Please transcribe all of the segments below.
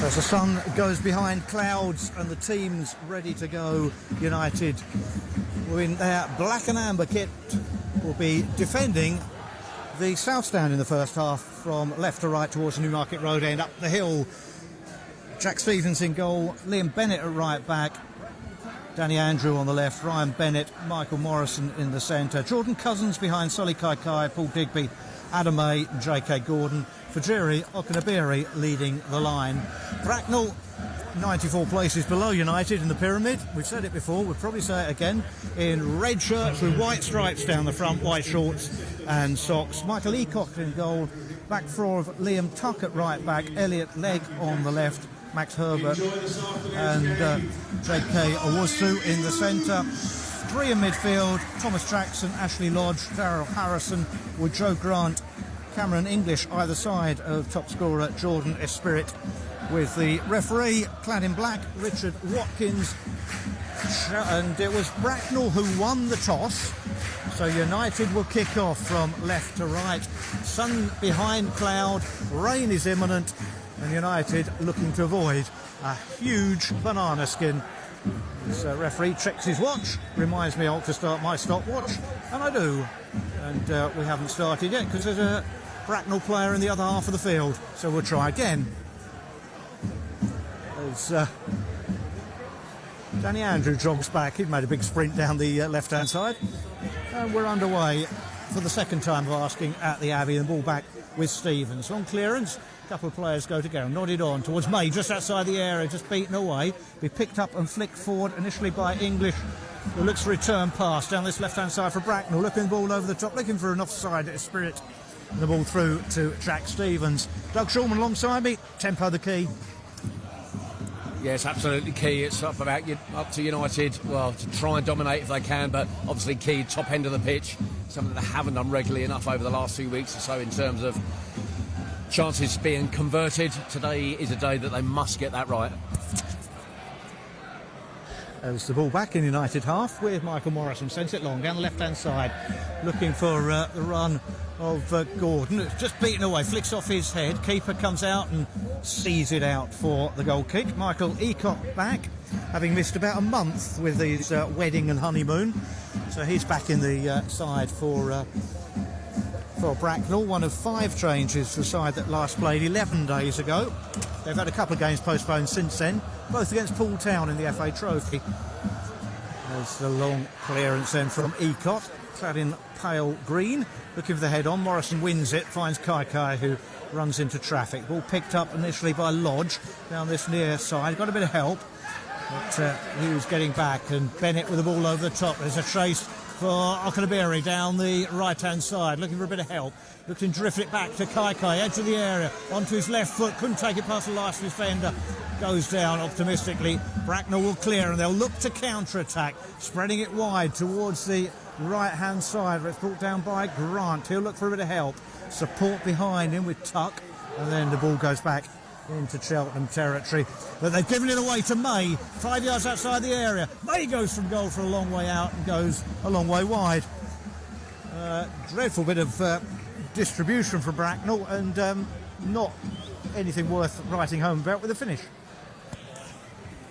As the sun goes behind clouds and the team's ready to go, United, in their black and amber kit, will be defending the south stand in the first half from left to right towards Newmarket Road end, up the hill. Jack Stevens in goal, Liam Bennett at right back, Danny Andrew on the left, Ryan Bennett, Michael Morrison in the centre, Jordan Cousins behind Solly Kaikai, Paul Digby, Adam May, J.K. Gordon, Fajiri Okunabiri leading the line. Bracknell 94 places below United in the pyramid. We've said it before, we'll probably say it again, in red shirts with white stripes down the front, white shorts and socks. Michael Eacock in goal, back four of Liam Tuck at right back, Elliot Legg on the left, Max Herbert and J.K. Owusu in the centre. Three in midfield, Thomas Jackson, Ashley Lodge, Darryl Harrison with Joe Grant, Cameron English either side of top scorer Jordan Esprit, with the referee clad in black, Richard Watkins. And it was Bracknell who won the toss, so United will kick off from left to right. Sun behind cloud, rain is imminent, and United looking to avoid a huge banana skin. This referee checks his watch, reminds me I ought to start my stopwatch, and I do. And we haven't started yet because there's a Bracknell player in the other half of the field, so we'll try again. As Danny Andrew jogs back, he'd made a big sprint down the left-hand side, and we're underway for the second time of asking at the Abbey, and ball back with Stevens. Long clearance, a couple of players go together, nodded on towards May, just outside the area, just beaten away, be picked up and flicked forward initially by English, who looks to return pass down this left-hand side for Bracknell, looking the ball over the top, looking for an offside spirit, and the ball through to Jack Stevens. Doug Shulman alongside me, tempo the key. Yes, absolutely key. It's up to United, well, to try and dominate if they can, but obviously key, top end of the pitch, something they haven't done regularly enough over the last 2 weeks or so in terms of chances being converted. Today is a day that they must get that right. As the ball back in United half with Michael Morrison, sends it long down the left-hand side, looking for the run of Gordon. It's just beaten away, flicks off his head, keeper comes out and sees it out for the goal kick. Michael Eacock back, having missed about a month with his wedding and honeymoon, so he's back in the side for Bracknell. One of 5 changes for the side that last played 11 days ago. They've had a couple of games postponed since then, both against Poole Town in the FA Trophy. There's the long clearance then from Eacock, clad in pale green, looking for the head on. Morrison wins it, finds Kaikai, who runs into traffic. Ball picked up initially by Lodge down this near side, got a bit of help, but he was getting back, and Bennett with the ball over the top. There's a chase for Okunabiri down the right-hand side, looking for a bit of help. Looked and drifted it back to Kaikai, edge of the area, onto his left foot, couldn't take it past the last defender. Goes down optimistically. Bracknell will clear, and they'll look to counter-attack, spreading it wide towards the right-hand side, where it's brought down by Grant. He'll look for a bit of help. Support behind him with Tuck, and then the ball goes back into Cheltenham territory. But they've given it away to May, 5 yards outside the area. May goes from goal for a long way out and goes a long way wide. Dreadful bit of distribution from Bracknell, and not anything worth writing home about with a finish.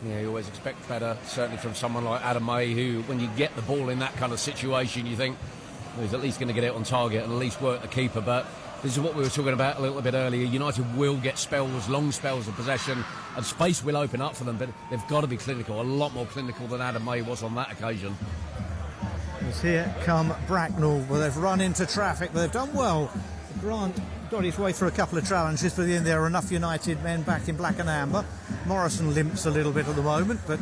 Yeah, you always expect better, certainly from someone like Adam May, who, when you get the ball in that kind of situation, you think, well, he's at least going to get it on target and at least work the keeper. But this is what we were talking about a little bit earlier. United will get spells, long spells of possession, and space will open up for them, but they've got to be clinical, a lot more clinical than Adam May was on that occasion. As here come Bracknell, well, they've run into traffic, but they've done well. Grant got his way through a couple of challenges, but in there are enough United men back in black and amber. Morrison limps a little bit at the moment, but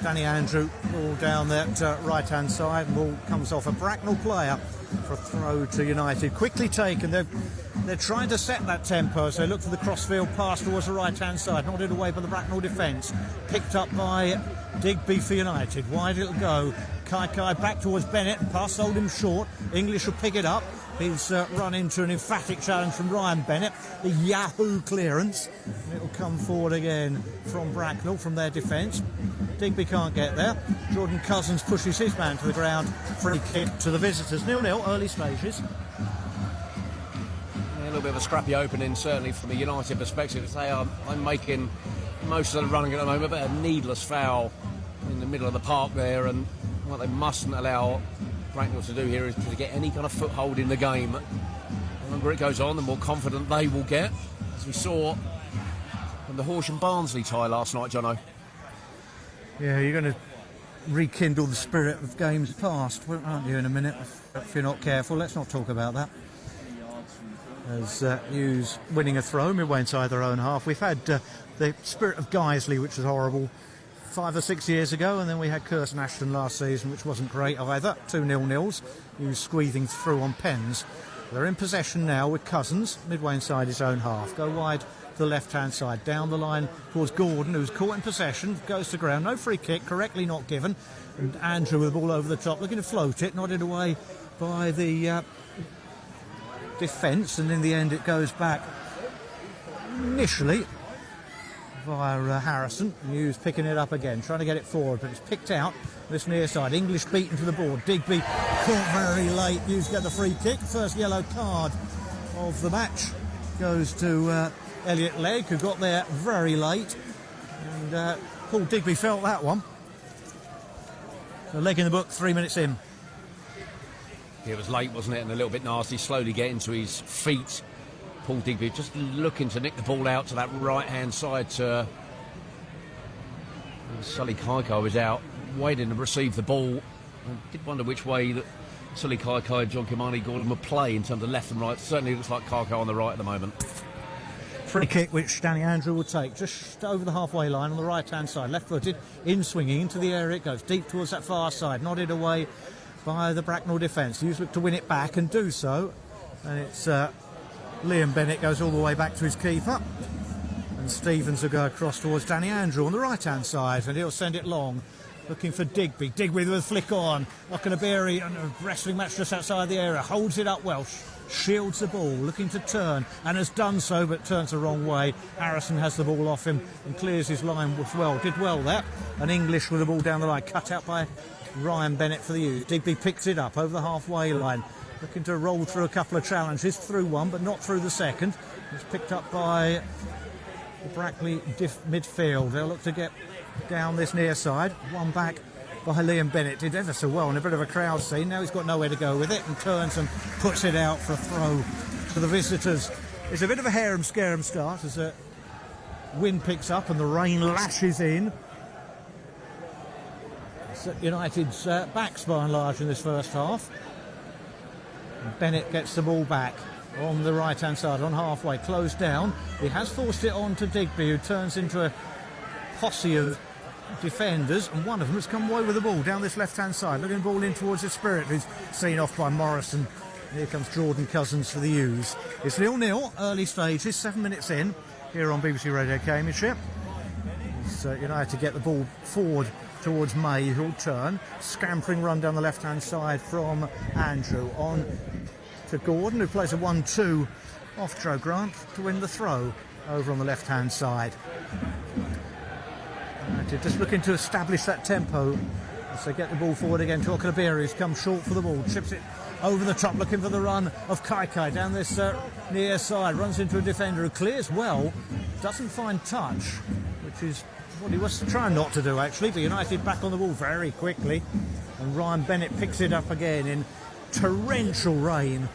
Danny Andrew all down that right-hand side, and ball comes off a Bracknell player for a throw to United. Quickly taken, they're trying to set that tempo, so they look for the crossfield pass towards the right-hand side, nodded away by the Bracknell defence, picked up by Digby for United. Wide it'll go. Kaikai back towards Bennett, pass sold him short. English will pick it up. He's run into an emphatic challenge from Ryan Bennett, the Yahoo clearance, and it'll come forward again from Bracknell, from their defence. Digby can't get there. Jordan Cousins pushes his man to the ground. Free kick to the visitors. 0-0, early stages. Yeah, a little bit of a scrappy opening, certainly from a United perspective. I'm making most of the running at the moment, but a needless foul in the middle of the park there, and what they mustn't allow Bracknell to do here is to get any kind of foothold in the game. The longer it goes on, the more confident they will get, as we saw from the Horsham Barnsley tie last night, Jono. Yeah, you're going to rekindle the spirit of games past, aren't you, in a minute, if you're not careful. Let's not talk about that. As Hughes winning a throw midway inside their own half. We've had the spirit of Guiseley, which was horrible 5 or 6 years ago, and then we had Kirsten Ashton last season, which wasn't great either. 2 0-0s. Hughes squeezing through on pens. They're in possession now with Cousins midway inside his own half. Go wide to the left-hand side, down the line towards Gordon, who's caught in possession, goes to ground. No free kick, correctly not given. And Andrew with the ball over the top, looking to float it, nodded away by the defence, and in the end it goes back initially via Harrison. Hughes picking it up again, trying to get it forward, but it's picked out this near side. English beaten to the board. Digby caught very late. Hughes get the free kick. First yellow card of the match goes to Elliot Legg, who got there very late, and Paul Digby felt that one. So Legg in the book, 3 minutes in. It was late, wasn't it, and a little bit nasty. Slowly getting to his feet. Paul Digby just looking to nick the ball out to that right-hand side. Sully Kaikai was out, waiting to receive the ball. I did wonder which way that Sully Kaikai, John Kimani, Gordon would play in terms of left and right. Certainly looks like Kaikai on the right at the moment. Free kick which Danny Andrew will take, just over the halfway line on the right-hand side. Left-footed, in swinging, into the area it goes, deep towards that far side, nodded away by the Bracknell defence. Hughes look to win it back and do so, and it's Liam Bennett goes all the way back to his keeper, and Stevens will go across towards Danny Andrew on the right hand side, and he'll send it long, looking for Digby. Digby with a flick on, Okanabiri, and a wrestling match just outside the area, holds it up well, shields the ball, looking to turn, and has done so, but turns the wrong way. Harrison has the ball off him and clears his line well, did well there, and English with the ball down the line, cut out by Ryan Bennett for the Utes. Digby picks it up over the halfway line, looking to roll through a couple of challenges, through one but not through the second. It's picked up by the Brackley midfield. They'll look to get down this near side. One back by Liam Bennett, did ever so well in a bit of a crowd scene. Now he's got nowhere to go with it and turns and puts it out for a throw to the visitors. It's a bit of a harum-scarum start as the wind picks up and the rain lashes in. United's backs by and large in this first half. And Bennett gets the ball back on the right hand side, on halfway, closed down. He has forced it on to Digby, who turns into a posse of defenders, and one of them has come away with the ball down this left hand side, looking the ball in towards the Spirit, who's seen off by Morrison. Here comes Jordan Cousins for the U's. It's 0-0, early stages, 7 minutes in here on BBC Radio Cambridgeshire. United to get the ball forward towards May, who'll turn. Scampering run down the left-hand side from Andrew. On to Gordon, who plays a 1-2 off Joe Grant to win the throw over on the left-hand side. United just looking to establish that tempo as they get the ball forward again to Okanabiri, who's come short for the ball. Chips it over the top, looking for the run of Kaikai down this near side. Runs into a defender who clears well, doesn't find touch, which is what he was trying not to do actually, but United back on the ball very quickly, and Ryan Bennett picks it up again in torrential rain.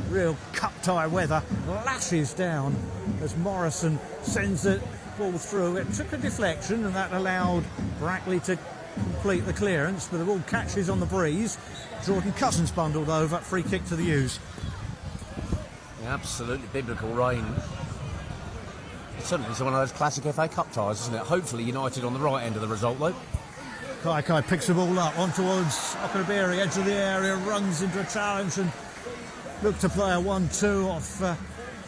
Real cup tie weather, lashes down as Morrison sends the ball through. It took a deflection and that allowed Brackley to complete the clearance, but the ball catches on the breeze. Jordan Cousins bundled over, free kick to the U's. Absolutely biblical rain. Certainly it's one of those classic FA Cup ties, isn't it? Hopefully United on the right end of the result, though. Kaikai picks the ball up on towards Okanabiri, edge of the area, runs into a challenge and looked to play a 1-2 off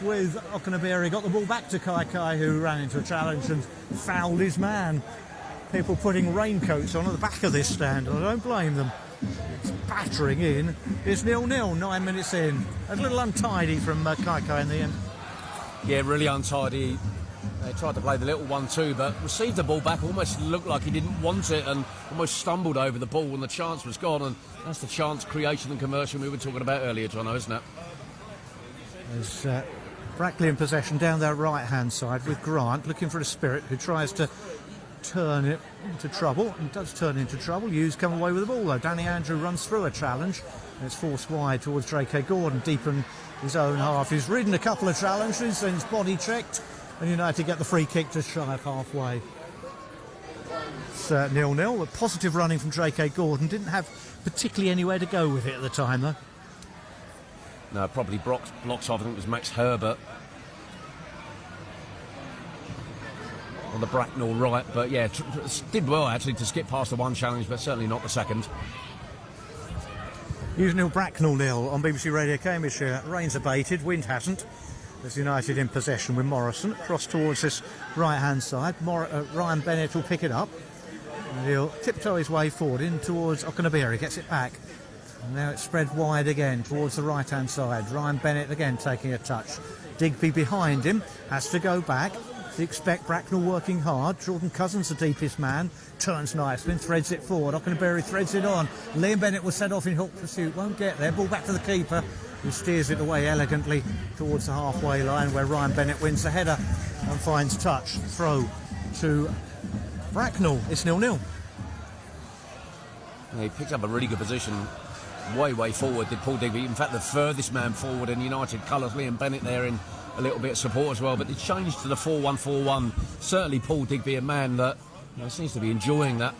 with Okanabiri. Got the ball back to Kaikai, who ran into a challenge and fouled his man. People putting raincoats on at the back of this stand, and I don't blame them. It's battering in. It's 0-0, 9 minutes in. A little untidy from Kaikai in the end. Yeah, really untidy. They tried to play the little 1-2, but received the ball back, almost looked like he didn't want it and almost stumbled over the ball when the chance was gone. And that's the chance creation and conversion we were talking about earlier, Jono, isn't it? As Bracknell in possession down their right-hand side with Grant looking for a Spirit who tries to turn it into trouble, and does turn into trouble. Hughes come away with the ball though. Danny Andrew runs through a challenge, and it's forced wide towards J.K. Gordon, deep in his own half. He's ridden a couple of challenges, then he's body checked, and United get the free kick just shy of halfway. It's 0-0. A positive running from J.K. Gordon. Didn't have particularly anywhere to go with it at the time though. No, probably blocks off. I think it was Max Herbert on the Bracknell right, but yeah, did well actually to skip past the one challenge, but certainly not the second. Hughes 0, Bracknell 0 on BBC Radio Cambridgeshire. Rain's abated, wind hasn't. There's United in possession with Morrison. Cross towards this right-hand side. Ryan Bennett will pick it up. And he'll tiptoe his way forward in towards Okanabiri. Gets it back. And now it's spread wide again towards the right-hand side. Ryan Bennett again taking a touch. Digby behind him. Has to go back. You expect Bracknell working hard. Jordan Cousins, the deepest man, turns nicely and threads it forward. Okanabiri threads it on. Liam Bennett will set off in hot pursuit. Won't get there. Ball back to the keeper, who steers it away elegantly towards the halfway line, where Ryan Bennett wins the header and finds touch. Throw to Bracknell. It's 0-0. He picked up a really good position way forward, did Paul Digby. In fact, the furthest man forward in United colours. Liam Bennett there in a little bit of support as well, but it changed to the 4-1-4-1. Certainly Paul Digby, a man that seems to be enjoying that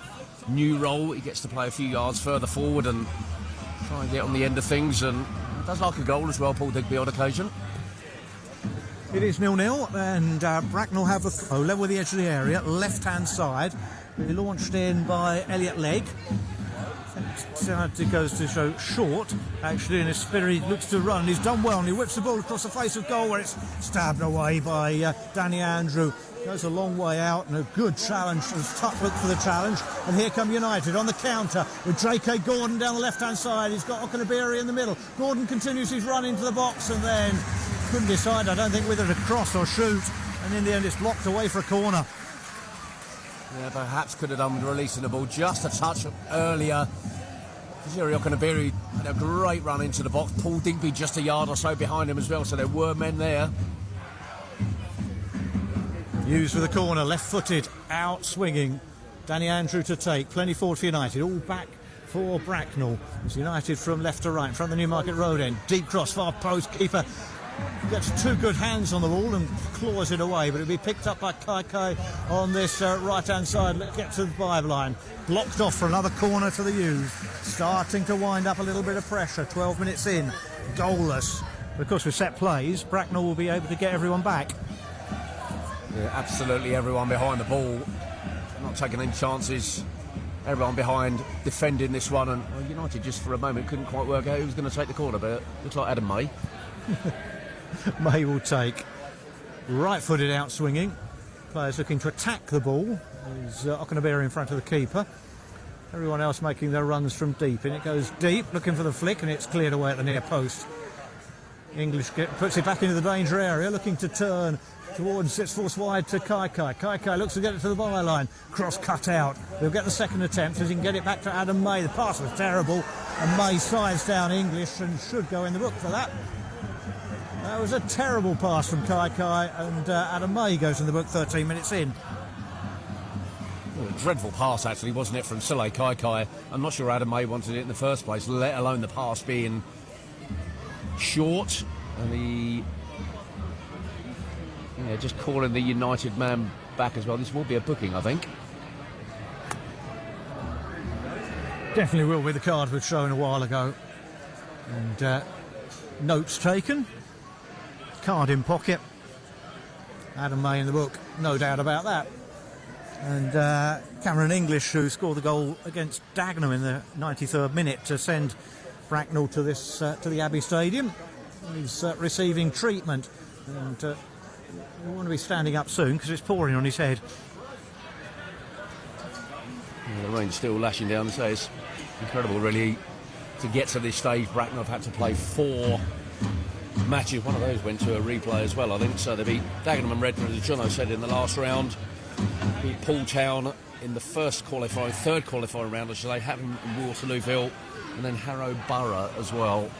new role. He gets to play a few yards further forward and try and get on the end of things, and does like a goal as well, Paul Digby, on occasion. It is 0-0, and Bracknell have a throw level with the edge of the area, left-hand side. He launched in by Elliot Legg. It goes to show short, actually, and his Spirit looks to run. He's done well, and he whips the ball across the face of goal, where it's stabbed away by Danny Andrew. Goes a long way out, and a good challenge. There's tough look for the challenge, and here come United on the counter with J.K. Gordon down the left-hand side. He's got Okanabiri in the middle. Gordon continues his run into the box, and then couldn't decide, I don't think, whether to cross or shoot, and in the end it's blocked away for a corner. Yeah, perhaps could have done with releasing the ball just a touch earlier. Jerry Okanabiri had a great run into the box. Paul Digby just a yard or so behind him as well, so there were men there. Hughes with the corner, left-footed, out swinging. Danny Andrew to take. Plenty forward for United. All back for Bracknell. It's United from left to right in front of the Newmarket Road end. Deep cross, far post. Keeper gets two good hands on the ball and claws it away, but it'll be picked up by Kai on this right-hand side. Let's get to the byline. Blocked off for another corner to the Hughes. Starting to wind up a little bit of pressure. 12 minutes in. Goalless. Of course, with set plays, Bracknell will be able to get everyone back. Yeah, absolutely everyone behind the ball. Not taking any chances. Everyone behind defending this one, and United just for a moment couldn't quite work out who was going to take the corner, but it looks like Adam May. May will take. Right-footed out swinging. Players looking to attack the ball. There's Okanabiri in front of the keeper. Everyone else making their runs from deep. And it goes deep, looking for the flick, and it's cleared away at the near post. English puts it back into the danger area, looking to turn towards, it's forced wide to Kai. Kai looks to get it to the byline. Cross cut out. They'll get the second attempt as he can get it back to Adam May. The pass was terrible, and May sides down English and should go in the book for that. That was a terrible pass from Kai, and Adam May goes in the book 13 minutes in. Well, a dreadful pass, actually, wasn't it, from Sule Kai? I'm not sure Adam May wanted it in the first place, let alone the pass being short. And just calling the United man back as well. This will be a booking, I think. Definitely will be. The card was shown a while ago. And notes taken. Card in pocket. Adam May in the book, no doubt about that. And Cameron English, who scored the goal against Dagenham in the 93rd minute to send Bracknell to this to the Abbey Stadium. He's receiving treatment, and we want to be standing up soon because it's pouring on his head. Yeah, the rain's still lashing down, so it's incredible, really, to get to this stage. Bracknell have had to play 4 matches. One of those went to a replay as well, I think. So they beat Dagenham and Redford, as Jono said, in the last round. Beat Poole Town in the third qualifying round, I should say. Hatton and Waterlooville, and then Harrow Borough as well.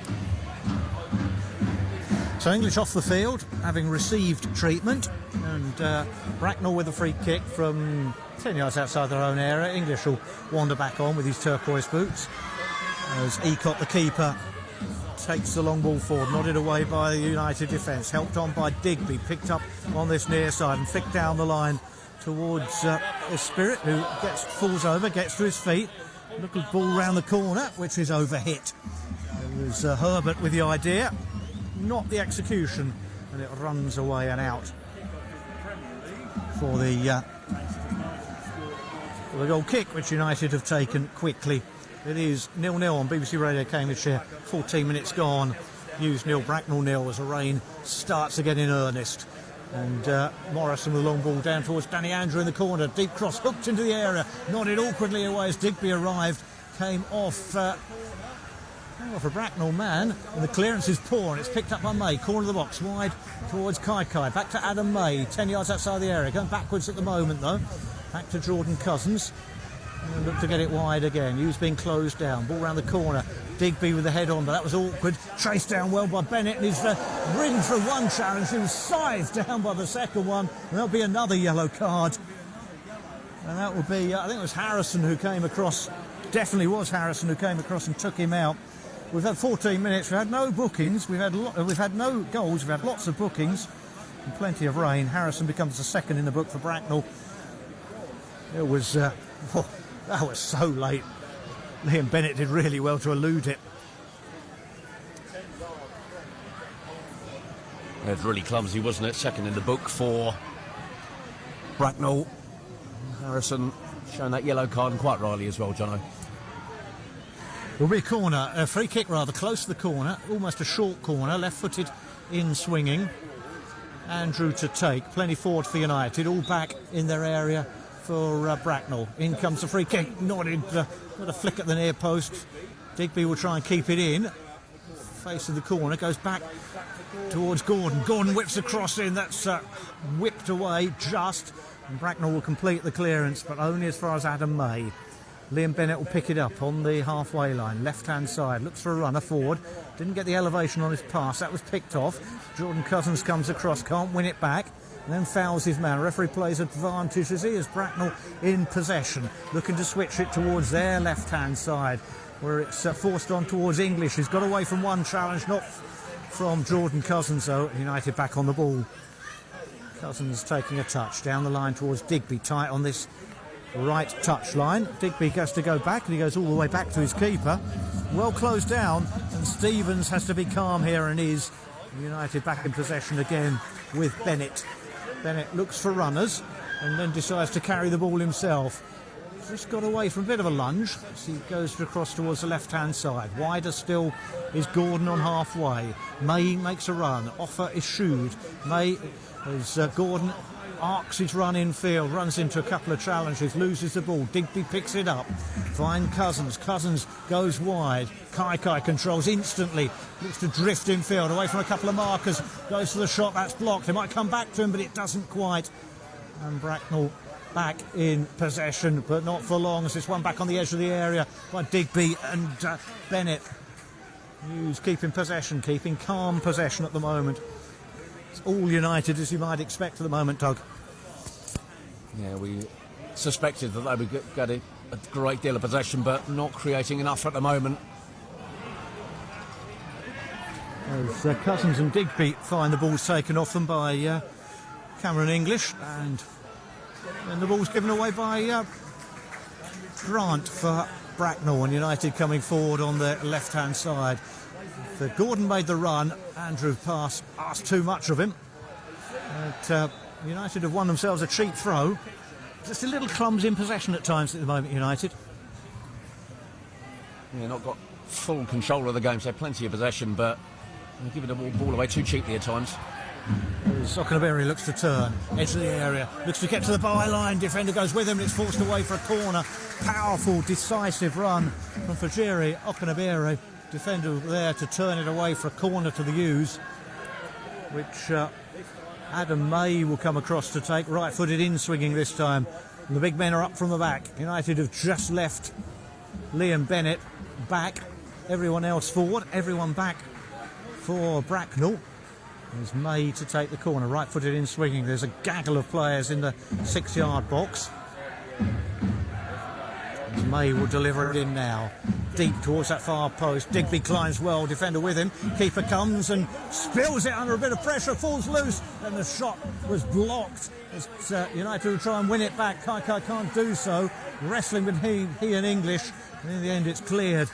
So English off the field, having received treatment, and Bracknell with a free kick from 10 yards outside their own area. English will wander back on with his turquoise boots as Ecott, the keeper, takes the long ball forward, nodded away by the United defence, helped on by Digby, picked up on this near side and flicked down the line towards Spirit, who falls over, gets to his feet, look at the ball round the corner, which is overhit. It was Herbert with the idea, not the execution, and it runs away and out for the goal kick, which United have taken quickly. It is 0-0 on BBC Radio Cambridgeshire, 14 minutes gone. Hughes 0, Bracknell 0 as the rain starts again in earnest. And Morrison with a long ball down towards Danny Andrew in the corner. Deep cross hooked into the area, nodded awkwardly away as Digby arrived. Came off a Bracknell man, and the clearance is poor, and it's picked up by May. Corner of the box, wide towards Kai. Back to Adam May, 10 yards outside the area. Going backwards at the moment, though. Back to Jordan Cousins. And look to get it wide again. Hughes being closed down. Ball round the corner. Digby with the head on, but that was awkward. Chased down well by Bennett, and he's ridden through one challenge. He was scythed down by the second one. And there'll be another yellow card. And that will be, I think it was Harrison who came across. Definitely was Harrison who came across and took him out. We've had 14 minutes. We've had no bookings. We've had no goals. We've had lots of bookings and plenty of rain. Harrison becomes the second in the book for Bracknell. It was... that was so late. Liam Bennett did really well to elude it. It was really clumsy, wasn't it? Second in the book for Bracknell. Harrison showing that yellow card, and quite rightly as well, Jono. Will be a corner, a free kick rather, close to the corner, almost a short corner, left-footed in swinging. Andrew to take, plenty forward for United, all back in their area for Bracknell. In comes the free kick, nodded, got a flick at the near post. Digby will try and keep it in. Face of the corner, goes back towards Gordon. Gordon whips the cross in, that's whipped away just, and Bracknell will complete the clearance, but only as far as Adam May. Liam Bennett will pick it up on the halfway line, left-hand side, looks for a runner forward, didn't get the elevation on his pass, that was picked off. Jordan Cousins comes across, can't win it back, and then fouls his man. Referee plays advantage as he is. Bracknell in possession, looking to switch it towards their left-hand side, where it's forced on towards English, who's got away from one challenge, not from Jordan Cousins though. United back on the ball. Cousins taking a touch down the line towards Digby, tight on this right touch line. Digby has to go back, and he goes all the way back to his keeper. Well closed down, and Stevens has to be calm here, and is. United back in possession again with Bennett. Bennett looks for runners and then decides to carry the ball himself. Just got away from a bit of a lunge as he goes across towards the left-hand side. Wider still is Gordon on halfway. May makes a run. Offer is shooed. May, as Gordon arcs his run in field, runs into a couple of challenges, loses the ball. Digby picks it up. Find Cousins. Cousins goes wide. Kai controls instantly. Looks to drift in field, away from a couple of markers. Goes for the shot, that's blocked. It might come back to him, but it doesn't quite. And Bracknell back in possession, but not for long, as this one back on the edge of the area by Digby and Bennett. Hughes keeping possession, keeping calm possession at the moment. It's all United, as you might expect at the moment, Doug. Yeah, we suspected that they would get a great deal of possession, but not creating enough at the moment. As Cousins and Digby find the ball's taken off them by Cameron English, and then the ball's given away by Grant for Bracknell, and United coming forward on the left-hand side. Gordon made the run. Andrew pass asked too much of him. But United have won themselves a cheap throw. Just a little clumsy in possession at times at the moment, United. Yeah, not got full control of the game, so they have plenty of possession, but they're giving the ball away too cheaply at times. Sockanaberry looks to turn, edge of the area, looks to get to the byline, defender goes with him, and it's forced away for a corner. Powerful, decisive run from Fajiri. Okanaberry, defender there to turn it away for a corner to the U's, which Adam May will come across to take, right-footed in swinging this time. And the big men are up from the back. United have just left Liam Bennett back, everyone else forward, everyone back for Bracknell. There's May to take the corner, right-footed in swinging. There's a gaggle of players in the 6-yard box. As May will deliver it in now. Deep towards that far post. Digby climbs well, defender with him. Keeper comes and spills it under a bit of pressure, falls loose, and the shot was blocked. As United will try and win it back. Kai can't do so. Wrestling with he and English. And in the end, it's cleared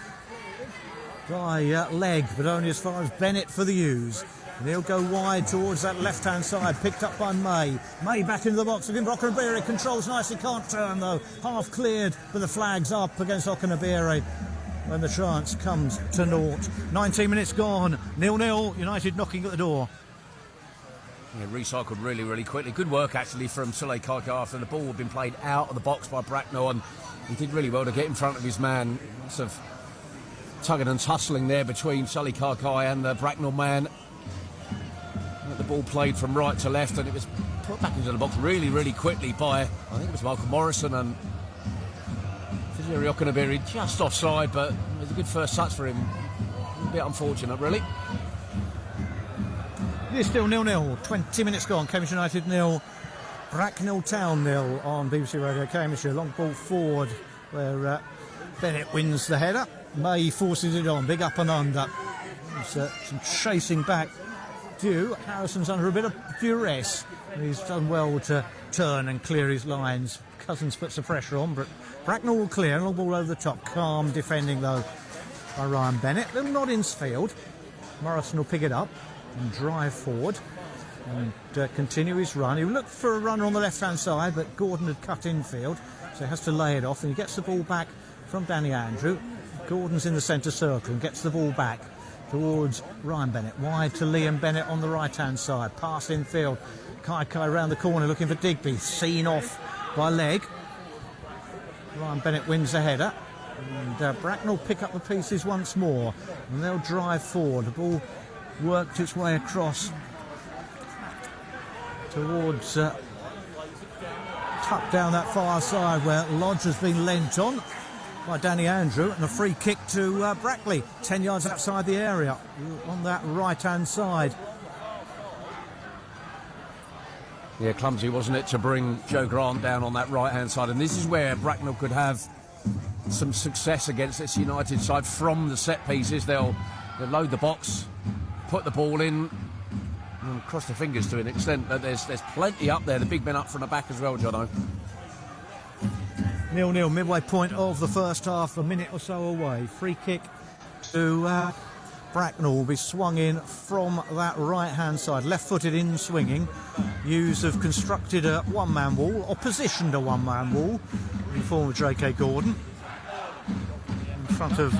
by leg, but only as far as Bennett for the U's. And he'll go wide towards that left-hand side, picked up by May. May back into the box again. Okanabere controls nicely, can't turn though. Half cleared, but the flag's up against Okanabere when the chance comes to naught. 19 minutes gone, 0-0, United knocking at the door. Yeah, recycled really quickly. Good work actually from Sule Kaikai after the ball had been played out of the box by Bracknell, and he did really well to get in front of his man. Sort of tugging and tussling there between Sule Kaikai and the Bracknell man. The ball played from right to left, and it was put back into the box really quickly by, I think it was Michael Morrison, and Fijeri Okanabere just offside, but it was a good first touch for him. A bit unfortunate, really. It is still 0-0, 20 minutes gone. Cambridge United 0, Bracknell Town 0 on BBC Radio Cambridgeshire. Long ball forward where Bennett wins the header. May forces it on, big up and under. There's some chasing back. Harrison's under a bit of duress. He's done well to turn and clear his lines. Cousins puts the pressure on, but Bracknell will clear. Long ball over the top. Calm defending though by Ryan Bennett. Little nod infield. Morrison will pick it up and drive forward and continue his run. He looked for a runner on the left-hand side, but Gordon had cut infield, so he has to lay it off, and he gets the ball back from Danny Andrew. Gordon's in the centre circle and gets the ball back towards Ryan Bennett. Wide to Liam Bennett on the right-hand side. Pass infield. Kaikai round the corner looking for Digby. Seen off by leg. Ryan Bennett wins the header. And Bracknell pick up the pieces once more. And they'll drive forward. The ball worked its way across towards tucked down that far side where Lodge has been lent on by Danny Andrew, and a free kick to Brackley, 10 yards outside the area on that right-hand side. Yeah, clumsy, wasn't it, to bring Joe Grant down on that right-hand side, and this is where Bracknell could have some success against this United side from the set pieces. They'll load the box, put the ball in, and cross the fingers to an extent, but there's plenty up there, the big men up from the back as well, Jono. 0-0, midway point of the first half, a minute or so away. Free kick to Bracknell will be swung in from that right-hand side. Left-footed in swinging. Hughes have constructed a one-man wall, or positioned a one-man wall, in the form of J.K. Gordon. In front of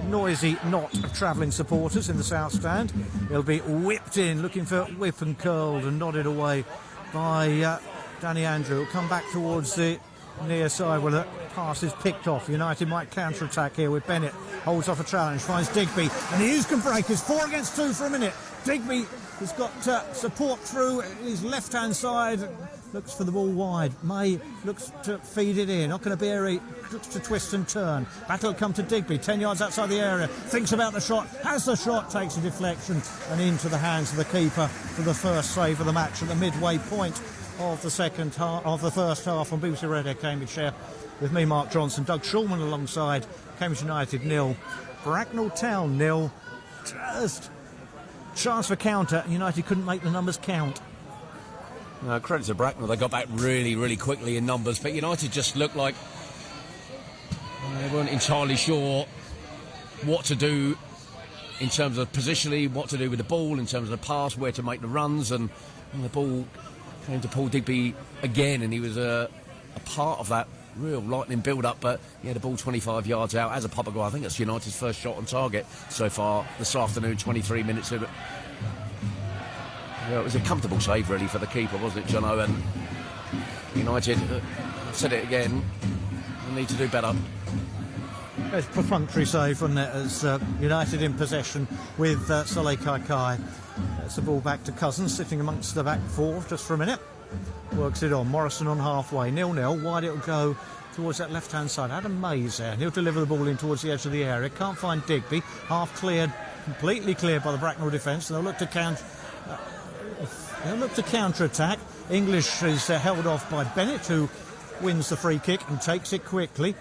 noisy knot of travelling supporters in the south stand. He'll be whipped in, looking for whip and curled and nodded away by Danny Andrew. He'll come back towards the near side where the pass is picked off. United might counter-attack here with Bennett. Holds off a challenge, finds Digby, and Hughes can break. It's 4 against 2 for a minute. Digby has got support through his left-hand side. Looks for the ball wide. May looks to feed it in. Okanabere looks to twist and turn. Back will come to Digby, 10 yards outside the area. Thinks about the shot, has the shot, takes a deflection and into the hands of the keeper for the first save of the match at the midway point of the second half, of the first half, on BBC Radio Cambridgeshire, with me, Mark Johnson, Doug Shulman alongside. Cambridge United 0, Bracknell Town 0. Just chance for counter. United couldn't make the numbers count. Credit to Bracknell, they got back really quickly in numbers, but United just looked like they weren't entirely sure what to do in terms of positionally, what to do with the ball, in terms of the pass, where to make the runs, and the ball came to Paul Digby again, and he was a part of that real lightning build-up, but he had the ball 25 yards out as a pop goal. I think that's United's first shot on target so far this afternoon, 23 minutes in. Yeah, it was a comfortable save, really, for the keeper, wasn't it, Jono? And United, I've said it again, they need to do better. It's a perfunctory save, wasn't it, as United in possession with Sule Kaikai. That's the ball back to Cousins, sitting amongst the back four just for a minute. Works it on. Morrison on halfway. 0-0. Wide it'll go towards that left-hand side. Adam May's there. He'll deliver the ball in towards the edge of the area. Can't find Digby. Half cleared, completely cleared by the Bracknell defence. And they'll look to They'll look to counter-attack. English is held off by Bennett, who wins the free kick and takes it quickly.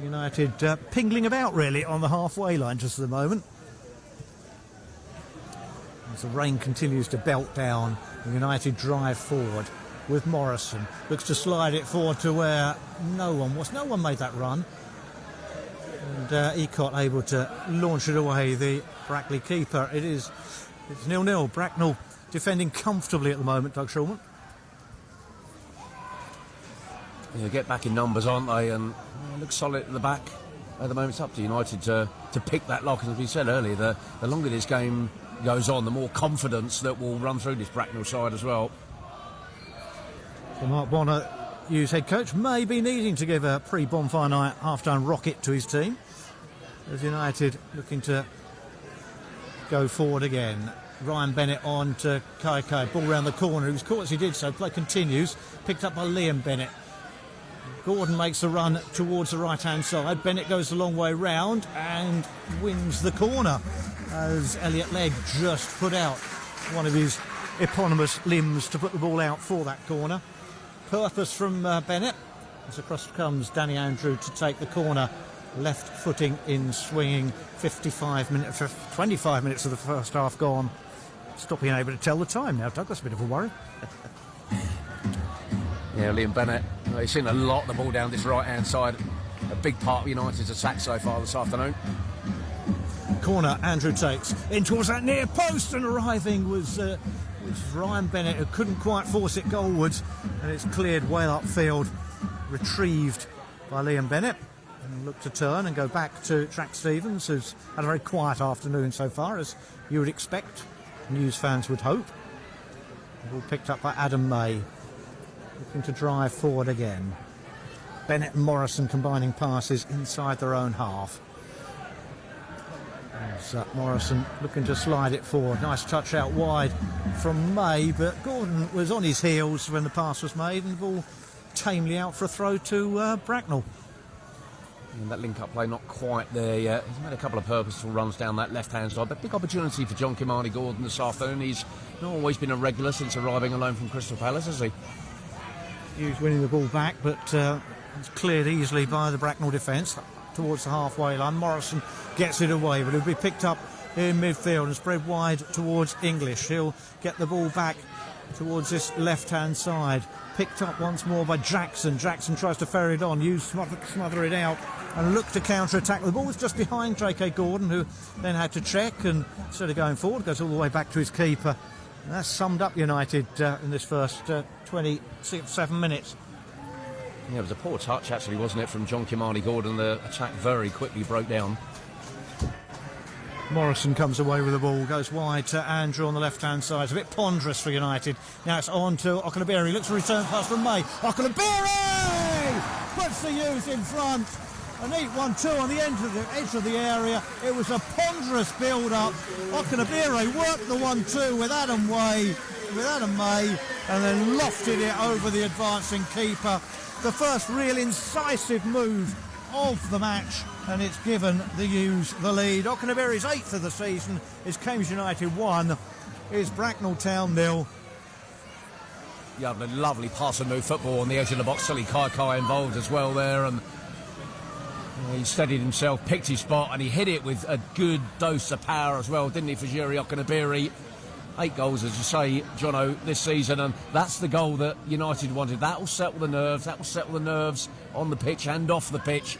United pingling about really on the halfway line just at the moment. As the rain continues to belt down, the United drive forward with Morrison. Looks to slide it forward to where no one was. No one made that run. And Ecott able to launch it away, the Brackley keeper. It's 0-0. Bracknell defending comfortably at the moment, Doug Shulman. Yeah, get back in numbers, aren't they? And look solid at the back. At the moment, it's up to United to pick that lock. As we said earlier, the longer this game goes on, the more confidence that will run through this Bracknell side as well. So Mark Bonner, Hughes head coach, may be needing to give a pre-bonfire night half-time rocket to his team. As United looking to go forward again. Ryan Bennett on to Kai. Ball round the corner. He was caught as he did so. Play continues. Picked up by Liam Bennett. Gordon makes the run towards the right-hand side. Bennett goes the long way round and wins the corner as Elliot Legg just put out one of his eponymous limbs to put the ball out for that corner. Purpose from Bennett. As across comes Danny Andrew to take the corner. Left footing in swinging. 25 minutes of the first half gone. Stop being able to tell the time now, Doug. That's a bit of a worry. Yeah, Liam Bennett, he's seen a lot of the ball down this right-hand side. A big part of United's attack so far this afternoon. Corner, Andrew takes in towards that near post, and arriving was Ryan Bennett, who couldn't quite force it goalwards, and it's cleared well upfield, retrieved by Liam Bennett. And look to turn and go back to Track Stevens, who's had a very quiet afternoon so far, as you would expect, News fans would hope. Ball picked up by Adam May. Looking to drive forward again. Bennett and Morrison combining passes inside their own half. As Morrison looking to slide it forward. Nice touch out wide from May, but Gordon was on his heels when the pass was made, and the ball tamely out for a throw to Bracknell. And that link-up play not quite there yet. He's made a couple of purposeful runs down that left-hand side, but big opportunity for John Kimani Gordon this afternoon. He's not always been a regular since arriving alone from Crystal Palace, has he? Hughes winning the ball back, but it's cleared easily by the Bracknell defence towards the halfway line. Morrison gets it away, but it'll be picked up in midfield and spread wide towards English. He'll get the ball back towards this left-hand side. Picked up once more by Jackson. Jackson tries to ferry it on. Hughes smother it out and look to counter-attack. The ball was just behind J.K. Gordon, who then had to check, and instead of going forward, goes all the way back to his keeper. And that's summed up United in this first 27 minutes. Yeah, it was a poor touch, actually, wasn't it, from John Kimani Gordon? The attack very quickly broke down. Morrison comes away with the ball, goes wide to Andrew on the left-hand side. It's a bit ponderous for United. Now it's on to Okunabiri. Looks for a return pass from May. Okunabiri puts the youth in front. A neat 1-2 on the edge of the area. It was a ponderous build-up. Okunabiri worked the 1-2 with Adam May, and then lofted it over the advancing keeper. The first real incisive move of the match, and it's given the U's the lead. Okunabiri's 8th of the season. Is Cambridge United 1. Is Bracknell Town 0. Yeah, the lovely pass and move football on the edge of the box. Silly Kai involved as well there, and he steadied himself, picked his spot, and he hit it with a good dose of power as well, didn't he, for Jiri Okunabiri? 8 goals, as you say, Jono, this season, and that's the goal that United wanted. That will settle the nerves on the pitch and off the pitch.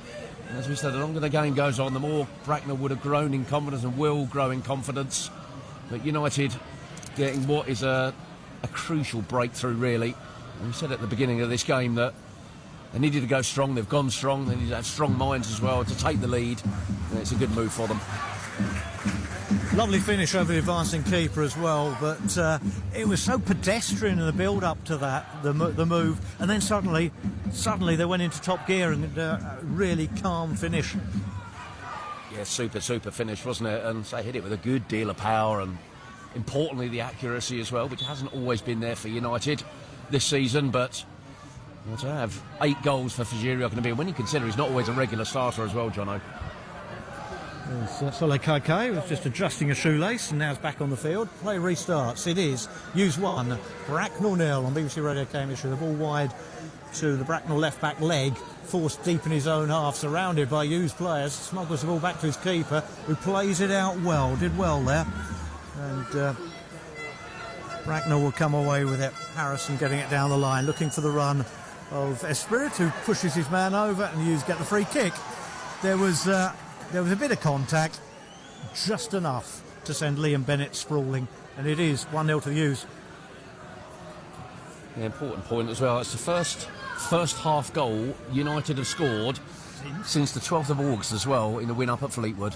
And as we said, the longer the game goes on, the more Bracknell would have grown in confidence and will grow in confidence. But United getting what is a crucial breakthrough, really. And we said at the beginning of this game that they needed to go strong. They've gone strong. They need to have strong minds as well to take the lead. And it's a good move for them. Lovely finish over the advancing keeper as well, but it was so pedestrian in the build-up to that, the move, and then suddenly they went into top gear, and really calm finish. Yeah, super finish, wasn't it? And they hit it with a good deal of power, and importantly the accuracy as well, which hasn't always been there for United this season. But to have 8 goals for Fajiri Okunabiri, when you consider he's not always a regular starter as well, Jono. Soleil Kaikai was just adjusting a shoelace and now it's back on the field. Play restarts. It is Hughes 1, Bracknell 0 on BBC Radio Cambridgeshire. The ball wide to the Bracknell left-back leg, forced deep in his own half, surrounded by Hughes players. Smuggles the ball back to his keeper, who plays it out well, did well there. And Bracknell will come away with it. Harrison getting it down the line, looking for the run of Esprit, who pushes his man over, and Hughes get the free kick. There was a bit of contact, just enough to send Liam Bennett sprawling, and it is 1-0 to the Hughes. The important point as well, it's the first half goal United have scored since the 12th of August as well, in the win up at Fleetwood.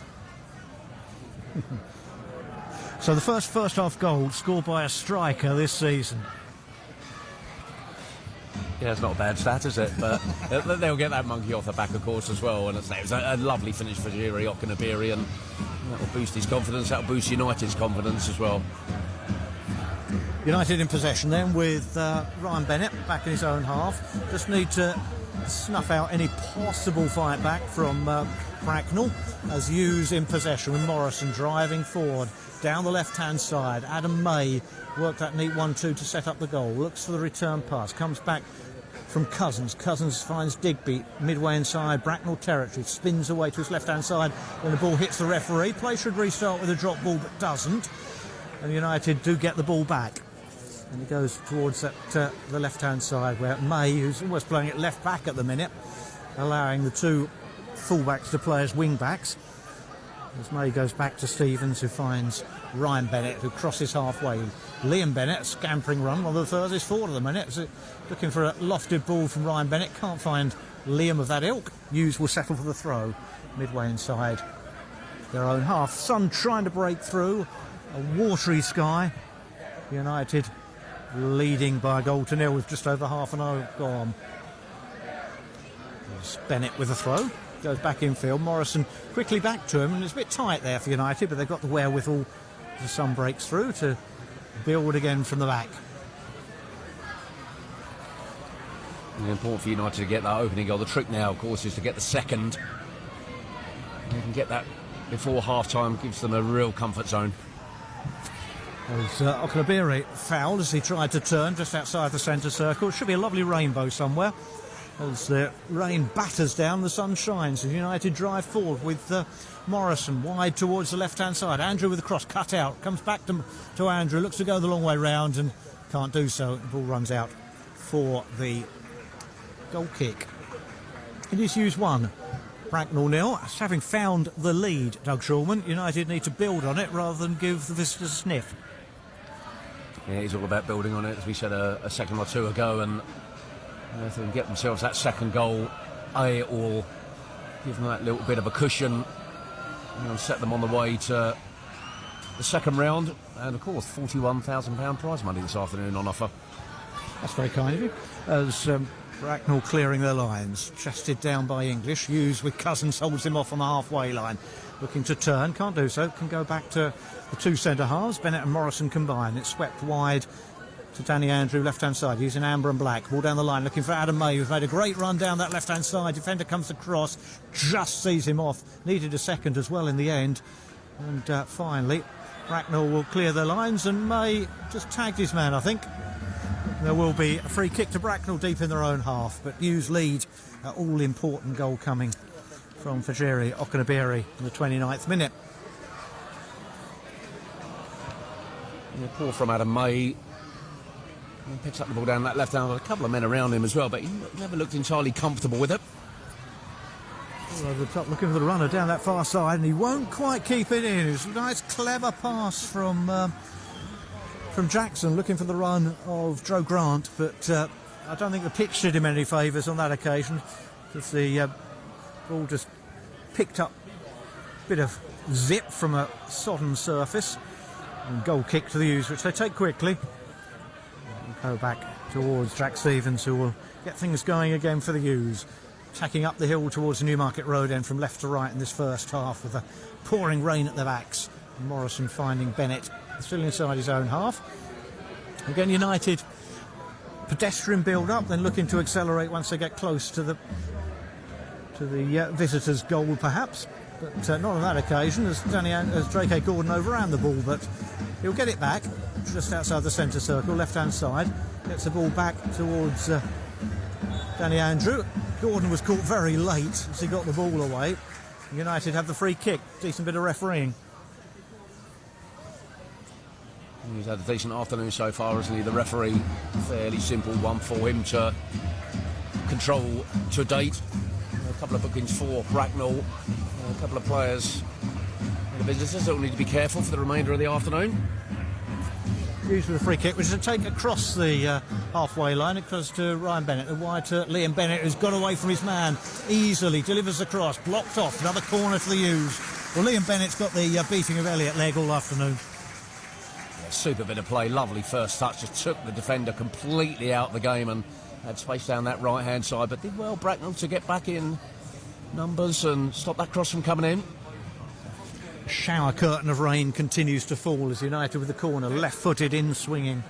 So the first half goal scored by a striker this season. Yeah, it's not a bad stat, is it? But they'll get that monkey off the back, of course, as well. And it was a lovely finish for Jerry Okanabiri, and that will boost his confidence. That will boost United's confidence as well. United in possession then with Ryan Bennett back in his own half. Just need to snuff out any possible fight back from Bracknell, as Hughes in possession with Morrison driving forward down the left-hand side. Adam May worked that neat 1-2 to set up the goal. Looks for the return pass. Comes back from Cousins. Cousins finds Digby midway inside Bracknell territory. Spins away to his left-hand side. Then the ball hits the referee. Play should restart with a drop ball, but doesn't. And United do get the ball back. And he goes towards the left-hand side, where May, who's almost playing at left-back at the minute, allowing the two full-backs to play as wing-backs. As May goes back to Stevens, who finds Ryan Bennett, who crosses halfway. Liam Bennett, a scampering run, one of the furthest forward at the minute. So looking for a lofted ball from Ryan Bennett. Can't find Liam of that ilk. Hughes will settle for the throw, midway inside their own half. Sun trying to break through. A watery sky. United leading by a goal to nil with just over half an hour gone. There's Bennett with a throw. Goes back infield. Morrison quickly back to him, and it's a bit tight there for United, but they've got the wherewithal as Sun breaks through to build again from the back. And important for United to get that opening goal. The trick now, of course, is to get the second. They can get that before half-time, gives them a real comfort zone. As Okanabiri fouled as he tried to turn just outside the centre circle. Should be a lovely rainbow somewhere. As the rain batters down, the sun shines. As United drive forward with Morrison wide towards the left-hand side. Andrew with the cross, cut out. Comes back to Andrew, looks to go the long way round and can't do so. The ball runs out for the goal kick. It is Hughes 1, Bracknell 0. Having found the lead, Doug Shulman, United need to build on it rather than give the visitors a sniff. Yeah, he's all about building on it, as we said a second or two ago, and if they can get themselves that second goal, it will give them that little bit of a cushion and set them on the way to the second round, and of course £41,000 prize money this afternoon on offer. That's very kind of you. As Bracknell clearing their lines, chested down by English. Hughes with Cousins holds him off on the halfway line, looking to turn, can't do so, can go back to the two centre halves. Bennett and Morrison combine. It's swept wide to Danny Andrew, left-hand side, using amber and black. Ball down the line, looking for Adam May, who's made a great run down that left-hand side. Defender comes across, just sees him off. Needed a second as well in the end. And finally, Bracknell will clear their lines, and May just tagged his man, I think. There will be a free kick to Bracknell deep in their own half, but Hughes lead, all-important goal coming from Fajeri Okanabiri in the 29th minute. Yeah, poor from Adam May. He picks up the ball down that left hand with a couple of men around him as well, but he never looked entirely comfortable with it. All over the top, looking for the runner down that far side, and he won't quite keep it in. It's a nice, clever pass from Jackson, looking for the run of Joe Grant, but I don't think the pitch did him any favours on that occasion, because the ball just picked up a bit of zip from a sodden surface, and goal kick to the Hughes, which they take quickly. Go back towards Jack Stevens, who will get things going again for the Hughes. Tacking up the hill towards the Newmarket Road end from left to right in this first half with a pouring rain at the backs. Morrison finding Bennett still inside his own half. Again, United pedestrian build-up, then looking to accelerate once they get close to the visitors' goal, perhaps. but not on that occasion as J.K. Gordon overran the ball, but he'll get it back just outside the centre circle, left-hand side, gets the ball back towards Danny Andrew. Gordon was caught very late as he got the ball away. United have the free kick, decent bit of refereeing. He's had a decent afternoon so far, hasn't he? The referee, fairly simple one for him to control to date. A couple of bookings for Bracknell, a couple of players in the visitors that will need to be careful for the remainder of the afternoon. Used for the free kick, which is a take across the halfway line. It goes to Ryan Bennett, the wide to Liam Bennett, who's got away from his man easily, delivers the cross, blocked off, another corner to the U's. Well, Liam Bennett's got the beating of Elliott leg all afternoon. Yeah, super bit of play, lovely first touch, just took the defender completely out of the game and had space down that right-hand side, but did well Bracknell to get back in numbers and stop that cross from coming in. Shower curtain of rain continues to fall as United with the corner, left-footed in swinging.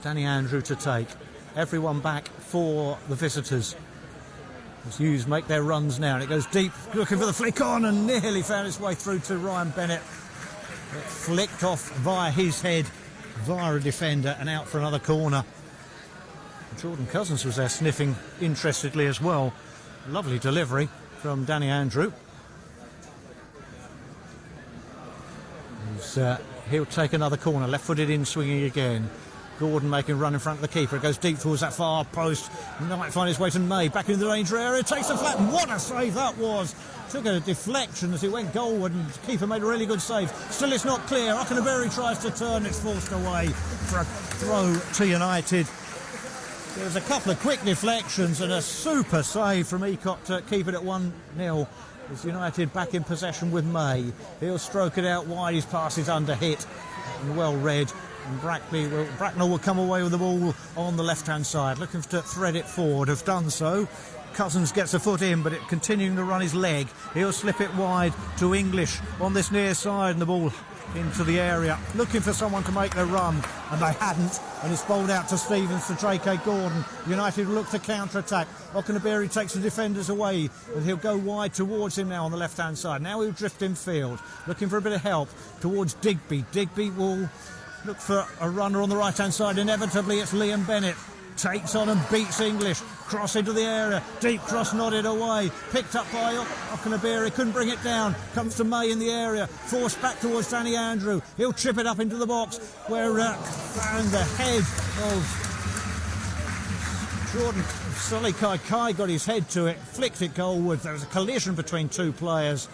Danny Andrew to take. Everyone back for the visitors. As Hughes make their runs now, and it goes deep, looking for the flick on, and nearly found its way through to Ryan Bennett. It flicked off via his head, via a defender, and out for another corner. Jordan Cousins was there sniffing interestedly as well. Lovely delivery from Danny Andrew. He'll take another corner, left-footed in, swinging again. Gordon making a run in front of the keeper. It goes deep towards that far post. Might find his way to May, back into the danger area. Takes the flat, and what a save that was! Took a deflection as it went goalward, and the keeper made a really good save. Still, it's not clear. Okenabirri tries to turn, it's forced away for a throw to United. There was a couple of quick deflections and a super save from Ecott to keep it at 1-0. As United back in possession with May. He'll stroke it out wide, his pass is under hit and well read. And Bracknell will come away with the ball on the left-hand side, looking to thread it forward. Have done so. Cousins gets a foot in, but it continuing to run his leg. He'll slip it wide to English on this near side, and the ball into the area, looking for someone to make their run, and they hadn't, and it's bowled out to Stevens to J.K. Gordon. United look to counter-attack. Okenabirri takes the defenders away, and he'll go wide towards him now on the left-hand side. Now he'll drift in field, looking for a bit of help towards Digby. Digby will look for a runner on the right-hand side. Inevitably, it's Liam Bennett. Takes on and beats English. Cross into the area. Deep cross nodded away. Picked up by Okenabirri. Couldn't bring it down. Comes to May in the area. Forced back towards Danny Andrew. He'll chip it up into the box where found the head of Jordan Sully Kai got his head to it. Flicked it goalward. There was a collision between two players.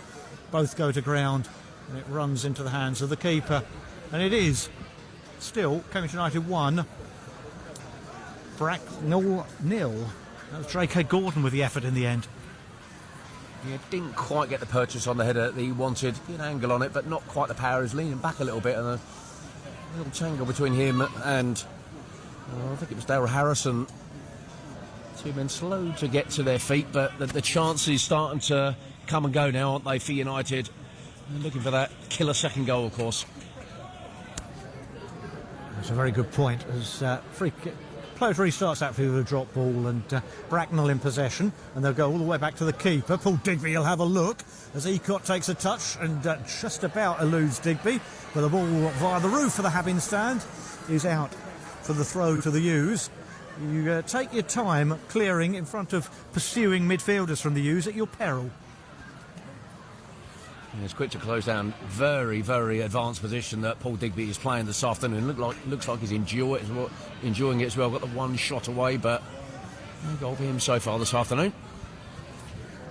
Both go to ground. And it runs into the hands of the keeper. And it is still Cambridge United 1. Bracknell 0. That was J.K. Gordon with the effort in the end. Yeah, didn't quite get the purchase on the header that he wanted. Good angle on it, but not quite the power. He's leaning back a little bit, and a little tangle between him and I think it was Daryl Harrison. Two men slow to get to their feet, but the chances starting to come and go now, aren't they, for United? They're looking for that killer second goal, of course. That's a very good point. As free kick. Close restarts that with a drop ball, and Bracknell in possession, and they'll go all the way back to the keeper. Paul Digby will have a look as Ecott takes a touch and just about eludes Digby, but the ball via the roof of the Habin stand is out for the throw to the U's. You take your time clearing in front of pursuing midfielders from the U's at your peril. It's quick to close down. Very, very advanced position that Paul Digby is playing this afternoon. Looks like he's enjoying it as well. Got the one shot away, but no goal for him so far this afternoon.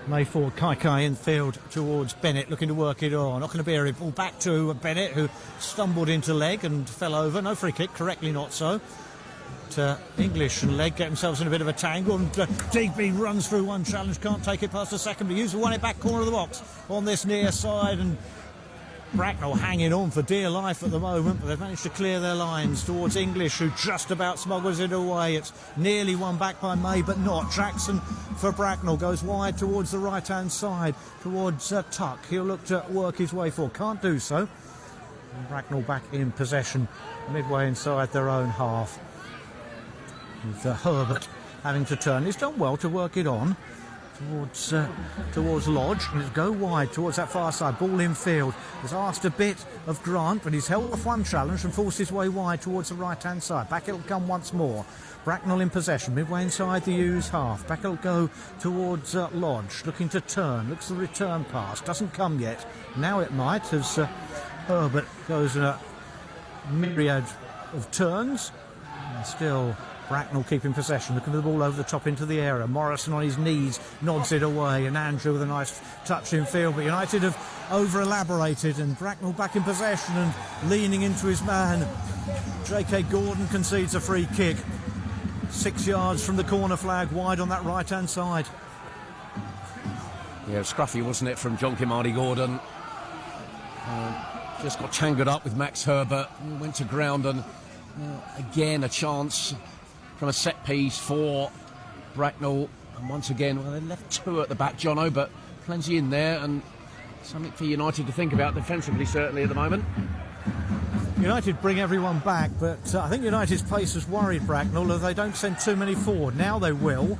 May forward, Kai in field towards Bennett, looking to work it on. Okenabirri ball back to Bennett, who stumbled into leg and fell over. No free kick, correctly not so. English and Leg get themselves in a bit of a tangle, and Digby runs through one challenge, can't take it past the second, but Hughes won it back corner of the box on this near side, and Bracknell hanging on for dear life at the moment, but they've managed to clear their lines towards English, who just about smuggles it away. It's nearly won back by May, but not. Jackson for Bracknell goes wide towards the right-hand side, towards Tuck. He'll look to work his way forward, can't do so. And Bracknell back in possession, midway inside their own half. With Herbert having to turn. He's done well to work it on towards Lodge, and it's go wide towards that far side. Ball in field. Has asked a bit of Grant, but he's held off one challenge and forced his way wide towards the right hand side. Back it'll come once more. Bracknell in possession, midway inside the U's half. Back it'll go towards Lodge, looking to turn. Looks the return pass, doesn't come yet. Now it might, as Herbert goes a myriad of turns. And still Bracknell keeping possession, looking for the ball over the top into the area. Morrison on his knees nods it away, and Andrew with a nice touch in field. But United have over-elaborated, and Bracknell back in possession and leaning into his man. J.K. Gordon concedes a free kick. 6 yards from the corner flag, wide on that right-hand side. Yeah, scruffy, wasn't it, from John Kimani Gordon? Just got tangled up with Max Herbert, went to ground, and again a chance from a set piece for Bracknell. And once again, well, they left two at the back, Jono, but plenty in there, and something for United to think about defensively, certainly at the moment. United bring everyone back, but I think United's pace has worried Bracknell, as they don't send too many forward. Now they will.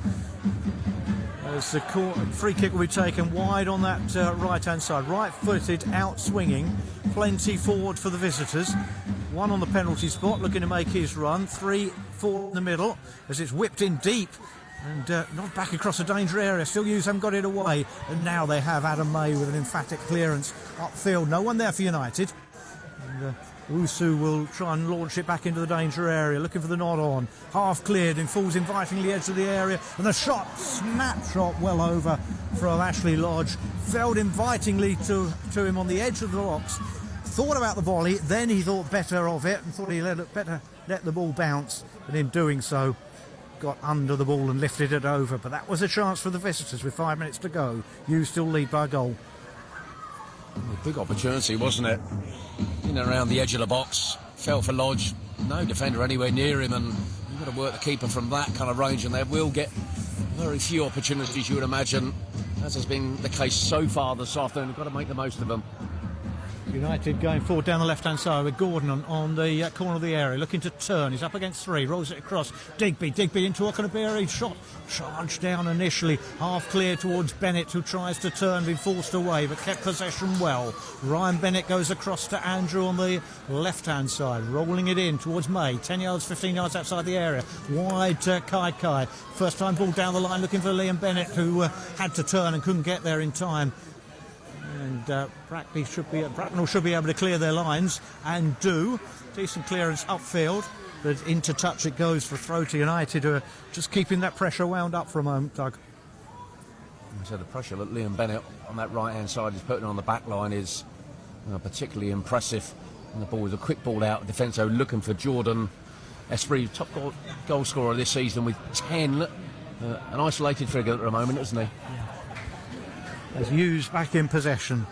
As the free kick will be taken wide on that right-hand side. Right-footed, out-swinging. Plenty forward for the visitors. One on the penalty spot, looking to make his run. 3, 4 in the middle, as it's whipped in deep. And not back across a danger area. Still Hughes haven't got it away. And now they have Adam May with an emphatic clearance upfield. No one there for United. And Usu will try and launch it back into the danger area, looking for the nod on. Half cleared and falls invitingly edge of the area. And the shot, snapshot well over from Ashley Lodge. Fell invitingly to him on the edge of the box. Thought about the volley, then he thought better of it and thought he better let the ball bounce. And in doing so, got under the ball and lifted it over. But that was a chance for the visitors with 5 minutes to go. You still lead by a goal. A big opportunity, wasn't it? In and around the edge of the box, fell for Lodge. No defender anywhere near him, and you've got to work the keeper from that kind of range, and they will get very few opportunities, you would imagine, as has been the case so far this afternoon. You've got to make the most of them. United going forward down the left-hand side with Gordon on the corner of the area, looking to turn. He's up against 3, rolls it across. Digby into Okanabiri, shot, charged down initially, half clear towards Bennett, who tries to turn, been forced away, but kept possession well. Ryan Bennett goes across to Andrew on the left-hand side, rolling it in towards May, 10 yards, 15 yards outside the area, wide to Kai. First time ball down the line, looking for Liam Bennett, who had to turn and couldn't get there in time. And Bracknell should be able to clear their lines, and do. Decent clearance upfield, but into touch it goes for throw to United, who are just keeping that pressure wound up for a moment, Doug. So the pressure that Liam Bennett on that right-hand side is putting on the back line is particularly impressive. And the ball was a quick ball out. Defenso looking for Jordan Esprit, top goal scorer this season with 10. An isolated figure at the moment, isn't he? Yeah. As Hughes back in possession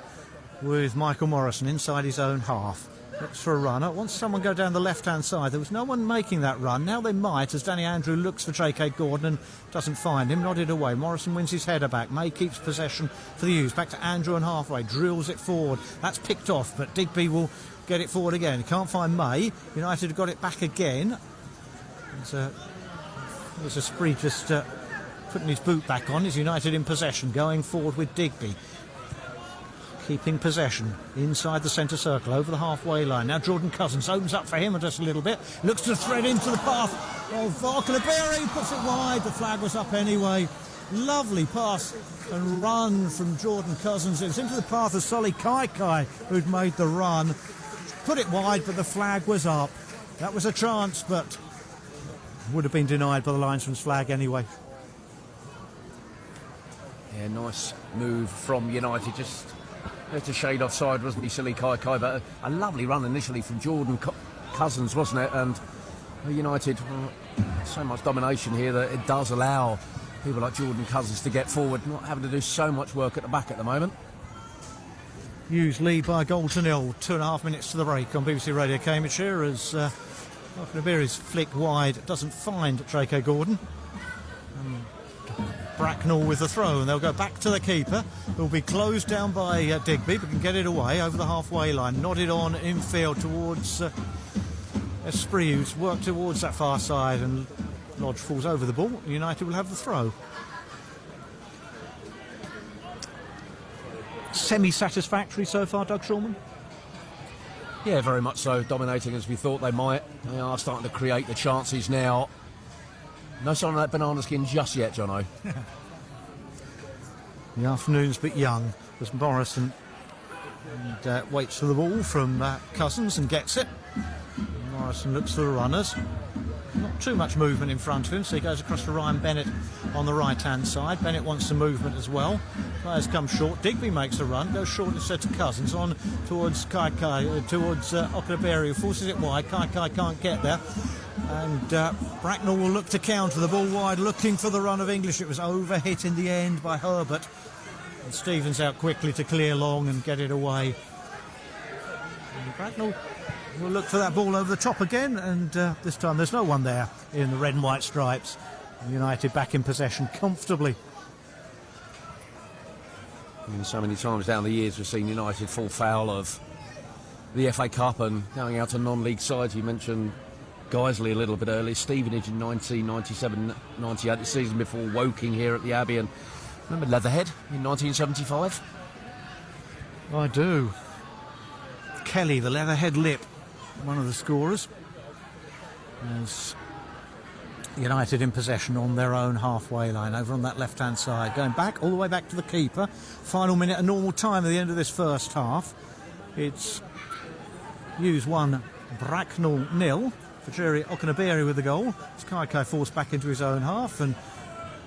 with Michael Morrison inside his own half. Looks for a runner. Wants someone go down the left-hand side. There was no one making that run. Now they might, as Danny Andrew looks for J.K. Gordon and doesn't find him. Nodded away. Morrison wins his header back. May keeps possession for the Hughes. Back to Andrew and halfway. Drills it forward. That's picked off, but Digby will get it forward again. He can't find May. United have got it back again. There's a spree just putting his boot back on. Is United in possession, going forward with Digby, keeping possession inside the centre circle over the halfway line. Now Jordan Cousins opens up for him just a little bit, looks to thread into the path of Okanabiri, puts it wide. The flag was up anyway. Lovely pass and run from Jordan Cousins. It was into the path of Solly Kai, who'd made the run, put it wide, but the flag was up. That was a chance, but would have been denied by the linesman's flag anyway. Yeah, nice move from United. Just to shade offside, wasn't he, Silly Kai? But a lovely run initially from Jordan Cousins, wasn't it? And United, so much domination here that it does allow people like Jordan Cousins to get forward, not having to do so much work at the back at the moment. Hughes lead by a goal to 0. 2.5 minutes to the break on BBC Radio Cambridgeshire, as Okanabiri's flick wide doesn't find J.K. Gordon. Bracknell with the throw, and they'll go back to the keeper. It'll be closed down by Digby, but can get it away over the halfway line. Nodded on infield towards Esprit, who's worked towards that far side, and Lodge falls over the ball. United will have the throw. semi-satisfactory so far, Doug Shulman? Yeah, very much so. Dominating as we thought they might. They are starting to create the chances now. No sign of that banana skin just yet, Jono. The afternoon's a bit young as Morrison waits for the ball from Cousins and gets it. Morrison looks for the runners. Not too much movement in front of him, so he goes across to Ryan Bennett on the right-hand side. Bennett wants some movement as well. Players come short. Digby makes a run, goes short instead to Cousins, on towards towards Okinaberry, who forces it wide. Kai can't get there. And Bracknell will look to counter the ball wide, looking for the run of English. It was overhit in the end by Herbert. And Stevens out quickly to clear long and get it away. And Bracknell will look for that ball over the top again, and this time there's no one there in the red and white stripes. United back in possession comfortably. And so many times down the years we've seen United fall foul of the FA Cup and going out to non-league sides. You mentioned Guiseley a little bit earlier, Stevenage in 1997-98, the season before Woking here at the Abbey, and remember Leatherhead in 1975? I do. Kelly, the Leatherhead Lip, one of the scorers. As United in possession on their own halfway line, over on that left-hand side, going back, all the way back to the keeper. Final minute, a normal time at the end of this first half. It's Hughes 1, Bracknell 0. Jerry Okinaberry with the goal. It's Kai forced back into his own half, and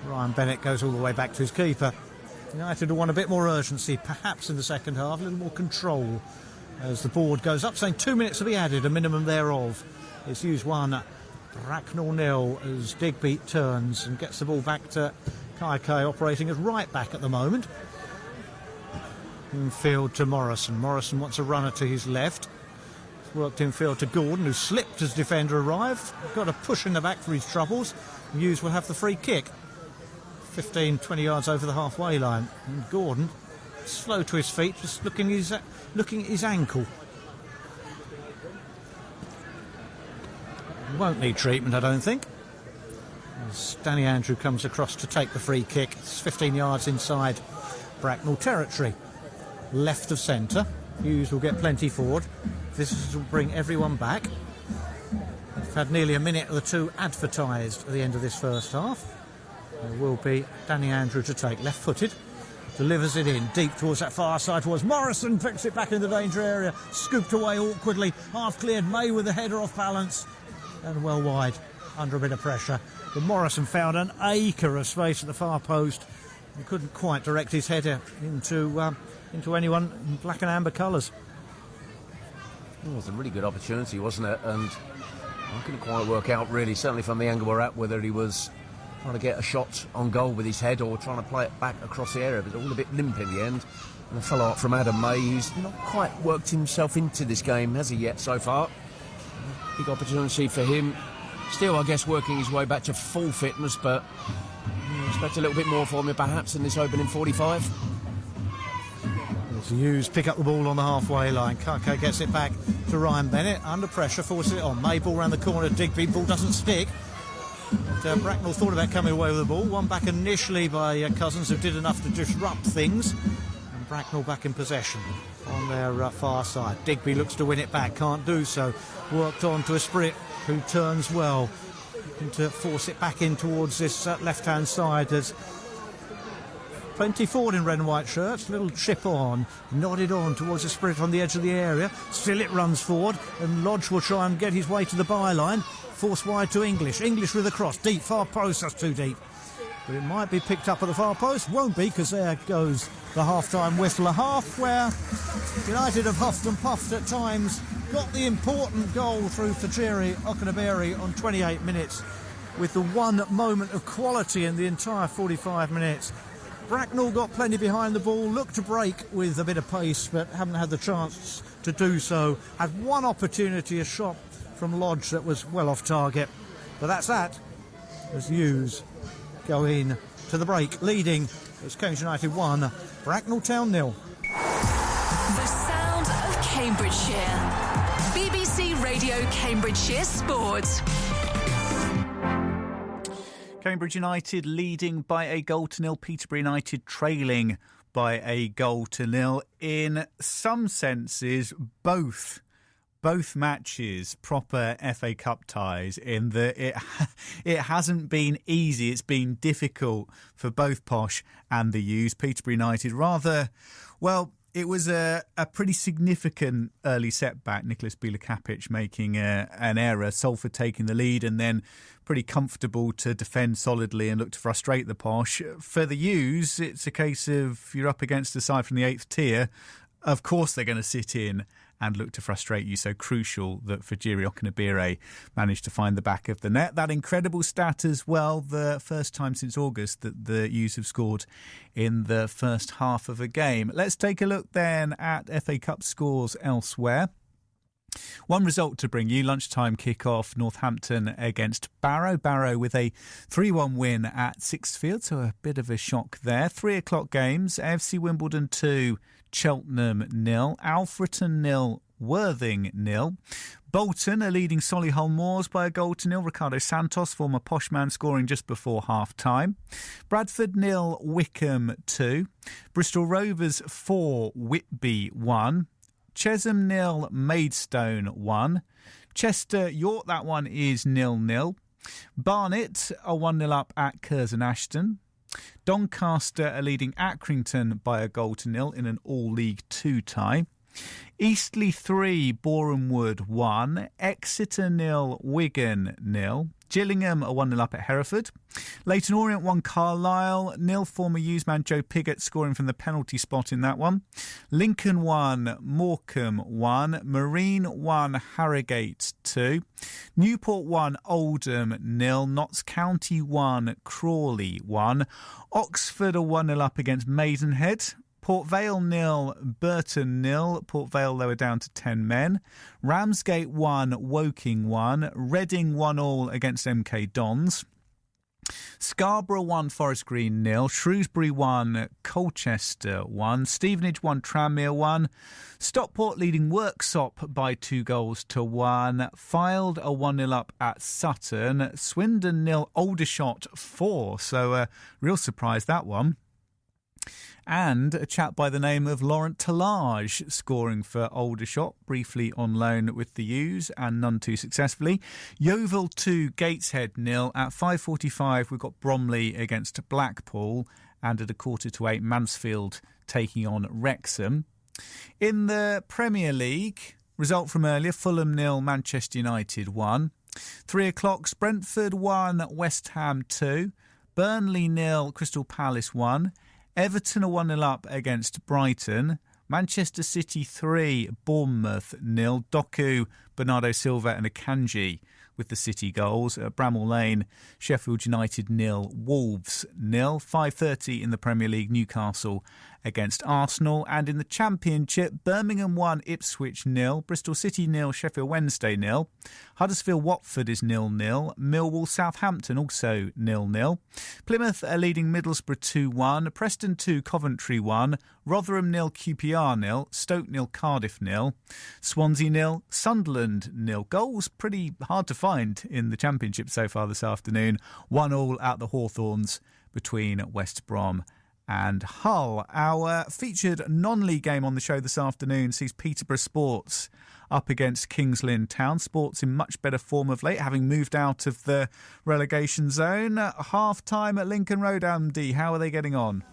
Ryan Bennett goes all the way back to his keeper. United will want a bit more urgency, perhaps in the second half, a little more control as the board goes up, saying 2 minutes to be added, a minimum thereof. It's Hughes 1, Bracknell 0 as Digby turns and gets the ball back to Kai operating as right back at the moment. Infield to Morrison. Morrison wants a runner to his left. Worked infield to Gordon, who slipped as defender arrived. Got a push in the back for his troubles. Hughes will have the free kick. 15-20 yards over the halfway line. And Gordon, slow to his feet, just looking at his ankle. Won't need treatment, I don't think. As Danny Andrew comes across to take the free kick. It's 15 yards inside Bracknell territory. Left of centre. Hughes will get plenty forward. Visitors will bring everyone back. We've had nearly a minute or two advertised at the end of this first half. There will be Danny Andrew to take, left-footed. Delivers it in, deep towards that far side towards Morrison, picks it back in the danger area, scooped away awkwardly, half-cleared, May with the header off balance, and well wide, under a bit of pressure. But Morrison found an acre of space at the far post. He couldn't quite direct his header into anyone in black and amber colours. It was a really good opportunity, wasn't it? And I couldn't quite work out, really, certainly from the angle we're at, whether he was trying to get a shot on goal with his head or trying to play it back across the area. It was all a bit limp in the end. And a follow-up from Adam May, who's not quite worked himself into this game, has he yet, so far? Big opportunity for him. Still, I guess, working his way back to full fitness, but I expect a little bit more from him, perhaps, in this opening 45. Hughes pick up the ball on the halfway line. Kake gets it back to Ryan Bennett. Under pressure, forces it on. May ball round the corner. Digby, ball doesn't stick. But, Bracknell thought about coming away with the ball. One back initially by Cousins, who did enough to disrupt things. And Bracknell back in possession on their far side. Digby looks to win it back. Can't do so. Worked on to a Esprit, who turns well. Looking to force it back in towards this left-hand side as plenty forward in red and white shirts, little chip on, nodded on towards the Esprit on the edge of the area. Still it runs forward, and Lodge will try and get his way to the byline. Force wide to English. English with a cross, deep, far post, that's too deep. But it might be picked up at the far post, won't be, because there goes the half-time whistle. A half where United have huffed and puffed at times, got the important goal through Tajiri Okinaberry on 28 minutes, with the one moment of quality in the entire 45 minutes. Bracknell got plenty behind the ball, looked to break with a bit of pace, but haven't had the chance to do so. Had one opportunity, a shot from Lodge that was well off target. But that's that, as Hughes go in to the break, leading as Cambridge United 1, Bracknell Town 0. The sound of Cambridgeshire. BBC Radio Cambridgeshire Sport. Cambridge United leading by a goal to nil. Peterborough United trailing by a 1-0. In some senses, both matches proper FA Cup ties, in that it hasn't been easy. It's been difficult for both Posh and the U's. Peterborough United it was a pretty significant early setback. Nicholas Bilakapic making an error, Salford taking the lead, and then pretty comfortable to defend solidly and look to frustrate the Posh. For the U's, it's a case of you're up against a side from the 8th tier. Of course they're going to sit in and look to frustrate you. So crucial that Fajiri Okunabire managed to find the back of the net. That incredible stat as well, the first time since August that the U's have scored in the first half of a game. Let's take a look then at FA Cup scores elsewhere. One result to bring you, lunchtime kick-off, Northampton against Barrow. Barrow with a 3-1 win at Sixfield, so a bit of a shock there. 3 o'clock games, AFC Wimbledon 2, Cheltenham 0, Alfreton 0, Worthing 0. Bolton are leading Solihull Moors by a 1-0. Ricardo Santos, former Posh man, scoring just before half-time. Bradford 0, Wickham 2. Bristol Rovers 4, Whitby 1. Chesham 0, Maidstone 1. Chester York, that one is 0-0. Barnet are 1-0 up at Curzon Ashton. Doncaster are leading Accrington by a 0 in an all-League 2 tie. Eastleigh 3, Boreham Wood 1. Exeter 0, Wigan 0. Gillingham are 1-0 up at Hereford. Leyton Orient 1, Carlisle 0. Former U's man Joe Piggott scoring from the penalty spot in that one. Lincoln 1, Morecambe 1. Marine 1, Harrogate 2. Newport 1, Oldham 0. Notts County 1, Crawley 1. Oxford are 1-0 up against Maidenhead. Port Vale 0, Burton 0. Port Vale lower down to 10 men. Ramsgate 1, Woking 1. Reading 1-0 against MK Dons. Scarborough 1, Forest Green 0. Shrewsbury 1, Colchester 1. Stevenage 1, Tranmere 1. Stockport leading Worksop by 2-1. Fylde are 1-0 up at Sutton. Swindon 0, Aldershot 4. So a real surprise, that one. And a chap by the name of Laurent Talage scoring for Aldershot, briefly on loan with the U's and none too successfully. Yeovil 2, Gateshead 0. At 5:45 we've got Bromley against Blackpool, and at 7:45 Mansfield taking on Wrexham. In the Premier League, result from earlier, Fulham 0, Manchester United 1. 3 o'clock, Brentford 1, West Ham 2. Burnley 0, Crystal Palace 1. Everton are 1-0 up against Brighton. Manchester City 3, Bournemouth 0. Doku, Bernardo Silva and Akanji with the City goals. At Bramall Lane, Sheffield United 0, Wolves 0. 5:30 in the Premier League, Newcastle against Arsenal. And in the Championship, Birmingham 1, Ipswich 0. Bristol City 0, Sheffield Wednesday 0. Huddersfield Watford is 0-0. Millwall Southampton also 0-0. Plymouth are leading Middlesbrough 2-1. Preston 2, Coventry 1. Rotherham 0, QPR 0. Stoke 0, Cardiff 0. Swansea 0, Sunderland 0. Goals pretty hard to find in the Championship so far this afternoon. 1-1 at the Hawthorns between West Brom and Hull. Our featured non-league game on the show this afternoon sees Peterborough Sports up against Kings Lynn Town. Sports in much better form of late, having moved out of the relegation zone. Half-time at Lincoln Road, Andy. How are they getting on?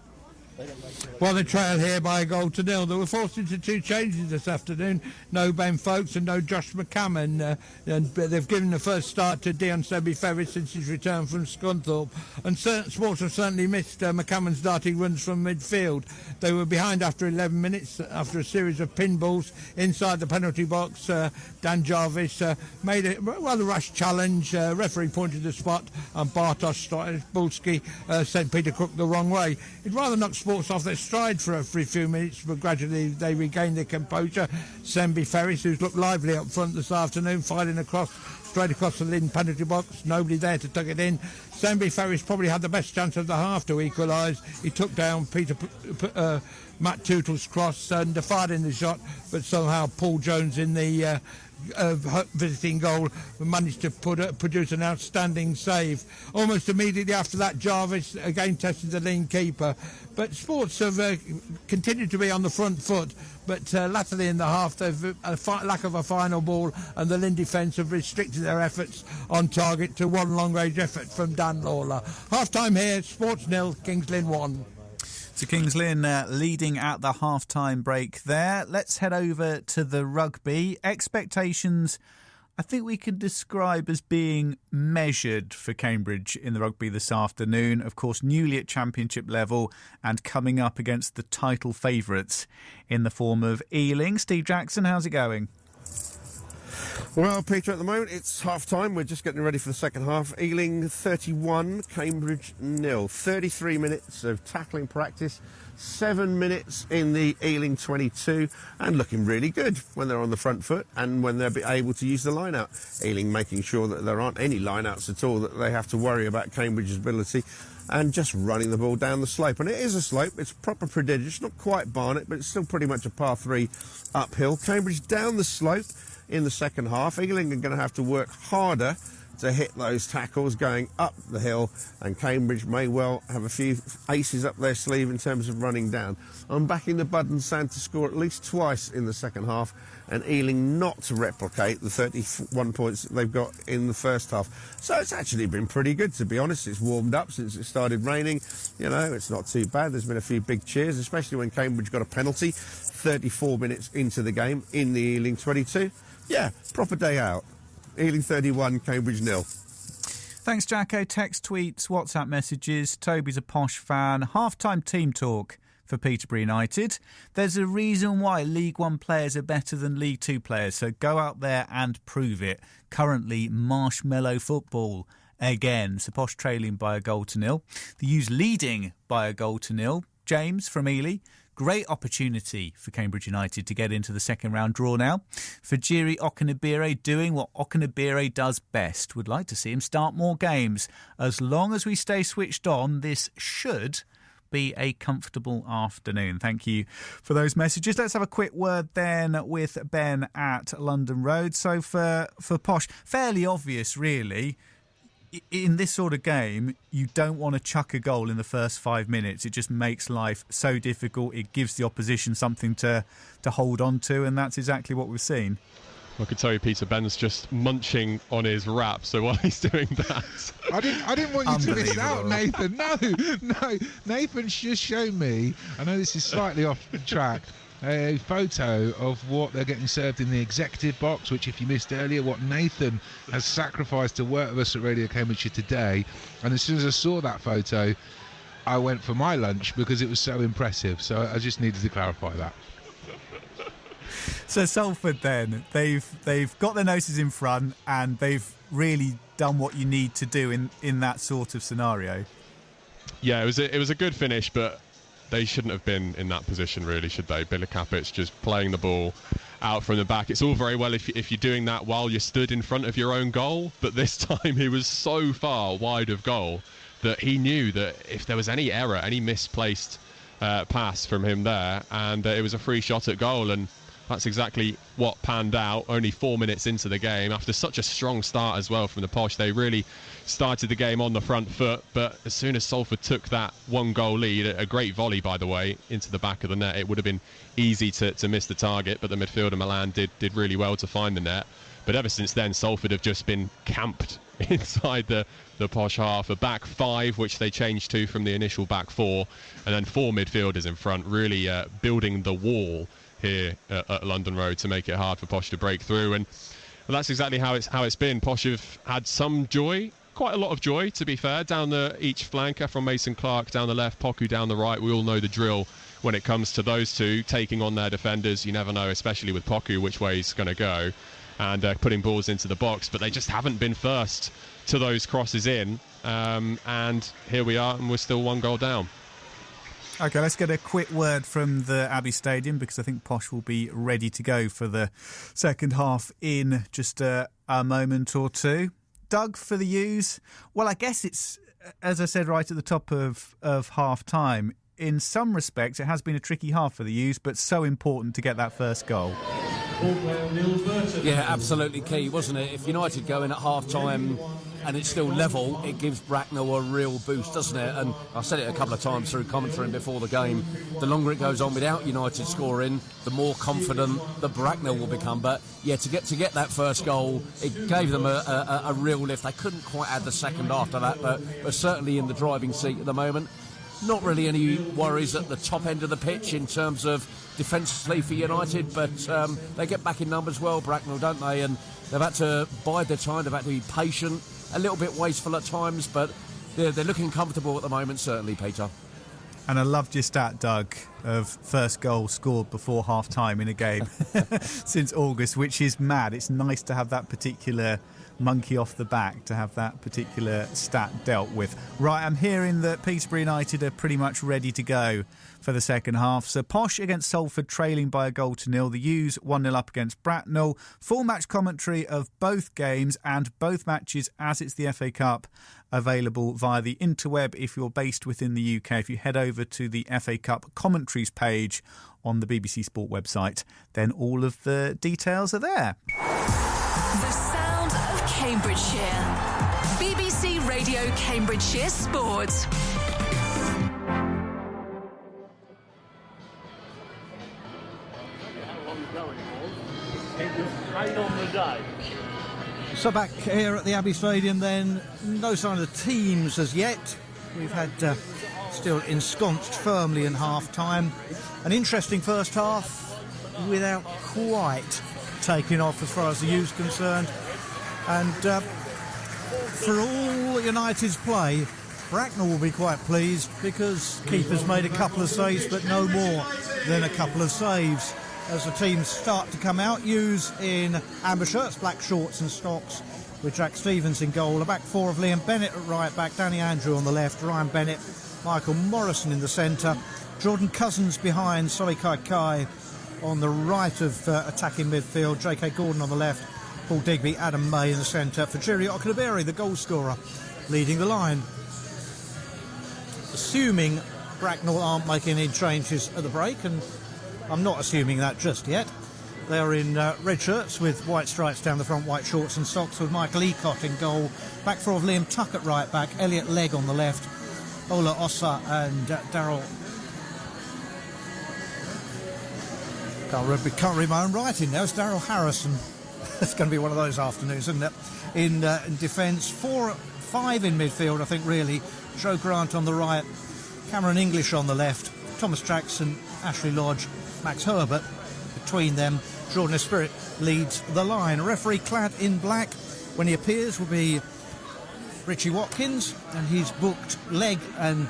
Well, they trail here by a 0-0. They were forced into 2 changes this afternoon. No Ben Folkes and no Josh McCammon. And they've given the first start to Dion Sebi-Ferris since his return from Scunthorpe. And Sports have certainly missed McCammon's darting runs from midfield. They were behind after 11 minutes after a series of pinballs inside the penalty box. Dan Jarvis made a rather rash challenge. Referee pointed the spot and Bartosz Bulski sent Peter Cook the wrong way. It rather knocked Sports off their stride for a few minutes, but gradually they regained their composure. Sebi-Ferris, who's looked lively up front this afternoon, firing straight across the Lynn penalty box. Nobody there to tuck it in. Stanby Ferris probably had the best chance of the half to equalise. He took down Matt Tootle's cross and fired in the shot, but somehow Paul Jones in the visiting goal managed to produce an outstanding save. Almost immediately after that, Jarvis again tested the lean keeper. But Sports have continued to be on the front foot, but latterly in the half they've lack of a final ball, and the Lynn defence have restricted their efforts on target to one long-range effort from Dan Lawler. Half-time here, Sports 0, Kings Lynn 1. So Kings Lynn leading at the half-time break there. Let's head over to the rugby. Expectations, I think we can describe as being measured for Cambridge in the rugby this afternoon. Of course, newly at championship level and coming up against the title favourites in the form of Ealing. Steve Jackson, how's it going? Well, Peter, at the moment it's half-time. We're just getting ready for the second half. Ealing 31, Cambridge 0. 33 minutes of tackling practice, 7 minutes in the Ealing 22, and looking really good when they're on the front foot and when they're able to use the line-out. Ealing making sure that there aren't any line-outs at all that they have to worry about Cambridge's ability, and just running the ball down the slope. And it is a slope, it's proper prodigious, not quite Barnet, but it's still pretty much a par 3 uphill. Cambridge down the slope in the second half. Ealing are going to have to work harder to hit those tackles going up the hill, and Cambridge may well have a few aces up their sleeve in terms of running down. I'm backing the Bud and Sand to score at least twice in the second half, and Ealing not to replicate the 31 points that they've got in the first half. So it's actually been pretty good, to be honest. It's warmed up since it started raining. You know, it's not too bad. There's been a few big cheers, especially when Cambridge got a penalty 34 minutes into the game in the Ealing 22. Yeah, proper day out. Ealing 31, Cambridge 0. Thanks, Jacko. Text, tweets, WhatsApp messages. Toby's a Posh fan. Half-time team talk for Peterborough United. There's a reason why League One players are better than League Two players, so go out there and prove it. Currently, marshmallow football again. So Posh trailing by a goal to 0. The U's leading by a goal to 0. James from Ely. Great opportunity for Cambridge United to get into the second round draw now. Fajiri Okanabire doing what Okanabire does best. Would like to see him start more games. As long as we stay switched on, this should be a comfortable afternoon. Thank you for those messages. Let's have a quick word then with Ben at London Road. So for Posh, fairly obvious really. In this sort of game, you don't want to chuck a goal in the first 5 minutes. It just makes life so difficult. It gives the opposition something to hold on to, and that's exactly what we've seen. I could tell you, Peter, Ben's just munching on his wrap, so while he's doing that... I didn't want you to miss out, Nathan. No. Nathan's just shown me, I know this is slightly off the track, a photo of what they're getting served in the executive box, which, if you missed earlier, what Nathan has sacrificed to work with us at Radio Cambridgeshire today. And as soon as I saw that photo, I went for my lunch because it was so impressive. So I just needed to clarify that. So Salford then, they've got their noses in front and they've really done what you need to do in that sort of scenario. Yeah, it was a good finish, but they shouldn't have been in that position, really, should they? Billy Cappett's just playing the ball out from the back. It's all very well if you're doing that while you're stood in front of your own goal, but this time he was so far wide of goal that he knew that if there was any error, any misplaced pass from him there, and it was a free shot at goal, and that's exactly what panned out only 4 minutes into the game. After such a strong start as well from the Posh, they really started the game on the front foot, but as soon as Salford took that 1-goal lead, a great volley, by the way, into the back of the net, it would have been easy to miss the target, but the midfielder Milan did really well to find the net. But ever since then, Salford have just been camped inside the Posh half. A back 5, which they changed to from the initial back 4, and then 4 midfielders in front, really building the wall here at London Road to make it hard for Posh to break through. And that's exactly how it's been. Posh have had some joy, quite a lot of joy, to be fair, down each flanker, from Mason Clark down the left, Poku down the right. We all know the drill when it comes to those two taking on their defenders. You never know, especially with Poku, which way he's going to go, and putting balls into the box, but they just haven't been first to those crosses in, and here we are, and we're still 1 goal down. OK, let's get a quick word from the Abbey Stadium, because I think Posh will be ready to go for the second half in just a moment or two. Doug, for the U's, well, I guess it's, as I said right at the top of half-time, in some respects it has been a tricky half for the U's, but so important to get that first goal. Yeah, absolutely key, wasn't it? If United go in at half-time and it's still level, it gives Bracknell a real boost, doesn't it? And I said it a couple of times through commentary before the game, the longer it goes on without United scoring, the more confident that Bracknell will become. But yeah, to get that first goal, it gave them a real lift. They couldn't quite add the second after that, but are certainly in the driving seat at the moment. Not really any worries at the top end of the pitch in terms of defensively for United, but they get back in numbers well, Bracknell, don't they? And they've had to bide their time, they've had to be patient, a little bit wasteful at times, but they're looking comfortable at the moment, certainly, Peter. And I loved your stat, Doug, of first goal scored before half-time in a game since August, which is mad. It's nice to have that particular monkey off the back, to have that particular stat dealt with. Right, I'm hearing that Peterborough United are pretty much ready to go for the second half. So Posh against Salford, trailing by 1-0. The U's 1-0 up against Bracknell. Full match commentary of both games and both matches, as it's the FA Cup, available via the interweb if you're based within the UK. If you head over to the FA Cup commentaries page on the BBC Sport website, then all of the details are there. The sound of Cambridgeshire. BBC Radio Cambridgeshire Sport. So back here at the Abbey Stadium then, no sign of the teams as yet. We've had still ensconced firmly in half-time. An interesting first half without quite taking off as far as the U's concerned. And for all United's play, Bracknell will be quite pleased because keeper's made a couple of saves, but no more than a couple of saves. As the teams start to come out, U's in amber shirts, black shorts and stocks, with Jack Stevens in goal. A back four of Liam Bennett at right back, Danny Andrew on the left, Ryan Bennett, Michael Morrison in the centre, Jordan Cousins behind, Solly Kai on the right of attacking midfield, J.K. Gordon on the left, Paul Digby, Adam May in the centre, Fajiri Okunaberi, the goal scorer, leading the line. Assuming Bracknell aren't making any changes at the break, and I'm not assuming that just yet. They're in red shirts with white stripes down the front, white shorts and socks, with Michael Eacott in goal. Back four of Liam Tuck at right back, Elliot Legg on the left, Ola Ossa and Darryl. Can't read my own writing now. It's Darryl Harrison. It's going to be one of those afternoons, isn't it? In defence, 4-5 in midfield, I think, really. Joe Grant on the right, Cameron English on the left, Thomas Jackson, Ashley Lodge, Max Herbert. Between them, Jordan Esprit leads the line. Referee clad in black when he appears will be Richie Watkins, and he's booked Legg and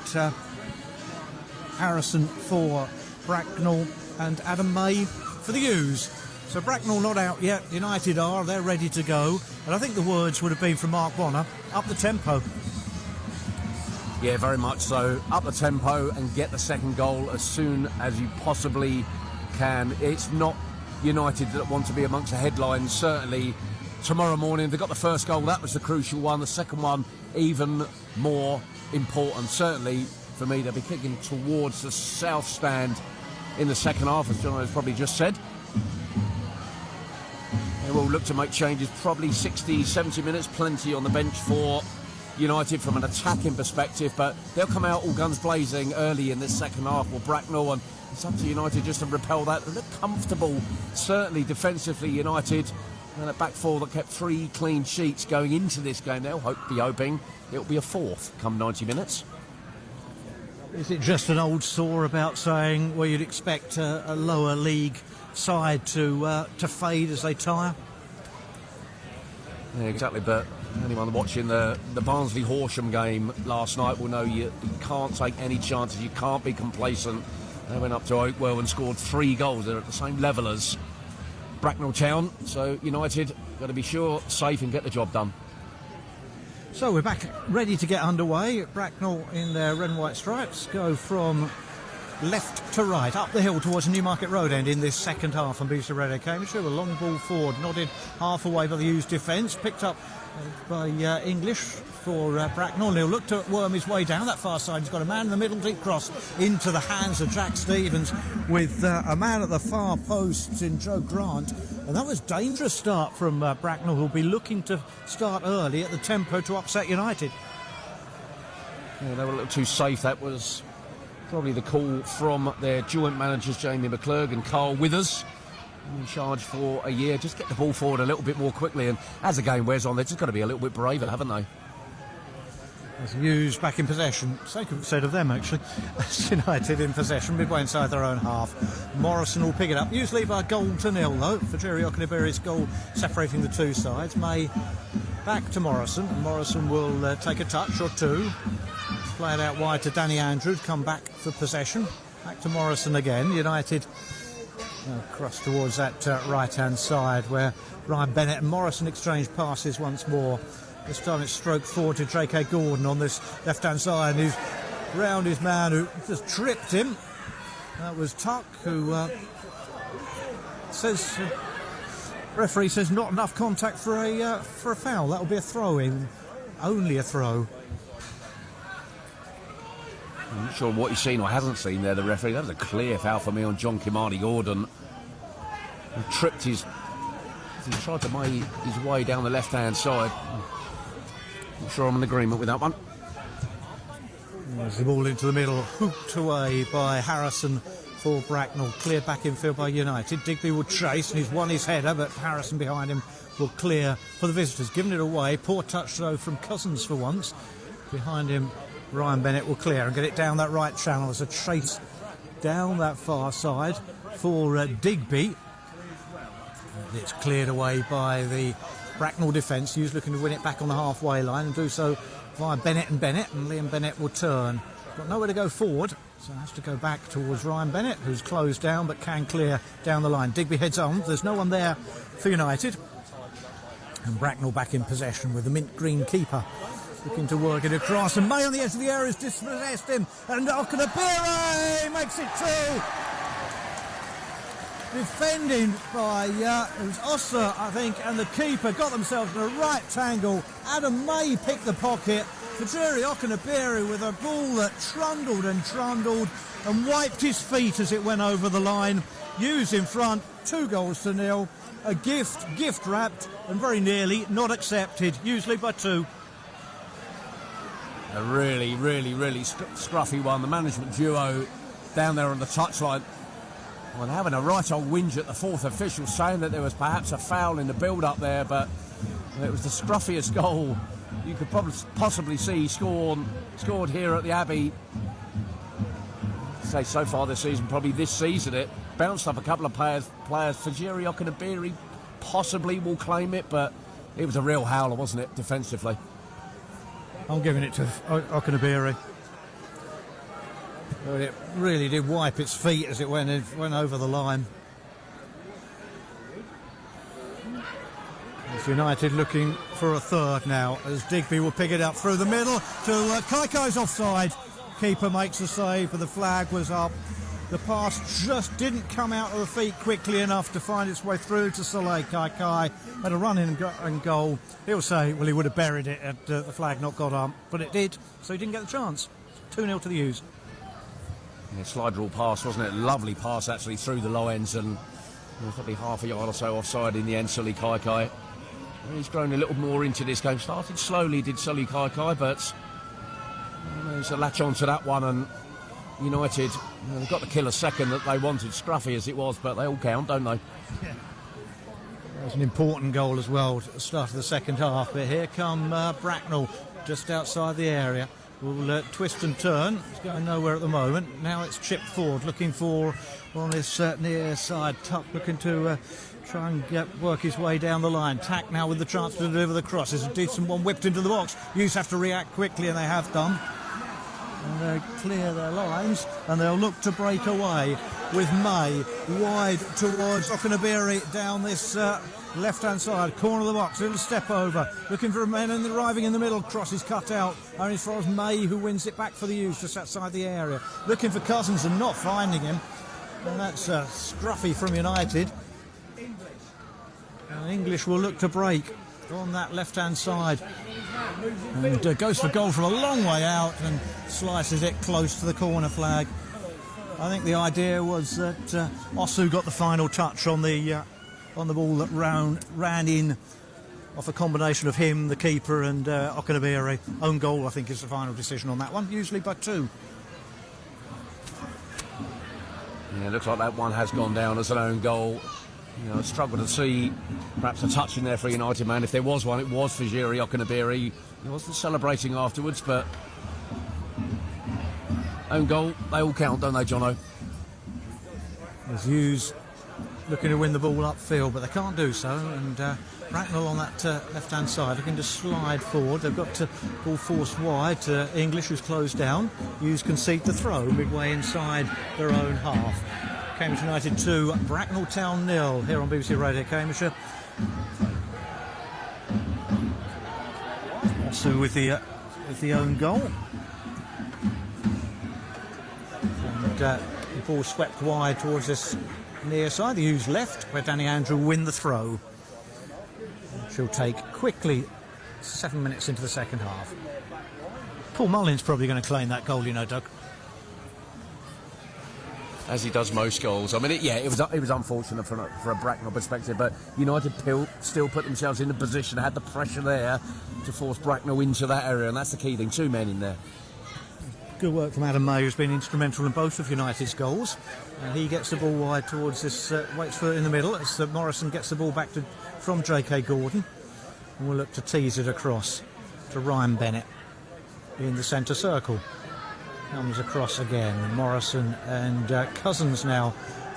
Harrison for Bracknell and Adam May for the U's. So Bracknell not out yet, United are, they're ready to go. And I think the words would have been from Mark Bonner, up the tempo. Yeah, very much so. Up the tempo and get the second goal as soon as you possibly can. It's not United that want to be amongst the headlines, certainly. Tomorrow morning, they got the first goal, that was the crucial one. The second one, even more important. Certainly, for me, they'll be kicking towards the south stand in the second half, as John has probably just said. They will look to make changes, probably 60, 70 minutes, plenty on the bench for United from an attacking perspective, but they'll come out all guns blazing early in this second half for Bracknell, and it's up to United just to repel that. They look comfortable, certainly defensively, United, and a back four that kept 3 clean sheets going into this game. They'll be hoping it'll be a fourth come 90 minutes. Is it just an old saw about saying, well, you'd expect a lower league side to fade as they tire? Yeah, exactly, but anyone watching the Barnsley-Horsham game last night will know you can't take any chances, you can't be complacent. They went up to Oakwell and scored 3 goals. They're at the same level as Bracknell Town, so United got to be sure, safe and get the job done. So we're back ready to get underway. Bracknell in their red and white stripes go from left to right, up the hill towards Newmarket Road end in this second half on BBC Radio Cambridgeshire. A long ball forward, nodded half away by the Hughes defence, picked up by English for Bracknell. He'll look to worm his way down that far side. He's got a man in the middle, deep cross into the hands of Jack Stevens with a man at the far post in Joe Grant. And that was a dangerous start from Bracknell, who'll be looking to start early at the tempo to upset United. Yeah, they were a little too safe. That was probably the call from their joint managers, Jamie McClurg and Carl Withers, in charge for a year. Just get the ball forward a little bit more quickly, and as the game wears on, they've just got to be a little bit braver, haven't they? As Hughes back in possession. Same could be said of them, actually. United in possession, midway inside their own half. Morrison will pick it up. Hughes lead by a goal to nil, though, for Jerry Okenabiri's goal separating the two sides. May back to Morrison. Morrison will take a touch or two. Play it out wide to Danny Andrews. Come back for possession. Back to Morrison again. United cross towards that right-hand side where Ryan Bennett and Morrison exchange passes once more. This time it's stroked forward to J.K. Gordon on this left-hand side. He's round his man who just tripped him. That was Tuck, who says... referee says not enough contact for a foul. That'll be a throw-in. Only a throw. I'm not sure what he's seen or hasn't seen there, the referee. That was a clear foul for me on John Kimani Gordon. He tripped he tried to make his way down the left-hand side. Not sure I'm in agreement with that one. There's the ball into the middle, hooked away by Harrison for Bracknell. Cleared back in field by United. Digby will chase, and he's won his header, but Harrison behind him will clear for the visitors. Given it away. Poor touch, though, from Cousins for once. Behind him, Ryan Bennett will clear and get it down that right channel as a chase down that far side for Digby. It's cleared away by the Bracknell defence. Hughes looking to win it back on the halfway line and do so via Bennett, and Liam Bennett will turn. Got nowhere to go forward, so has to go back towards Ryan Bennett, who's closed down but can clear down the line. Digby heads on. There's no one there for United. And Bracknell back in possession with the mint green keeper looking to work it across, and May on the edge of the area has dispossessed him, and Okenabiri makes it two. Defending by it was Osser, I think, and the keeper got themselves in a right tangle. Adam May picked the pocket for Jerry Okenabiri with a ball that trundled and wiped his feet as it went over the line. Hughes in front, 2-0. A gift wrapped, and very nearly not accepted. Usually by 2. A really scruffy one. The management duo down there on the touchline, well, having a right old whinge at the fourth official, saying that there was perhaps a foul in the build-up there, but it was the scruffiest goal you could possibly see scored here at the Abbey. I'd say so far this season, probably this season, it bounced up a couple of players. Fajiri Okenabiri possibly will claim it, but it was a real howler, wasn't it, defensively? I'm giving it to Okenabiri. It really did wipe its feet as it went over the line. It's United looking for a third now, as Digby will pick it up through the middle to Kaikai's offside. Keeper makes a save, but the flag was up. The pass just didn't come out of the feet quickly enough to find its way through to Soleil Kaikai. Had a run in and goal. He'll say, well, he would have buried it had the flag not got up, but it did, so he didn't get the chance. 2-0 to the Hughes. Yeah, slide rule pass, wasn't it? Lovely pass, actually, through the low ends, and probably half a yard or so offside in the end, Soleil Kaikai. He's grown a little more into this game. Started slowly, did Soleil Kaikai, but there's a latch on to that one, and United, they've got to kill a second that they wanted, scruffy as it was, but they all count, don't they? Yeah. That was an important goal as well at the start of the second half, but here come Bracknell just outside the area. Will twist and turn. It's going nowhere at the moment. Now it's chipped forward, looking for on this near side. Tuck looking to try and work his way down the line. Tack now with the chance to deliver the cross. There's a decent one whipped into the box. Hughes have to react quickly, and they have done. And they clear their lines, and they'll look to break away. with May wide towards Okanabiri down this left-hand side, corner of the box, little step over, looking for a man and arriving in the middle, cross is cut out, only as far as May, who wins it back for the U's just outside the area, looking for Cousins and not finding him, and that's scruffy from United. English will look to break on that left-hand side, and goes for goal from a long way out and slices it close to the corner flag. I think the idea was that Osu got the final touch on the ball that ran in off a combination of him, the keeper, and Okanabiri. Own goal, I think, is the final decision on that one, usually by 2. Yeah, it looks like that one has gone down as an own goal. You know, I struggle to see perhaps a touch in there for a United man. If there was one, it was for Jiri Okanabiri. He wasn't celebrating afterwards, but own goal, they all count, don't they, Jono? As Hughes looking to win the ball upfield, but they can't do so, and Bracknell on that left-hand side looking to slide forward. They've got to ball forced wide to English, who's closed down. Hughes concede the throw midway inside their own half. Cambridge United 2, Bracknell Town 0 here on BBC Radio Cambridgeshire. Also with the own goal. And the ball swept wide towards this near side. The Hughes left, where Danny Andrew win the throw. She'll take quickly 7 minutes into the second half. Paul Mullins probably going to claim that goal, you know, Doug. As he does most goals. I mean, it was unfortunate for a Bracknell perspective, but United still put themselves in the position, had the pressure there to force Bracknell into that area, and that's the key thing, 2 men in there. Good work from Adam May, who's been instrumental in both of United's goals. He gets the ball wide towards this, waits for it in the middle, as Morrison gets the ball back from J.K. Gordon, and we'll look to tease it across to Ryan Bennett in the centre circle. Comes across again, Morrison and Cousins now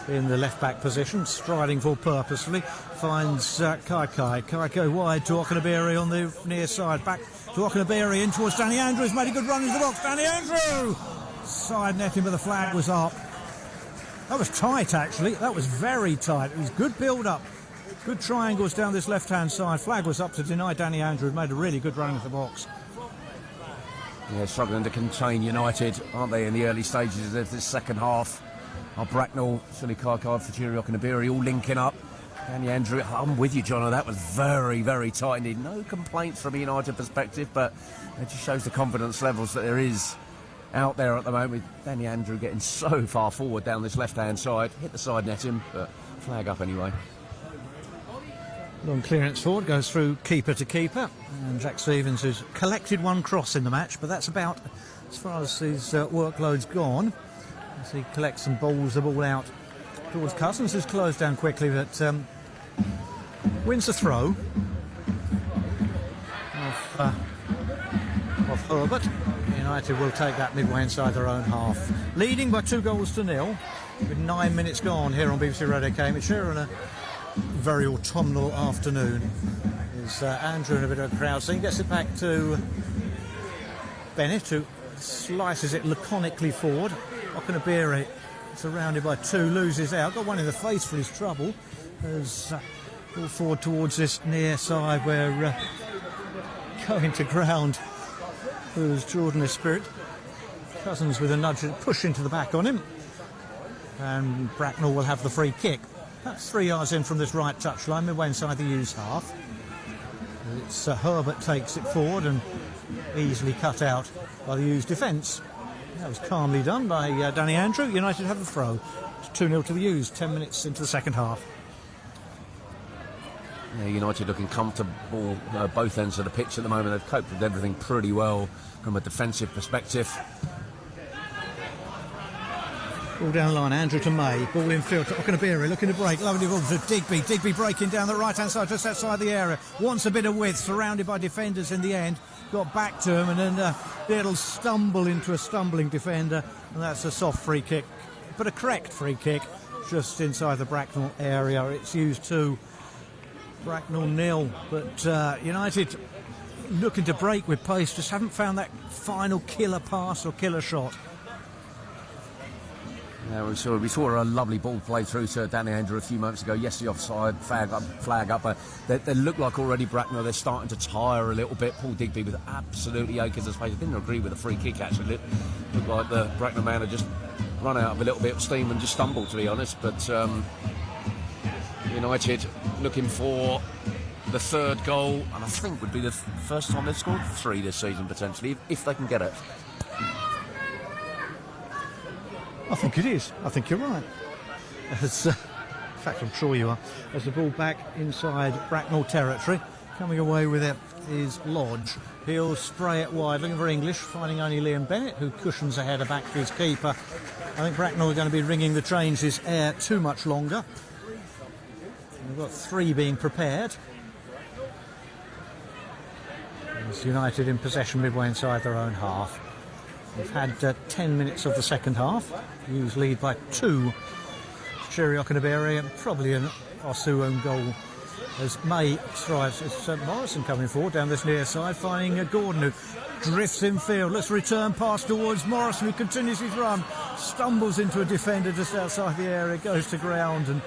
in the left-back position, striding for purposefully, finds Kaikai wide to Okanabiri on the near side, back to Okanabiri in towards Danny Andrews, made a good run into the box, Danny Andrew! Side netting, but the flag was up. That was tight, actually, that was very tight, it was good build-up, good triangles down this left-hand side, flag was up to deny Danny Andrews, made a really good run into the box. Yeah, struggling to contain United, aren't they, in the early stages of this second half. Bracknell, Sully Kaikai, Fajiri Okanabiri all linking up. Danny Andrew, I'm with you, Jono, that was very, very tight indeed. No complaints from a United perspective, but it just shows the confidence levels that there is out there at the moment, with Danny Andrew getting so far forward down this left-hand side. Hit the side netting, but flag up anyway. Long clearance forward, goes through keeper to keeper, and Jack Stevens has collected one cross in the match, but that's about as far as his workload's gone, as he collects and bowls the ball out towards Cousins, who's closed down quickly, but wins the throw off Herbert. United will take that midway inside their own half, leading by 2-0 with 9 minutes gone here on BBC Radio Cambridgeshire, and a very autumnal afternoon. Is Andrew in a bit of a crowd scene, gets it back to Bennett, who slices it laconically forward. Okanabiri, surrounded by 2, loses out, got one in the face for his trouble, as all forward towards this near side where going to ground was Jordan Esprit. Cousins with a nudge and push into the back on him, and Bracknell will have the free kick. That's 3 yards in from this right touchline, midway inside the Hughes half. It's Herbert takes it forward and easily cut out by the Hughes defence. That was calmly done by Danny Andrew. United have the throw. It's 2-0 to the Hughes, 10 minutes into the second half. Yeah, United looking comfortable both ends of the pitch at the moment. They've coped with everything pretty well from a defensive perspective. Ball down the line, Andrew to May, ball in field to Okanabiri, looking to break, lovely ball to Digby breaking down the right hand side just outside the area, wants a bit of width, surrounded by defenders in the end, got back to him and then it'll stumble into a stumbling defender, and that's a soft free kick, but a correct free kick just inside the Bracknell area. It's used to Bracknell 0, but United looking to break with pace, just haven't found that final killer pass or killer shot. Yeah, we saw a lovely ball play through to Danny Andrew a few moments ago. Yes, the offside flag up, but they look like already Bracknell. They're starting to tire a little bit. Paul Digby was absolutely aching his face. I didn't agree with the free kick actually. It looked like the Bracknell man had just run out of a little bit of steam and just stumbled, to be honest. But United looking for the third goal, and I think would be the first time they've scored 3 this season potentially, if they can get it. I think it is. I think you're right. In fact, I'm sure you are. As the ball back inside Bracknell territory, coming away with it is Lodge. He'll spray it wide, looking for English, finding only Liam Bennett, who cushions a header back to his keeper. I think Bracknell are going to be ringing the changes ere too much longer. We've got 3 being prepared. As United in possession midway inside their own half. We've had 10 minutes of the second half. Hughes lead by 2. Chiriok and Aberi, and probably an Osu own goal as May strives. It's Morrison coming forward down this near side, finding Gordon, who drifts in field. Let's return pass towards Morrison, who continues his run, stumbles into a defender just outside the area, goes to ground and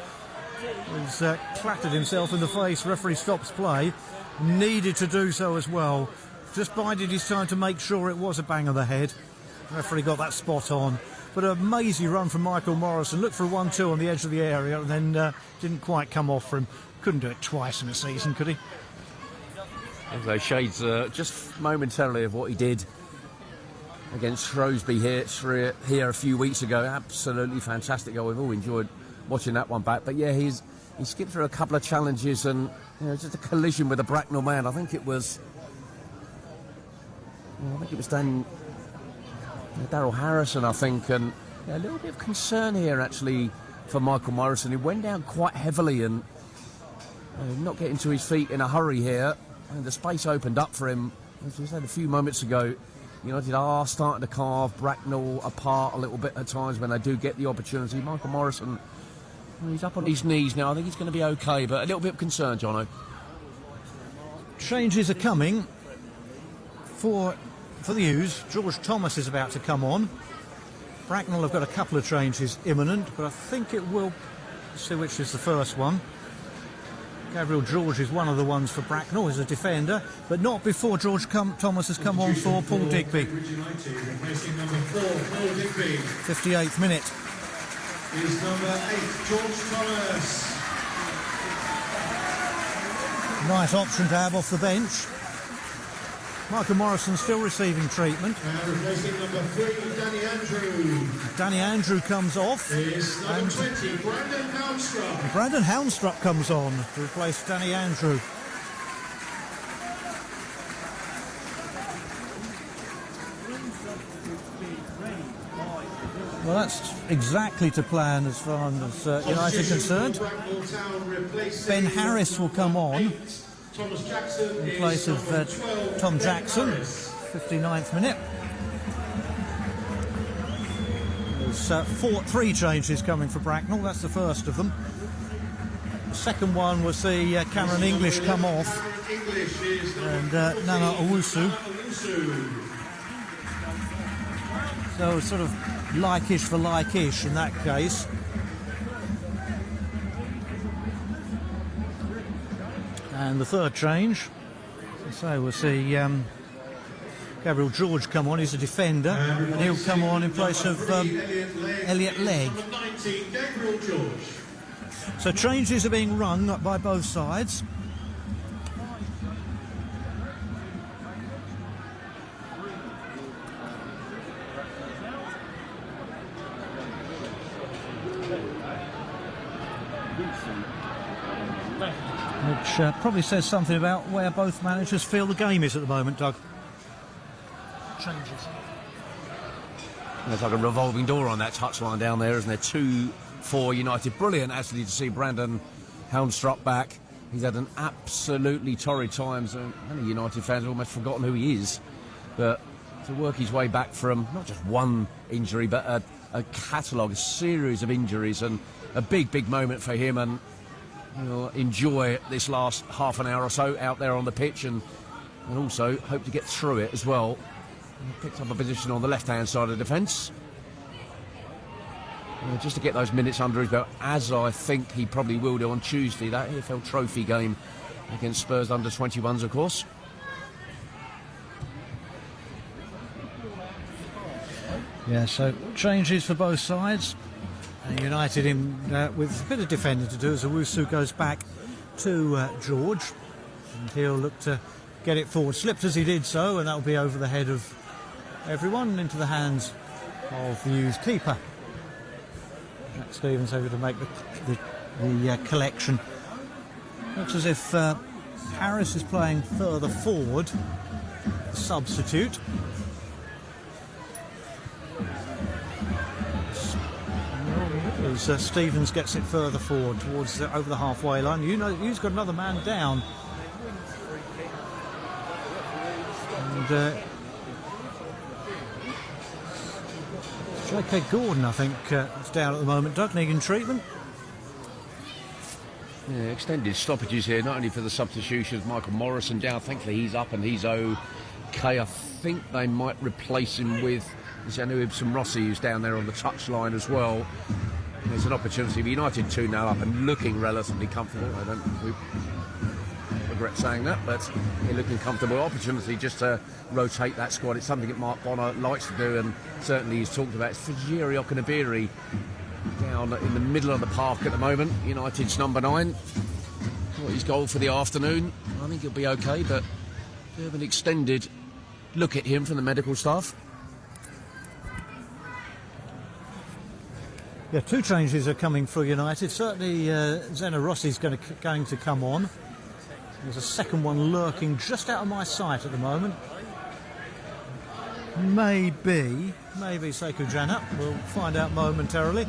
has clattered himself in the face. Referee stops play. Needed to do so as well. Just bided his time to make sure it was a bang of the head. Referee got that spot on. But a mazy run from Michael Morrison. Looked for a 1-2 on the edge of the area and then didn't quite come off for him. Couldn't do it twice in a season, could he? Those shades just momentarily of what he did against Shrewsbury here a few weeks ago. Absolutely fantastic goal. We've all enjoyed watching that one back. But yeah, he skipped through a couple of challenges and just a collision with a Bracknell man. I think it was Daryl Harrison, I think, and a little bit of concern here actually for Michael Morrison. He went down quite heavily and not getting to his feet in a hurry here, and the space opened up for him. As we said a few moments ago, United are starting to carve Bracknell apart a little bit at times when they do get the opportunity. Michael Morrison, he's up on his knees now. I think he's going to be okay, but a little bit of concern, Jono. Changes are coming for the U's. George Thomas is about to come on. Bracknell have got a couple of changes imminent, but I think it will. Let's see which is the first one. Gabriel George is one of the ones for Bracknell, is a defender, but not before George Thomas has come on for Paul Digby. 58th minute. Is number 8, George Thomas. Nice option to have off the bench. Michael Morrison still receiving treatment. And replacing number 3, Danny Andrew. Danny Andrew comes off. Is number 20, Brandon Houndstruck. Brandon Houndstruck comes on to replace Danny Andrew. Well, that's exactly to plan as far as United are concerned. Ben Harris will come on in place of Tom Jackson, 59th minute. There's 3 changes coming for Bracknell, that's the first of them. The second one was the Cameron English come off, and Nana Owusu. So sort of like-ish for like-ish in that case. And the third change, so we'll see Gabriel George come on. He's a defender, and he'll come on in place of Elliot Legg. So changes are being rung by both sides. Which probably says something about where both managers feel the game is at the moment, Doug. Changes. There's like a revolving door on that touchline down there, isn't there? 2 for United. Brilliant, actually, to see Brandon Houndstruck back. He's had an absolutely torrid time. So many United fans have almost forgotten who he is. But to work his way back from not just one injury, but a catalogue, a series of injuries, and a big, big moment for him. And we'll enjoy this last half an hour or so out there on the pitch, and also hope to get through it as well. He picked up a position on the left-hand side of the defence. just to get those minutes under his belt, as I think he probably will do on Tuesday, that EFL Trophy game against Spurs under-21s, of course. Yeah, so changes for both sides. United with a bit of defending to do as Owusu goes back to George. And he'll look to get it forward. Slipped as he did so, and that'll be over the head of everyone into the hands of the used keeper. Jack Stevens over to make the collection. Looks as if Harris is playing further forward. Substitute. As Stevens gets it further forward towards over the halfway line. He's got another man down. And J.K. Gordon, I think, is down at the moment. Doug needing treatment. Yeah, extended stoppages here, not only for the substitutions. Michael Morrison down. Thankfully, he's up and he's okay. I think they might replace him with Ibsen Rossi, who's down there on the touchline as well. There's an opportunity for United 2-0 up and looking relatively comfortable. I don't regret saying that, but they're looking comfortable. Opportunity just to rotate that squad. It's something that Mark Bonner likes to do, and certainly he's talked about. It's Fajiri Okunabiri down in the middle of the park at the moment. United's number 9. Got his goal for the afternoon. I think he'll be okay, but we have an extended look at him from the medical staff. Yeah, 2 changes are coming for United. Certainly Zeno Rossi's going to come on. There's a second one lurking just out of my sight at the moment. Maybe Sekou Janat. We'll find out momentarily.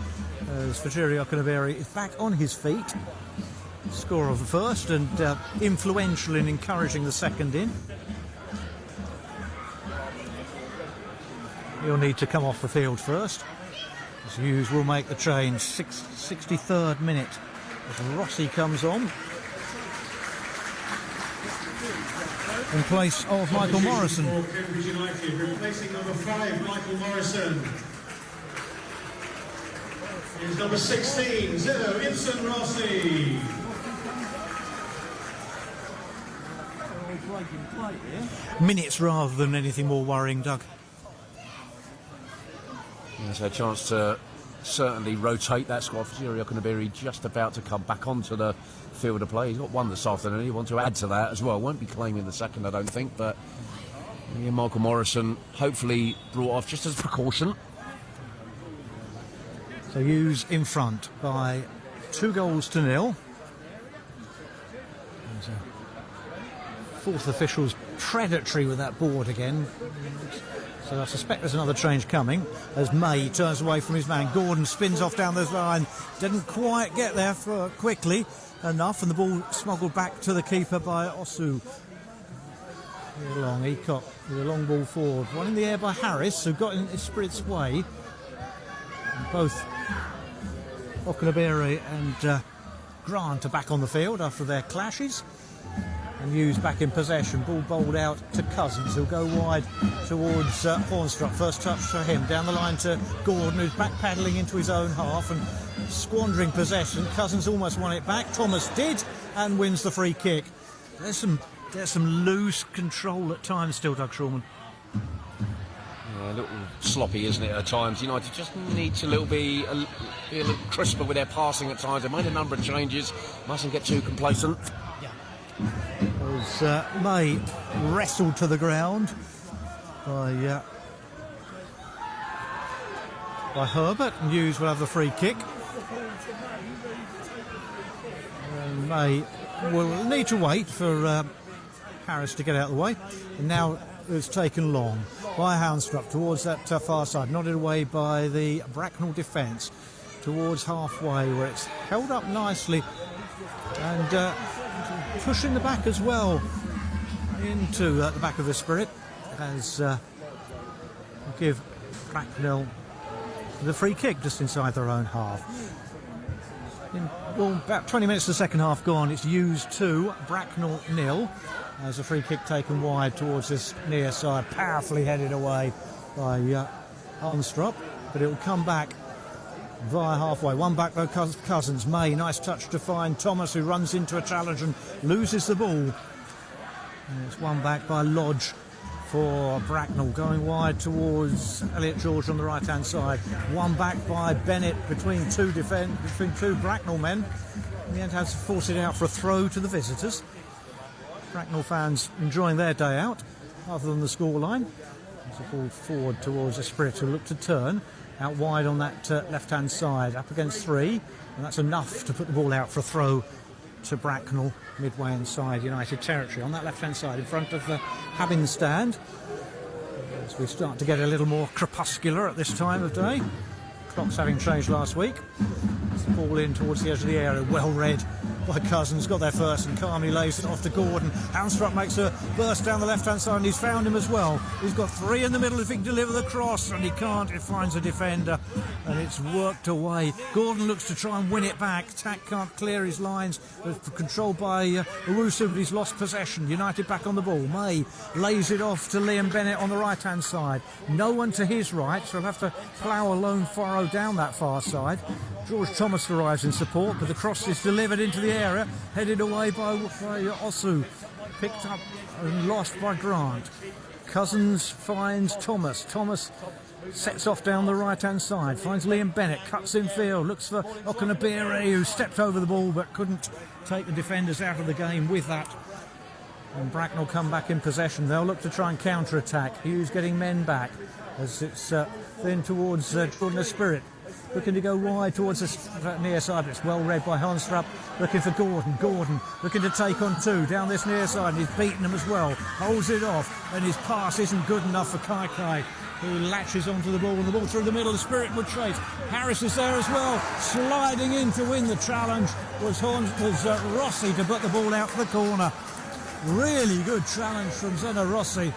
As Fajiri Okunabiri is back on his feet. Scorer of the first and influential in encouraging the second in. He'll need to come off the field first. As Hughes will make the change. 63rd minute as Rossi comes on in place of Michael Morrison. For Cambridge United, replacing number 5, Michael Morrison, is number 16, Zeno Ibsen Rossi. Minutes rather than anything more worrying, Doug. There's a chance to certainly rotate that squad. Fajiri Okunabiri just about to come back onto the field of play. He's got one this afternoon. He wants to add to that as well. Won't be claiming the second, I don't think, but Michael Morrison hopefully brought off just as a precaution. So Hughes in front by 2-0. Fourth official's predatory with that board again. So I suspect there's another change coming as May turns away from his man. Gordon spins off down the line. Didn't quite get there quickly enough, and the ball smuggled back to the keeper by Osu. Long Eacott with a long ball forward. One in the air by Harris, who got in his spirit's way. And both Okunabiri and Grant are back on the field after their clashes. And Hughes back in possession. Ball bowled out to Cousins. He'll go wide towards Hornstruck. First touch for him. Down the line to Gordon, who's back paddling into his own half and squandering possession. Cousins almost won it back. Thomas did and wins the free kick. There's some loose control at times still, Doug Shulman. Yeah, a little sloppy, isn't it, at times? United just need to be a little crisper with their passing at times. They made a number of changes. Mustn't get too complacent. As May wrestled to the ground by Herbert, and Hughes will have the free kick. And May will need to wait for Harris to get out of the way, and now it's taken long by Hornstruck towards that far side, nodded away by the Bracknell defence towards halfway, where it's held up nicely and pushing the back as well into the back of the Spirit as give Bracknell the free kick just inside their own half. About 20 minutes of the second half gone. It's Hughes 2, Bracknell 0 as a free kick taken wide towards this near side, powerfully headed away by Hornstruck, but it will come back via halfway. One back though, Cousins. May, nice touch to find Thomas, who runs into a challenge and loses the ball. And it's one back by Lodge for Bracknell, going wide towards Elliot George on the right-hand side. One back by Bennett between two Bracknell men. In the end, has to force it out for a throw to the visitors. Bracknell fans enjoying their day out, other than the scoreline. It's a ball forward towards Esprit, who look to turn out wide on that left-hand side, up against three, and that's enough to put the ball out for a throw to Bracknell, midway inside United territory, on that left-hand side, in front of the Habin stand. As we start to get a little more crepuscular at this time of day. Clocks having changed last week. It's the ball in towards the edge of the area, well read by Cousins, got there first and calmly lays it off to Gordon. Haunstrup makes a burst down the left-hand side and he's found him as well. He's got three in the middle if he can deliver the cross, and he can't. It finds a defender and it's worked away. Gordon looks to try and win it back. Tack can't clear his lines. Controlled by Owusu, but he's lost possession. United back on the ball. May lays it off to Liam Bennett on the right-hand side. No one to his right, so he'll have to plough a lone furrow down that far side. George Thomas arrives in support, but the cross is delivered into the area, headed away by Osu, picked up and lost by Grant. Cousins finds Thomas. Thomas sets off down the right-hand side, finds Liam Bennett, cuts in field, looks for Okunabire, who stepped over the ball but couldn't take the defenders out of the game with that. And Bracknell come back in possession. They'll look to try and counter-attack. Hughes getting men back as it's thin towards Jordan Spirit. Looking to go wide towards the near side, but it's well read by Haunstrup. Looking for Gordon. Gordon looking to take on two down this near side, and he's beaten them as well. Holds it off, and his pass isn't good enough for Kai, who latches onto the ball, and the ball through the middle. The Spirit would chase. Harris is there as well, sliding in to win the challenge. Was Rossi to put the ball out for the corner. Really good challenge from Zeno Rossi.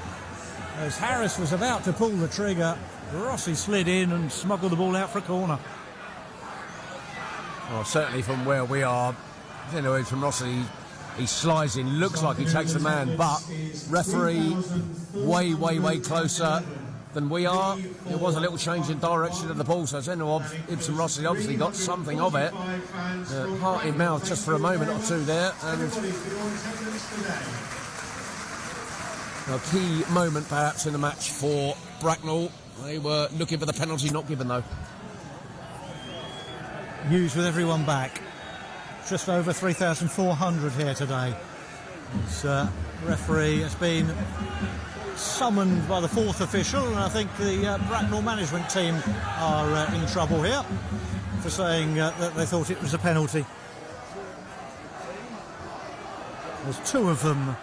As Harris was about to pull the trigger, Rossi slid in and smuggled the ball out for a corner. Well, certainly from where we are, anyway, from Rossi, he slides in, looks like he takes the man, but referee way closer than we are. There was a little change in direction of the ball, so Zeno Ibsen Rossi obviously got something of it. Heart in mouth just for a moment or two there, and a key moment perhaps in the match for Bracknell. They were looking for the penalty, not given though. Hughes with everyone back. Just over 3,400 here today. This referee has been summoned by the fourth official, and I think the Bracknell management team are in trouble here for saying that they thought it was a penalty. There's two of them.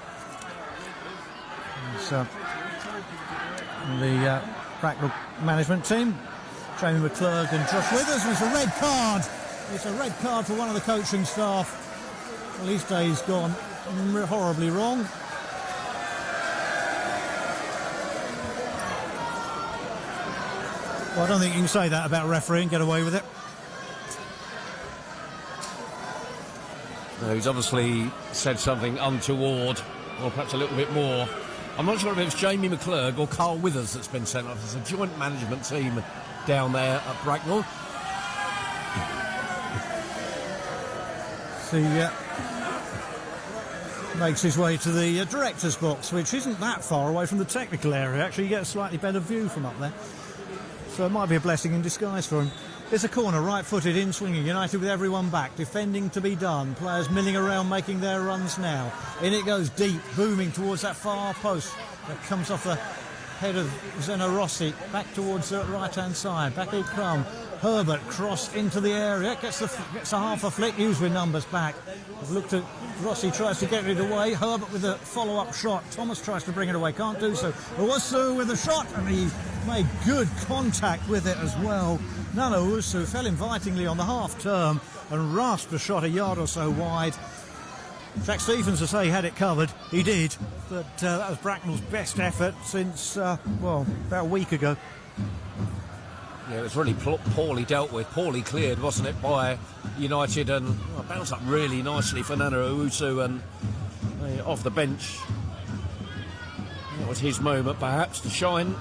The Bracknell management team, Jamie McClurg and Josh Withers. It's a red card. It's a red card for one of the coaching staff. Well, his day's gone horribly wrong. Well, I don't think you can say that about a referee and get away with it. No, he's obviously said something untoward, or perhaps a little bit more. I'm not sure if it's Jamie McClurg or Carl Withers that's been sent off. It's a joint management team down there at Bracknell. He makes his way to the director's box, which isn't that far away from the technical area. Actually, you get a slightly better view from up there. So it might be a blessing in disguise for him. It's a corner, right-footed, in-swinging. United with everyone back. Defending to be done. Players milling around, making their runs now. In it goes deep, booming towards that far post. That comes off the head of Zeno Rossi. Back towards the right-hand side. Back to Crumb. Herbert cross into the area. Gets a half a flick. Hughes with numbers back. I've looked at Rossi, tries to get it away. Herbert with a follow-up shot. Thomas tries to bring it away. Can't do so. Owusu with a shot, and he made good contact with it as well. Nana Owusu fell invitingly on the half-term and rasped a shot a yard or so wide. Jack Stephens, to say, had it covered. He did, but that was Bracknell's best effort since, about a week ago. Yeah, it was really poorly dealt with, poorly cleared, wasn't it, by United, and bounced up really nicely for Nana Owusu, and off the bench. That was his moment, perhaps, to shine.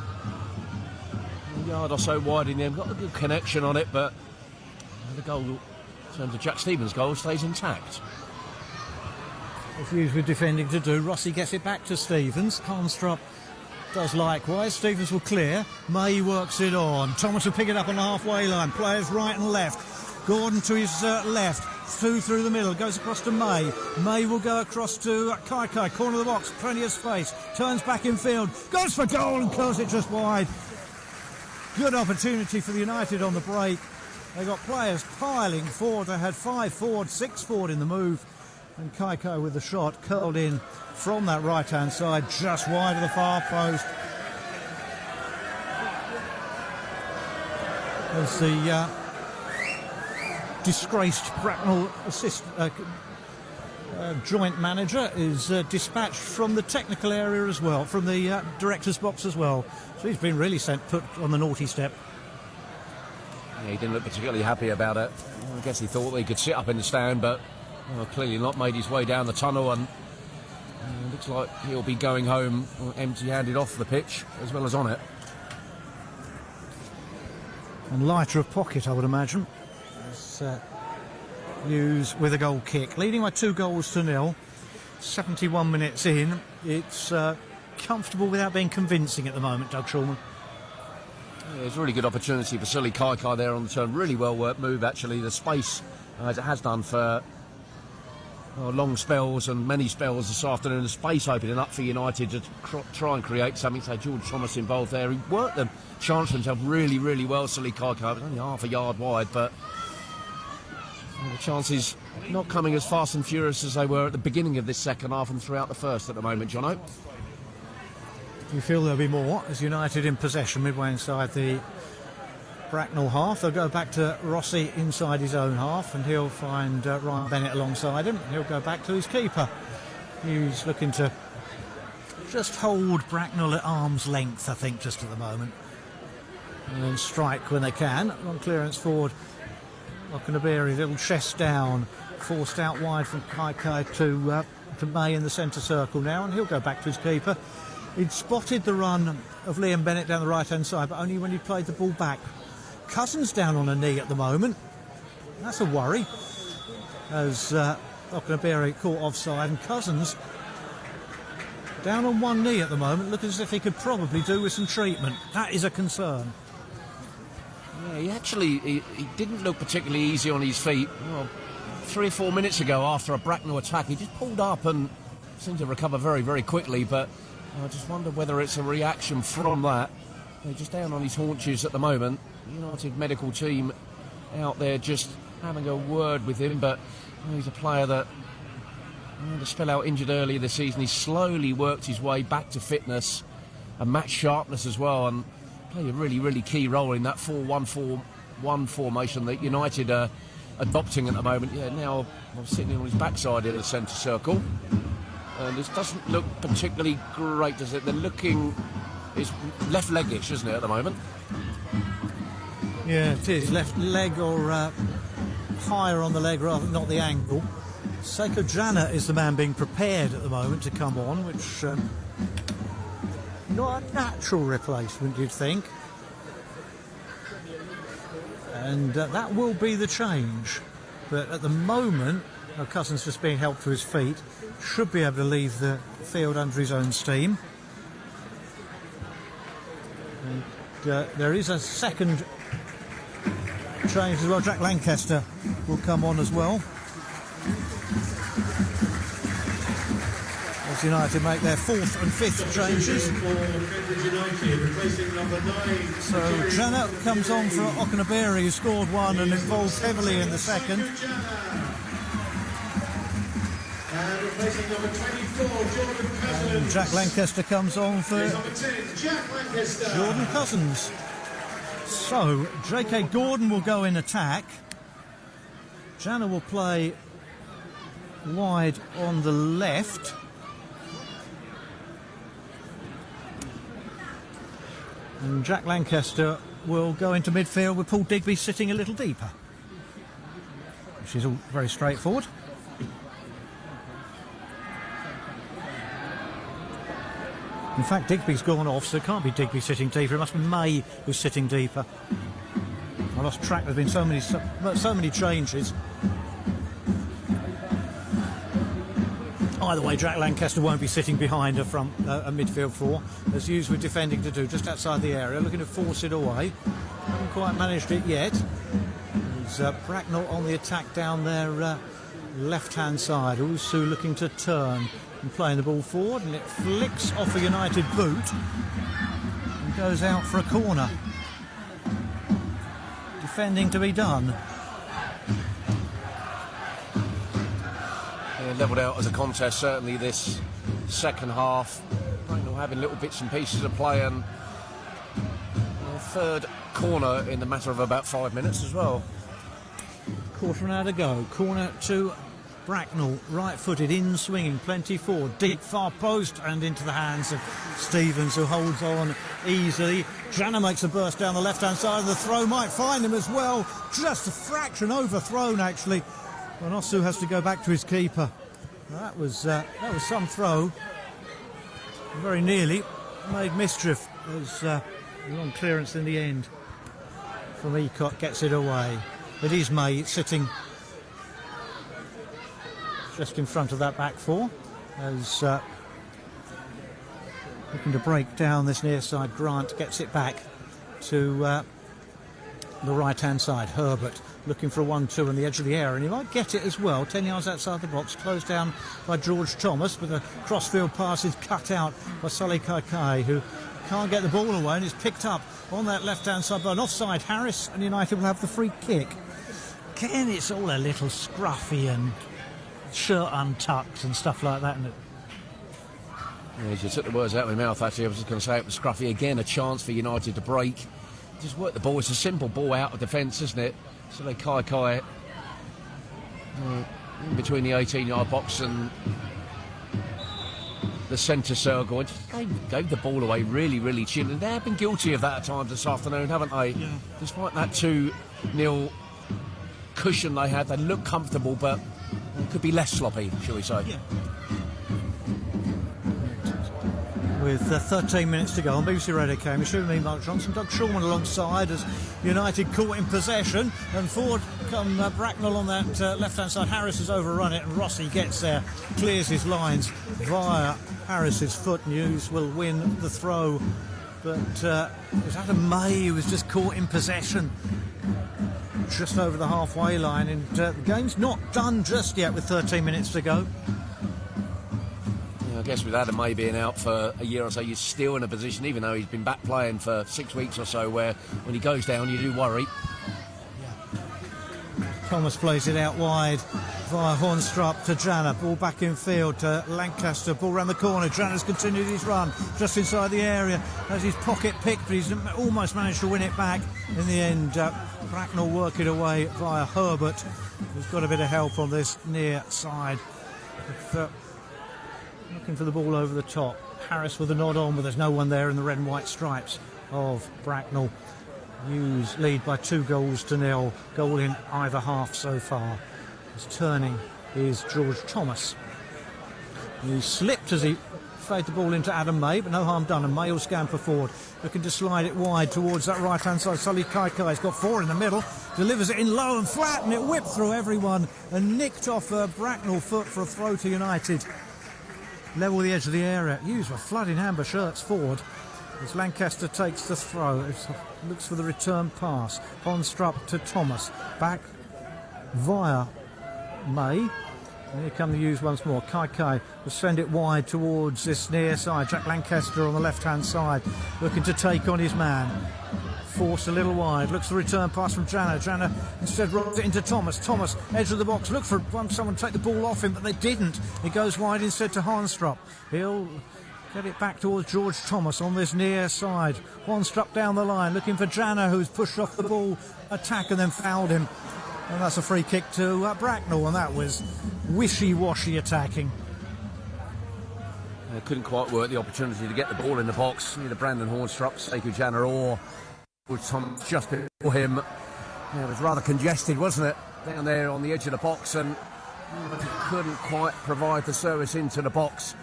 A yard or so wide in the end. Got a good connection on it, but the goal, in terms of Jack Stevens' goal, stays intact. As usual defending to do, Rossi gets it back to Stevens. Harnstrup does likewise. Stevens will clear. May works it on. Thomas will pick it up on the halfway line. Players right and left. Gordon to his left. Through the middle. Goes across to May. May will go across to Kai. Corner of the box. Plenty of space. Turns back in field. Goes for goal and curls it just wide. Good opportunity for the United on the break. They got players piling forward. They had 5 forward, 6 forward in the move. And Kai with the shot curled in from that right-hand side, just wide of the far post. As the disgraced Bracknell joint manager is dispatched from the technical area as well, from the director's box as well. So he's been really put on the naughty step. Yeah, he didn't look particularly happy about it. I guess he thought he could sit up in the stand, but clearly not. Made his way down the tunnel, and looks like he'll be going home empty-handed off the pitch as well as on it. And lighter of pocket, I would imagine. As Hughes with a goal kick, leading by 2-0. 71 minutes in. It's comfortable without being convincing at the moment, Doug Shulman. Yeah, it's a really good opportunity for Sully Kai there on the turn. Really well worked move, actually. The space, as it has done for long spells and many spells this afternoon, the space opening up for United to try and create something. So George Thomas involved there. He worked the chance for himself really, really well, Sully Kai. It was only half a yard wide, but the chances not coming as fast and furious as they were at the beginning of this second half and throughout the first at the moment, Jono. You feel there'll be more as United in possession midway inside the Bracknell half. They'll go back to Rossi inside his own half, and he'll find Ryan Bennett alongside him. He'll go back to his keeper. He's looking to just hold Bracknell at arm's length, I think, just at the moment, and then strike when they can. Long clearance forward. Lockenberry, little chest down, forced out wide from Kai to May in the centre circle now, and he'll go back to his keeper. He'd spotted the run of Liam Bennett down the right-hand side, but only when he played the ball back. Cousins down on a knee at the moment. That's a worry, as Lockenberry caught offside, and Cousins down on one knee at the moment, looking as if he could probably do with some treatment. That is a concern. Yeah, he didn't look particularly easy on his feet. Well, 3 or 4 minutes ago, after a Bracknell attack, he just pulled up and seemed to recover very, very quickly, but I just wonder whether it's a reaction from that. They're just down on his haunches at the moment. United medical team out there just having a word with him, but he's a player that had a spell out injured earlier this season. He slowly worked his way back to fitness and match sharpness as well, and played a really, really key role in that 4-1-4-1 formation that United are adopting at the moment. Yeah, now I'm sitting on his backside in the centre circle. And this doesn't look particularly great, does it? They're looking... It's left leg-ish, isn't it, at the moment? Yeah, it is. Left leg or higher on the leg, rather not the ankle. Seiko Jana is the man being prepared at the moment to come on, which... not a natural replacement, you'd think. And that will be the change. But at the moment, Cousins just being helped to his feet, should be able to leave the field under his own steam. And there is a second change as well. Jack Lancaster will come on as well. As United make their 4th and 5th changes. So Jana comes on for Lockenberry, who scored one and involved heavily in the second. And replacing number 24, Jordan Cousins. And Jack Lancaster comes on for Number 10, Jack Lancaster. Jordan Cousins. So J.K. Gordon will go in attack. Jana will play wide on the left. And Jack Lancaster will go into midfield with Paul Digby sitting a little deeper, which is all very straightforward. In fact, Digby's gone off, so it can't be Digby sitting deeper. It must be May who's sitting deeper. I lost track. There's been so many changes. Either way, Jack Lancaster won't be sitting behind a midfield four, as Hughes were defending to do, just outside the area, looking to force it away. Haven't quite managed it yet. There's Bracknell on the attack down their left-hand side. Usu looking to turn and playing the ball forward, and it flicks off a United boot and goes out for a corner. Defending to be done. Yeah, levelled out as a contest, certainly this second half. Bracknell having little bits and pieces of play, and third corner in the matter of about 5 minutes as well. Quarter of an hour to go. Corner to Bracknell, right-footed, in swinging, plenty forward, deep far post, and into the hands of Stevens, who holds on easily. Janner makes a burst down the left-hand side, and the throw might find him as well. Just a fraction overthrown, actually. And Osu has to go back to his keeper. That was some throw. Very nearly made mischief. There's long clearance in the end from Ecott, gets it away. It is May sitting just in front of that back four, as looking to break down this near side. Grant gets it back to the right hand side. Herbert looking for a 1-2 on the edge of the area, and he might get it as well. 10 yards outside the box, closed down by George Thomas, but the crossfield pass is cut out by Sully Kaikai, who can't get the ball away, and is picked up on that left hand side by an offside Harris, and United will have the free kick. Again, it's all a little scruffy and shirt untucked and stuff like that, isn't it? Yeah, you took the words out of my mouth, actually. I was just going to say it was scruffy again. A chance for United to break. Just work the ball. It's a simple ball out of defence, isn't it? So they Kai in between the 18-yard box and the centre circle. It just gave the ball away really, really cheap. And they have been guilty of that at times this afternoon, haven't they? Yeah. Despite that 2-0 cushion they had, they look comfortable, but it could be less sloppy, shall we say. Yeah. With 13 minutes to go on BBC Radio Cambridgeshire, me, Mark Johnson, Doug Shulman alongside as United caught in possession, and forward come Bracknell on that left-hand side. Harris has overrun it, and Rossi gets there, clears his lines via Harris's foot. Hughes will win the throw, but it was Adam May who was just caught in possession just over the halfway line, and the game's not done just yet with 13 minutes to go. I guess with Adam May being out for a year or so, you're still in a position, even though he's been back playing for 6 weeks or so, where when he goes down, you do worry. Yeah. Thomas plays it out wide via Hornstrup to Janner. Ball back in field to Lancaster. Ball round the corner. Janner's continued his run just inside the area. Has his pocket picked, but he's almost managed to win it back. In the end, Bracknell work it away via Herbert, who's got a bit of help on this near side. Looking for the ball over the top. Harris with a nod on, but there's no one there in the red and white stripes of Bracknell. Hughes lead by 2-0. Goal in either half so far. His turning is George Thomas. He slipped as he fade the ball into Adam May, but no harm done, and May will scamper forward, looking to slide it wide towards that right hand side. Sully Kaikai's got 4 in the middle, delivers it in low and flat, and it whipped through everyone and nicked off Bracknell foot for a throw to United. Level the edge of the area. Hughes were flooding amber shirts forward as Lancaster takes the throw. It looks for the return pass. Honstrup to Thomas. Back via May. And here come the Hughes once more. Kaikai will send it wide towards this near side. Jack Lancaster on the left-hand side, looking to take on his man. Forced a little wide. Looks for the return pass from Janner. Janner instead rolls it into Thomas. Thomas, edge of the box. Look for someone to take the ball off him, but they didn't. He goes wide instead to Hornstrup. He'll get it back towards George Thomas on this near side. Hornstrup down the line, looking for Janner, who's pushed off the ball attack and then fouled him. And that's a free kick to Bracknell, and that was wishy-washy attacking. Couldn't quite work the opportunity to get the ball in the box. Either Brandon Hornstrup, Sekou Janner, or Thomas just before him. Yeah, it was rather congested, wasn't it? Down there on the edge of the box, and couldn't quite provide the service into the box.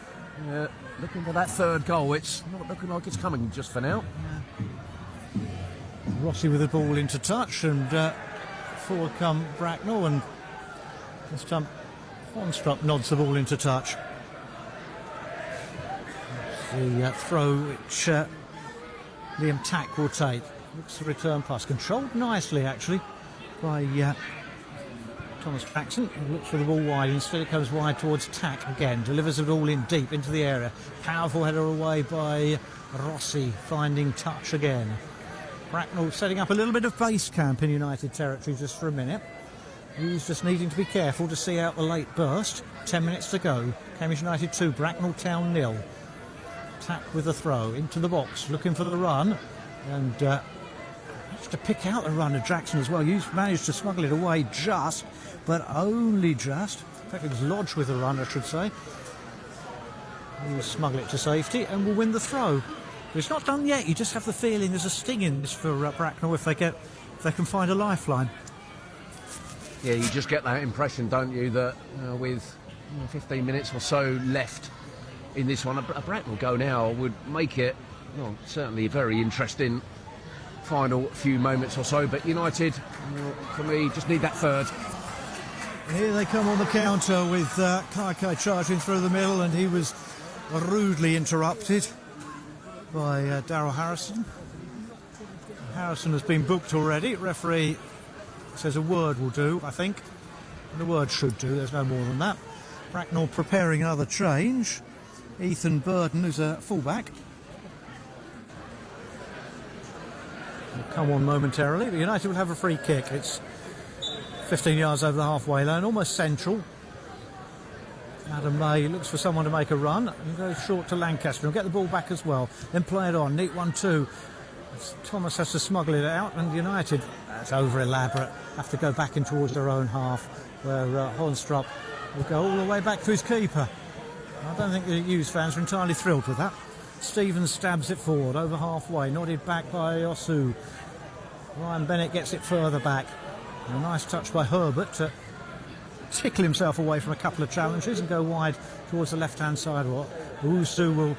Looking for that third goal. It's not looking like it's coming just for now. Rossi with the ball into touch, and forward come Bracknell, and this time Hornstrup nods the ball into touch. The throw which Liam Tack will take. Looks the return pass. Controlled nicely, actually, by Thomas Jackson. He looks for the ball wide. Instead it comes wide towards Tack again. Delivers it all in deep into the area. Powerful header away by Rossi, finding touch again. Bracknell setting up a little bit of base camp in United territory just for a minute. He's just needing to be careful to see out the late burst. 10 minutes to go. Cambridge United 2, Bracknell Town 0. Tack with the throw into the box, looking for the run, and just to pick out the run of Jackson as well. You've managed to smuggle it away just, but only just. In fact, it was lodged with the run, I should say. He'll smuggle it to safety and will win the throw. But it's not done yet. You just have the feeling there's a sting in this for Bracknell if they can find a lifeline. Yeah, you just get that impression, don't you, that with 15 minutes or so left in this one, a Bracknell go now would make it, well, certainly a very interesting final few moments or so. But United, for me, just need that third. Here they come on the counter with Kaikai charging through the middle, and he was rudely interrupted by Darryl Harrison. Harrison has been booked already. Referee says a word will do, I think. And a word should do, there's no more than that. Bracknell preparing another change. Ethan Burden, who's a fullback, will come on momentarily, but United will have a free kick. It's 15 yards over the halfway line, almost central. Adam May looks for someone to make a run and goes short to Lancaster. He'll get the ball back as well, then play it on. Neat 1-2. Thomas has to smuggle it out, and United, that's over elaborate, have to go back in towards their own half, where Hornstrup will go all the way back to his keeper. I don't think the Hughes fans are entirely thrilled with that. Stevens stabs it forward over halfway, nodded back by Osu. Ryan Bennett gets it further back. A nice touch by Herbert to tickle himself away from a couple of challenges and go wide towards the left-hand side. Osu will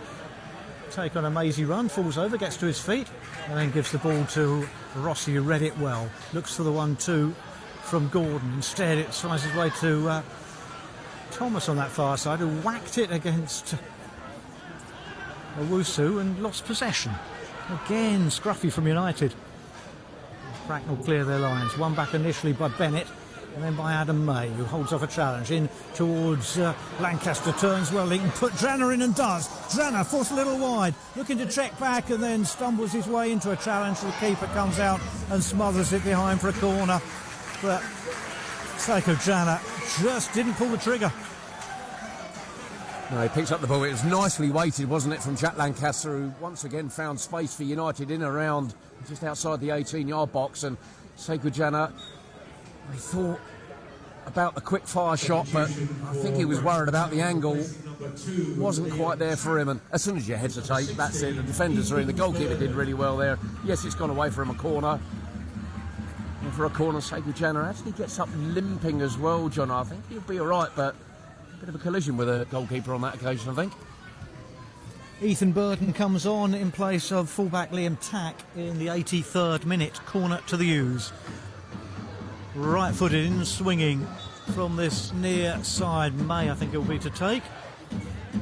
take on a mazy run, falls over, gets to his feet, and then gives the ball to Rossi, who read it well. Looks for the 1-2 from Gordon. Instead, it finds its way to Thomas on that far side, who whacked it against Owusu and lost possession. Again, scruffy from United. Bracknell clear their lines. One back initially by Bennett, and then by Adam May, who holds off a challenge in towards Lancaster. Turns well, he can put Janner in and does. Janner forced a little wide, looking to check back and then stumbles his way into a challenge. The keeper comes out and smothers it behind for a corner. But Seiko Janner just didn't pull the trigger. No, he picks up the ball. It was nicely weighted, wasn't it, from Jack Lancaster, who once again found space for United in around just outside the 18-yard box. And Seiko Janner, he thought about the quick fire shot, but I think he was worried about the angle. Wasn't quite there for him, and as soon as you hesitate, that's it. The defenders are in. The goalkeeper did really well there. Yes, it's gone away from a corner. And for a corner, Seiko Janner actually gets up limping as well, John. I think he'll be all right, but a bit of a collision with a goalkeeper on that occasion, I think. Ethan Burden comes on in place of fullback Liam Tack in the 83rd minute. Corner to the Hughes. Right-footed in, swinging from this near side. May, I think it will be to take.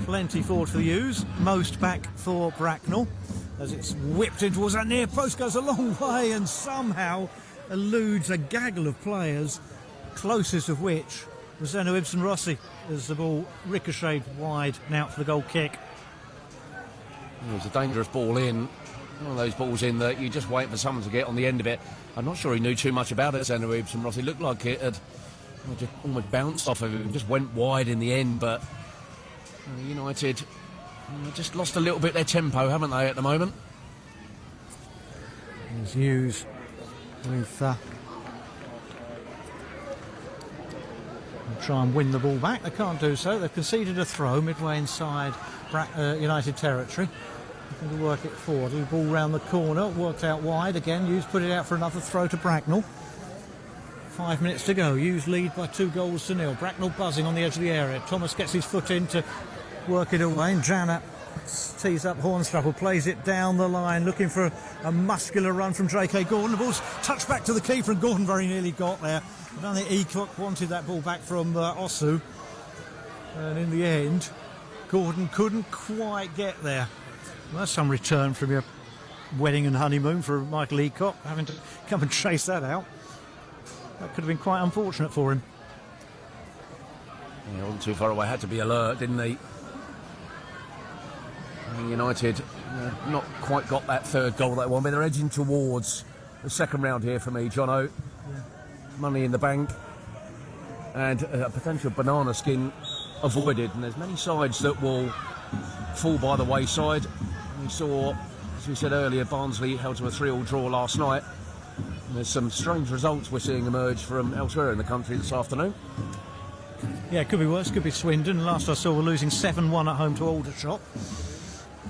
Plenty forward for the Hughes. Most back for Bracknell as it's whipped in towards that near post. Goes a long way and somehow eludes a gaggle of players, closest of which was Zeno Ibsen Rossi, as the ball ricocheted wide and out for the goal kick. It was a dangerous ball in. One of those balls in that you just wait for someone to get on the end of it. I'm not sure he knew too much about it, Zeno Ibsen Rossi. Looked like it had just almost bounced off of him. Just went wide in the end, but United just lost a little bit their tempo, haven't they, at the moment? There's Hughes with try and win the ball back. They can't do so. They've conceded a throw midway inside United territory. Looking to work it forward. The ball round the corner, worked out wide again. Hughes put it out for another throw to Bracknell. 5 minutes to go. Hughes lead by 2-0. Bracknell buzzing on the edge of the area. Thomas gets his foot in to work it away, and Janner tees up Hornstrapple, plays it down the line, looking for a muscular run from J.K. Gordon. The ball's touched back to the keeper, and Gordon very nearly got there. I don't think Eacock wanted that ball back from Osu. And in the end, Gordon couldn't quite get there. Well, that's some return from your wedding and honeymoon for Michael Eacock, having to come and chase that out. That could have been quite unfortunate for him. He wasn't too far away, had to be alert, didn't he? United not quite got that third goal they won, but they're edging towards the second round here for me, Jono. Yeah. Money in the bank and a potential banana skin avoided, and there's many sides that will fall by the wayside. We saw, as we said earlier, Barnsley held to a 3-3 draw last night. And there's some strange results we're seeing emerge from elsewhere in the country this afternoon. Yeah, it could be worse, could be Swindon. Last I saw, we're losing 7-1 at home to Aldershot.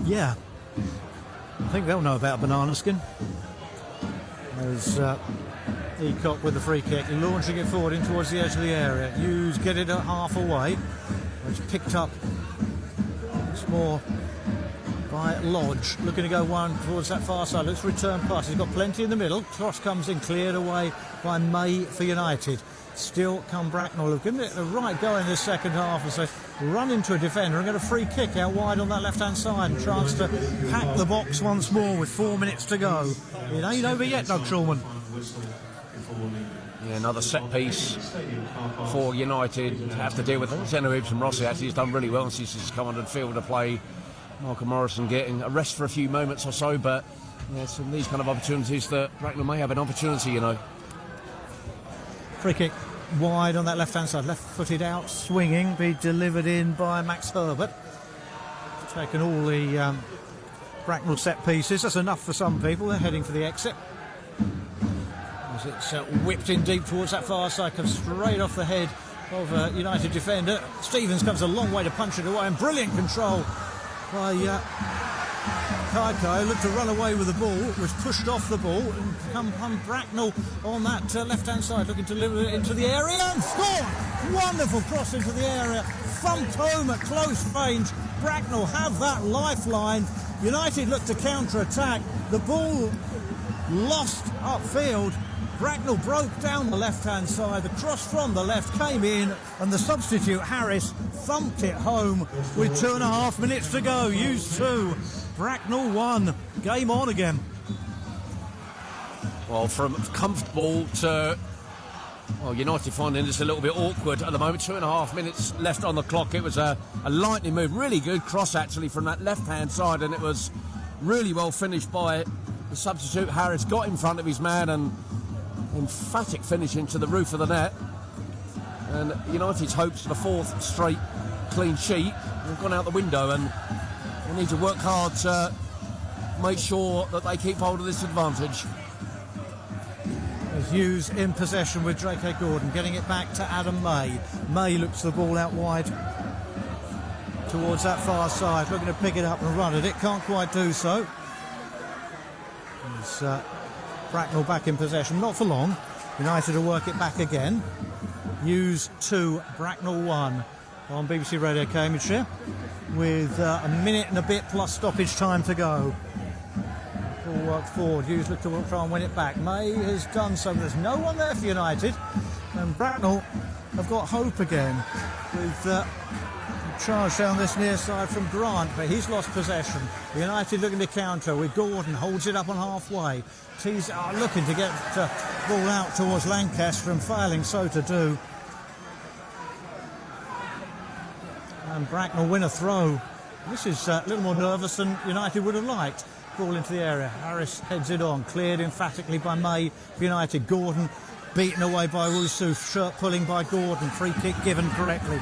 Yeah, I think they'll know about banana skin. There's Eacock with the free kick, launching it forward in towards the edge of the area. Hughes get it at half away. It's picked up once more by Lodge, looking to go one towards that far side. Let's return pass. He's got plenty in the middle. Cross comes in, cleared away by May for United. Still come Bracknell. Have given it a right go in the second half, and so run into a defender and get a free kick out wide on that left-hand side, and chance to pack the box once more with 4 minutes to go. It ain't over yet, Doug Shulman. Yeah, another set piece for United to have to deal with. Zeno Ibsen Rossi actually has done really well since he's come on the field to play. Malcolm Morrison getting a rest for a few moments or so, but yeah, some of these kind of opportunities that Bracknell may have an opportunity, you know. Free kick wide on that left-hand side, left-footed out, swinging, be delivered in by Max Herbert. Taken all the Bracknell set pieces. That's enough for some people. They're heading for the exit. As it's whipped in deep towards that far side, comes straight off the head of a United defender. Stevens comes a long way to punch it away, and brilliant control by Kaikai. Looked to run away with the ball, was pushed off the ball, and come Bracknell on that left-hand side, looking to deliver it into the area and score! Wonderful cross into the area, thumped home at close range. Bracknell have that lifeline. United look to counter-attack. The ball lost upfield. Bracknell broke down the left-hand side. The cross from the left came in, and the substitute, Harris, thumped it home with 2.5 minutes to go. Used 2. Bracknell 1. Game on again. Well, from comfortable to... Well, United finding this a little bit awkward at the moment. 2.5 minutes left on the clock. It was a lightning move. Really good cross, actually, from that left-hand side, and it was really well finished by the substitute. Harris got in front of his man, and emphatic finish into the roof of the net. And United's hopes for the 4th straight clean sheet have gone out the window, and they need to work hard to make sure that they keep hold of this advantage. Hughes in possession with J.K. Gordon, getting it back to Adam May. May looks the ball out wide towards that far side, looking to pick it up and run it. It can't quite do so. It's Bracknell back in possession, not for long. United will work it back again. Hughes 2, Bracknell 1 on BBC Radio Cambridgeshire, with a minute and a bit plus stoppage time to go. Ball work forward. Hughes looked to try and win it back. May has done so. There's no one there for United, and Bracknell have got hope again with a charge down this near side from Grant, but he's lost possession. United looking to counter with Gordon, holds it up on halfway. Tees are looking to get the ball out towards Lancaster, and failing so to do. And Bracknell win a throw. This is a little more nervous than United would have liked. Ball into the area. Harris heads it on. Cleared emphatically by May for United. Gordon beaten away by Wusu. Shirt pulling by Gordon. Free kick given correctly.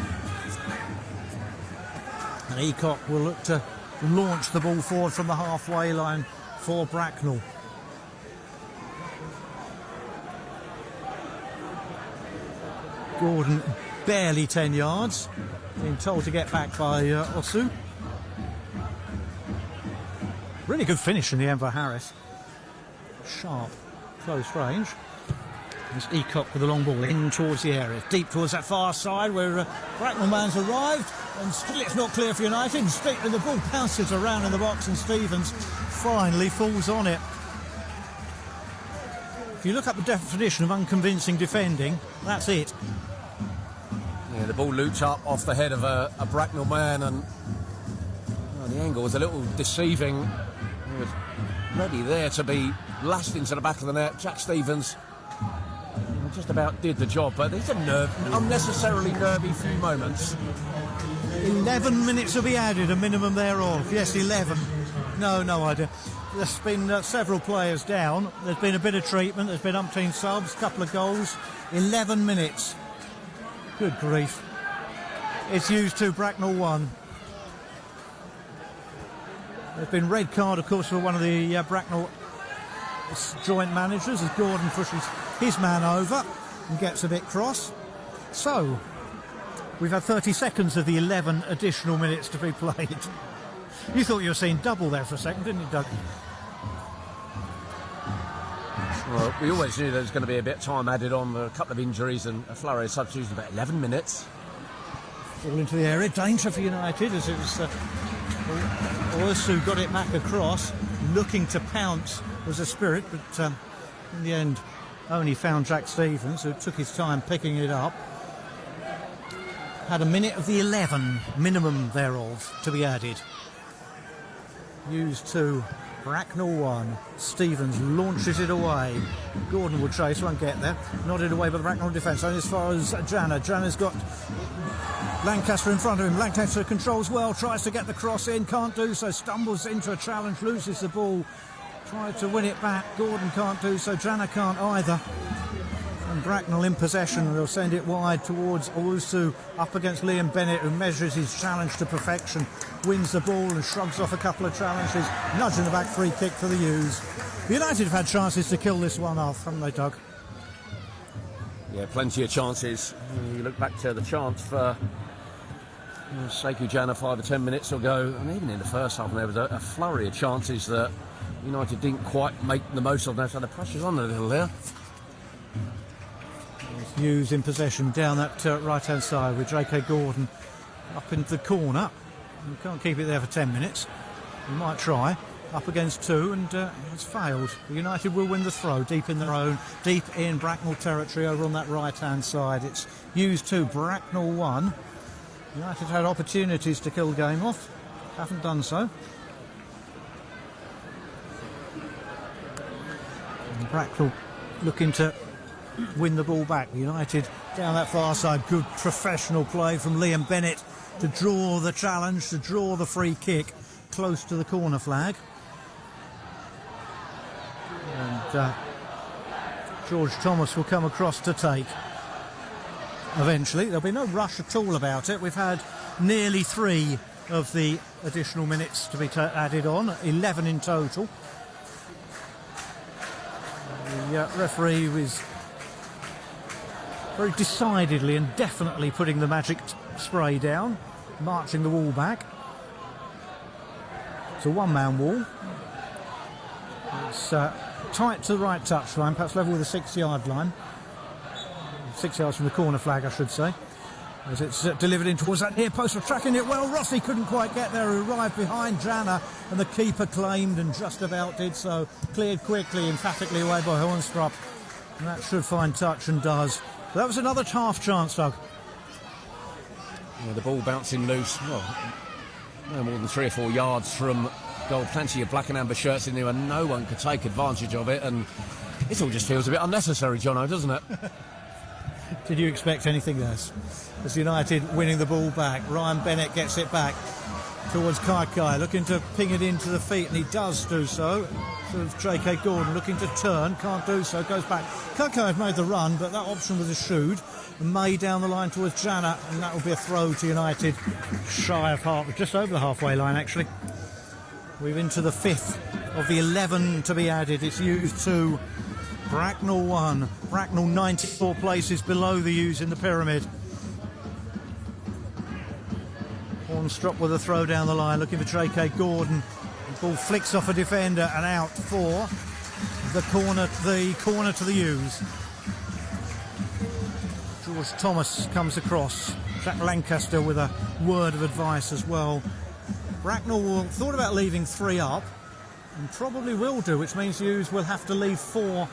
And Eacock will look to launch the ball forward from the halfway line for Bracknell. Gordon barely 10 yards. Being told to get back by Osu. Really good finish in the end by Harris. Sharp, close range. It's Eacock with the long ball in towards the area, deep towards that far side where Bracknell man's arrived, and still it's not clear for United. And the ball bounces around in the box, and Stevens finally falls on it. If you look up the definition of unconvincing defending, that's it. Yeah, the ball loops up off the head of a Bracknell man, and the angle was a little deceiving. He was ready there to be lashed into the back of the net. Jack Stevens just about did the job, but these are unnecessarily nervy few moments. 11 minutes will be added, a minimum thereof. Yes, 11. No idea. There's been several players down. There's been a bit of treatment. There's been umpteen subs, couple of goals. 11 minutes. Good grief. It's used to Bracknell 1. There's been red card, of course, for one of the Bracknell joint managers as Gordon pushes his man over and gets a bit cross. So, we've had 30 seconds of the 11 additional minutes to be played. You thought you were seeing double there for a second, didn't you, Doug? Well, we always knew there was going to be a bit of time added on, a couple of injuries and a flurry of substitutions, about 11 minutes. All into the area, danger for United as it was Orsu got it back across, looking to pounce was a spirit, but in the end only found Jack Stevens, who took his time picking it up. Had a minute of the 11, minimum thereof, to be added. Used to Bracknell 1. Stevens launches it away. Gordon will chase, won't get there. Nodded away by the Bracknell defence. Only as far as Jana. Jana's got Lancaster in front of him. Lancaster controls well, tries to get the cross in, can't do so. Stumbles into a challenge, loses the ball. Tried to win it back. Gordon can't do so. Jana can't either. And Bracknell in possession. They'll send it wide towards Owusu, up against Liam Bennett, who measures his challenge to perfection. Wins the ball and shrugs off a couple of challenges. Nudging the back, free kick for the U's. United have had chances to kill this one off, haven't they, Doug? Yeah, plenty of chances. You look back to the chance for Sekou Jana 5 or 10 minutes ago, and even in the first half there was a flurry of chances that United didn't quite make the most of. Now, so the pressure's on a little there. Hughes in possession down that right-hand side with J.K. Gordon up into the corner. You can't keep it there for 10 minutes. You might try. Up against two, and it's failed. United will win the throw deep in their own, deep in Bracknell territory over on that right-hand side. It's Hughes 2, Bracknell 1. United had opportunities to kill the game off. Haven't done so. And Bracknell looking to win the ball back. United down that far side. Good professional play from Liam Bennett to draw the challenge, to draw the free kick close to the corner flag. And George Thomas will come across to take. Eventually, there'll be no rush at all about it. We've had nearly 3 of the additional minutes to be added on, 11 in total. The referee was very decidedly and definitely putting the magic spray down, marching the wall back. It's a one-man wall. It's tight to the right touchline, perhaps level with the 6-yard line. 6 yards from the corner flag, I should say. As it's delivered in towards that near post, tracking it well. Rossi couldn't quite get there, arrived behind Jana, and the keeper claimed and just about did so. Cleared quickly, emphatically away by Hornstrup. And that should find touch and does. But that was another half chance, Doug. Yeah, the ball bouncing loose. Well, no more than 3 or 4 yards from goal. Plenty of black and amber shirts in there, and no one could take advantage of it. And it all just feels a bit unnecessary, Jono, doesn't it? Did you expect anything less? As United winning the ball back, Ryan Bennett gets it back towards Kai, looking to ping it into the feet, and he does do so. Sort of J.K. Gordon looking to turn, can't do so, goes back. Kai had made the run, but that option was eschewed. And May down the line towards Jana, and that will be a throw to United, shy of half, just over the halfway line actually. We're into the 5th of the 11 to be added. It's used to Bracknell 1. Bracknell 94 places below the U's in the pyramid. Hornstrup with a throw down the line, looking for J.K. Gordon. The ball flicks off a defender and out for the corner to the U's. George Thomas comes across. Jack Lancaster with a word of advice as well. Bracknell thought about leaving 3 up, and probably will do, which means Hughes will have to leave 4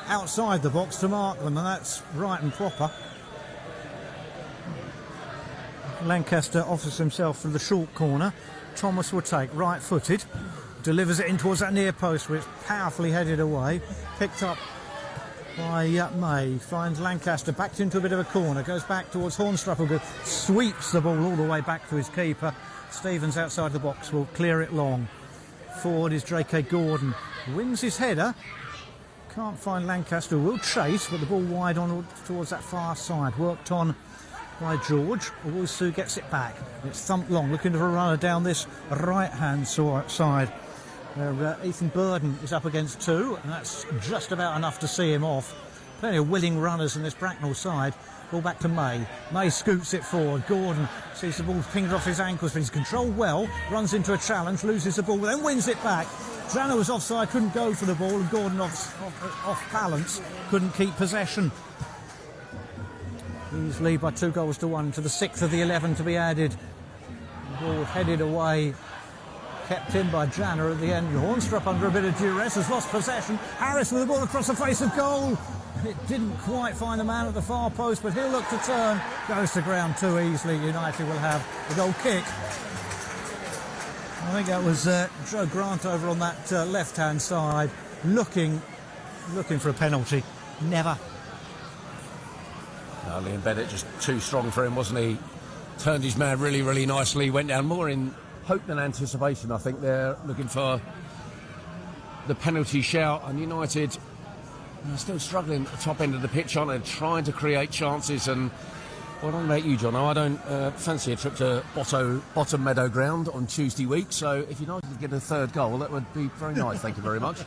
outside the box to mark them, and that's right and proper. Lancaster offers himself for the short corner. Thomas will take, right-footed, delivers it in towards that near post, where it's powerfully headed away. Picked up by May, finds Lancaster, backed into a bit of a corner, goes back towards Hornstrup, who sweeps the ball all the way back to his keeper. Stevens outside the box will clear it long. Forward is J.K. Gordon, wins his header. Can't find Lancaster, will chase, but the ball wide on towards that far side. Worked on by George. Owusu gets it back. It's thumped long, looking for a runner down this right-hand side. Ethan Burden is up against 2, and that's just about enough to see him off. Plenty of willing runners in this Bracknell side. Ball back to May. May scoots it forward. Gordon sees the ball pinged off his ankles, but he's controlled well. Runs into a challenge, loses the ball, then wins it back. Janner was offside, couldn't go for the ball, and Gordon off balance, couldn't keep possession. He's lead by 2-1 to the 6th of the 11 to be added. The ball headed away, kept in by Janner at the end. Hornstrup under a bit of duress has lost possession. Harris with the ball across the face of goal. It didn't quite find the man at the far post, but he'll look to turn. Goes to ground too easily. United will have a goal kick. I think that was Joe Grant over on that left-hand side, looking for a penalty. Never. Liam Bennett just too strong for him, wasn't he? Turned his man really, really nicely. Went down more in hope than anticipation. I think they're looking for the penalty shout, and United are still struggling at the top end of the pitch, aren't they? Trying to create chances. And well, I don't know about you, John. I don't fancy a trip to Bottom Meadow Ground on Tuesday week. So if United get a 3rd goal, that would be very nice. Thank you very much.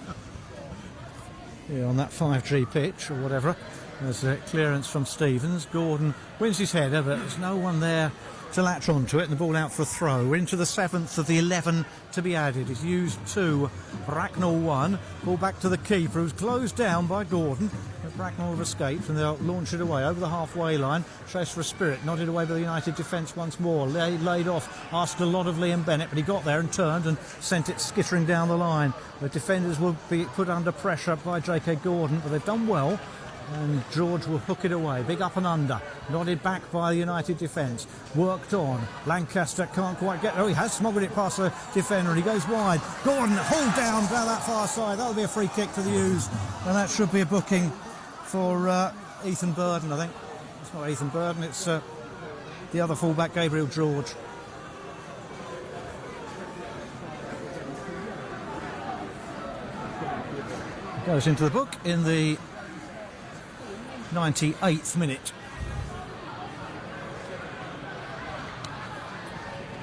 Yeah, on that 5G pitch or whatever. There's a clearance from Stevens. Gordon wins his header, but there's no one there to latch onto it, and the ball out for a throw. We're into the 7th of the 11 to be added. He's used 2, Bracknell 1. Ball back to the keeper, who's closed down by Gordon. But Bracknell have escaped, and they'll launch it away over the halfway line. Chase for a spirit, nodded away by the United defence once more. Laid off, asked a lot of Liam Bennett, but he got there and turned and sent it skittering down the line. The defenders will be put under pressure by J.K. Gordon, but they've done well. And George will hook it away. Big up and under. Nodded back by the United defence. Worked on. Lancaster can't quite get... Oh, he has smuggled it past the defender. He goes wide. Gordon hauled down that far side. That'll be a free kick to the U's. And that should be a booking for Ethan Burden, I think. It's not Ethan Burden. It's the other fullback, Gabriel George. Goes into the book in the 98th minute.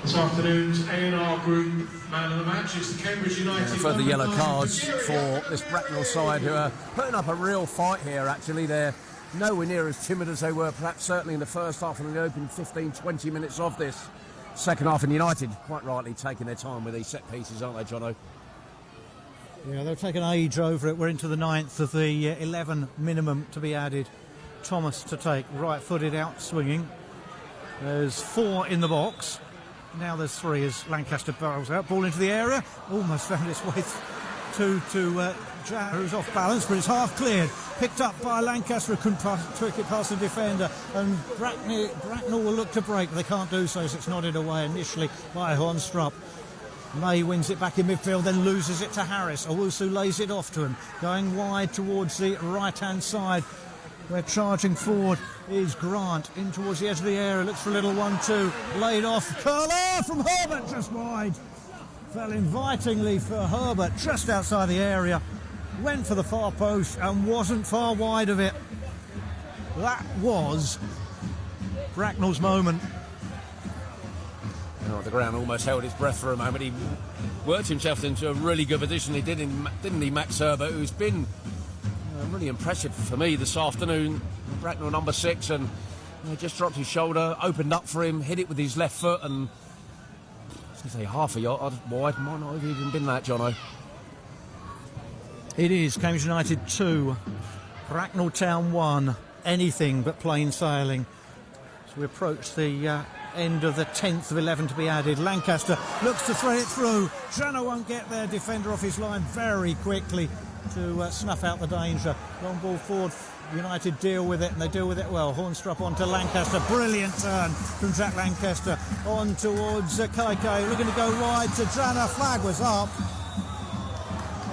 This afternoon's A&R Group man of the match is the Cambridge United. Further yellow cards for this Bracknell side, who are putting up a real fight here, actually. They're nowhere near as timid as they were, perhaps certainly in the first half, and the opening 15-20 minutes of this second half. And United, quite rightly, taking their time with these set pieces, aren't they, Jono? Yeah, they'll take an age over it. We're into the 9th of the 11 minimum to be added. Thomas to take, right-footed out, swinging. There's 4 in the box. Now there's 3 as Lancaster barrels out. Ball into the area. Almost found its way to Jack, who's off balance, but it's half cleared. Picked up by Lancaster, who couldn't trick it past the defender. And Bracknell will look to break, but they can't do so, so it's nodded away initially by Hornstrup. May wins it back in midfield, then loses it to Harris. Owusu lays it off to him, going wide towards the right-hand side. Where charging forward is Grant, in towards the edge of the area, looks for a little 1-2, laid off. Curler from Herbert, just wide. Fell invitingly for Herbert, just outside the area. Went for the far post and wasn't far wide of it. That was Bracknell's moment. Oh, the ground almost held his breath for a moment. He worked himself into a really good position. He didn't he, Max Herbert, who's been really impressive for me this afternoon. Bracknell number 6, and just dropped his shoulder, opened up for him, hit it with his left foot, and I was going to say half a yard wide. Might not have even been that, Jono. It is Cambridge United 2, Bracknell Town 1. anything but plain sailing. As we approach the end of the 10th of 11 to be added, Lancaster looks to thread it through. Janner won't get there, defender off his line very quickly to snuff out the danger. Long ball forward, United deal with it, and they deal with it well. Hornstrup on to Lancaster, brilliant turn from Jack Lancaster on towards Kaikai, looking to go wide to Janner. Flag was up.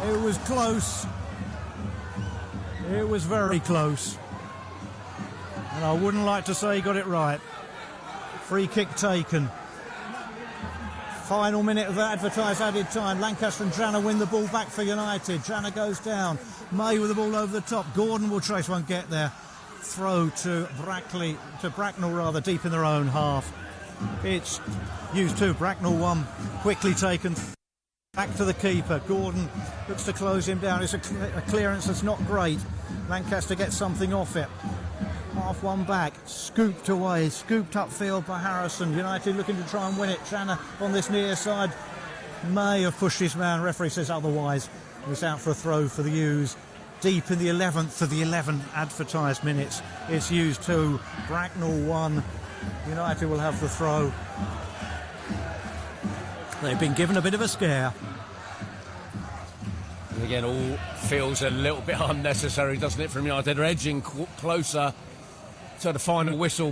It was close. It was very close. And I wouldn't like to say he got it right. Free kick taken. Final minute of the advertised added time. Lancaster and Janner win the ball back for United. Janner goes down. May with the ball over the top. Gordon will trace, won't get there. Throw to Bracknell, deep in their own half. It's used too. Bracknell one, quickly taken. Back to the keeper. Gordon looks to close him down. It's a clearance that's not great. Lancaster gets something off it. Half one back, scooped away, scooped upfield by Harrison. United looking to try and win it. Janner on this near side may have pushed his man. Referee says otherwise. He's out for a throw for the U's. Deep in the 11th of the 11 advertised minutes. It's used too. Bracknell 1. United will have the throw. They've been given a bit of a scare. And again, all feels a little bit unnecessary, doesn't it, from United? They're edging closer to the final whistle.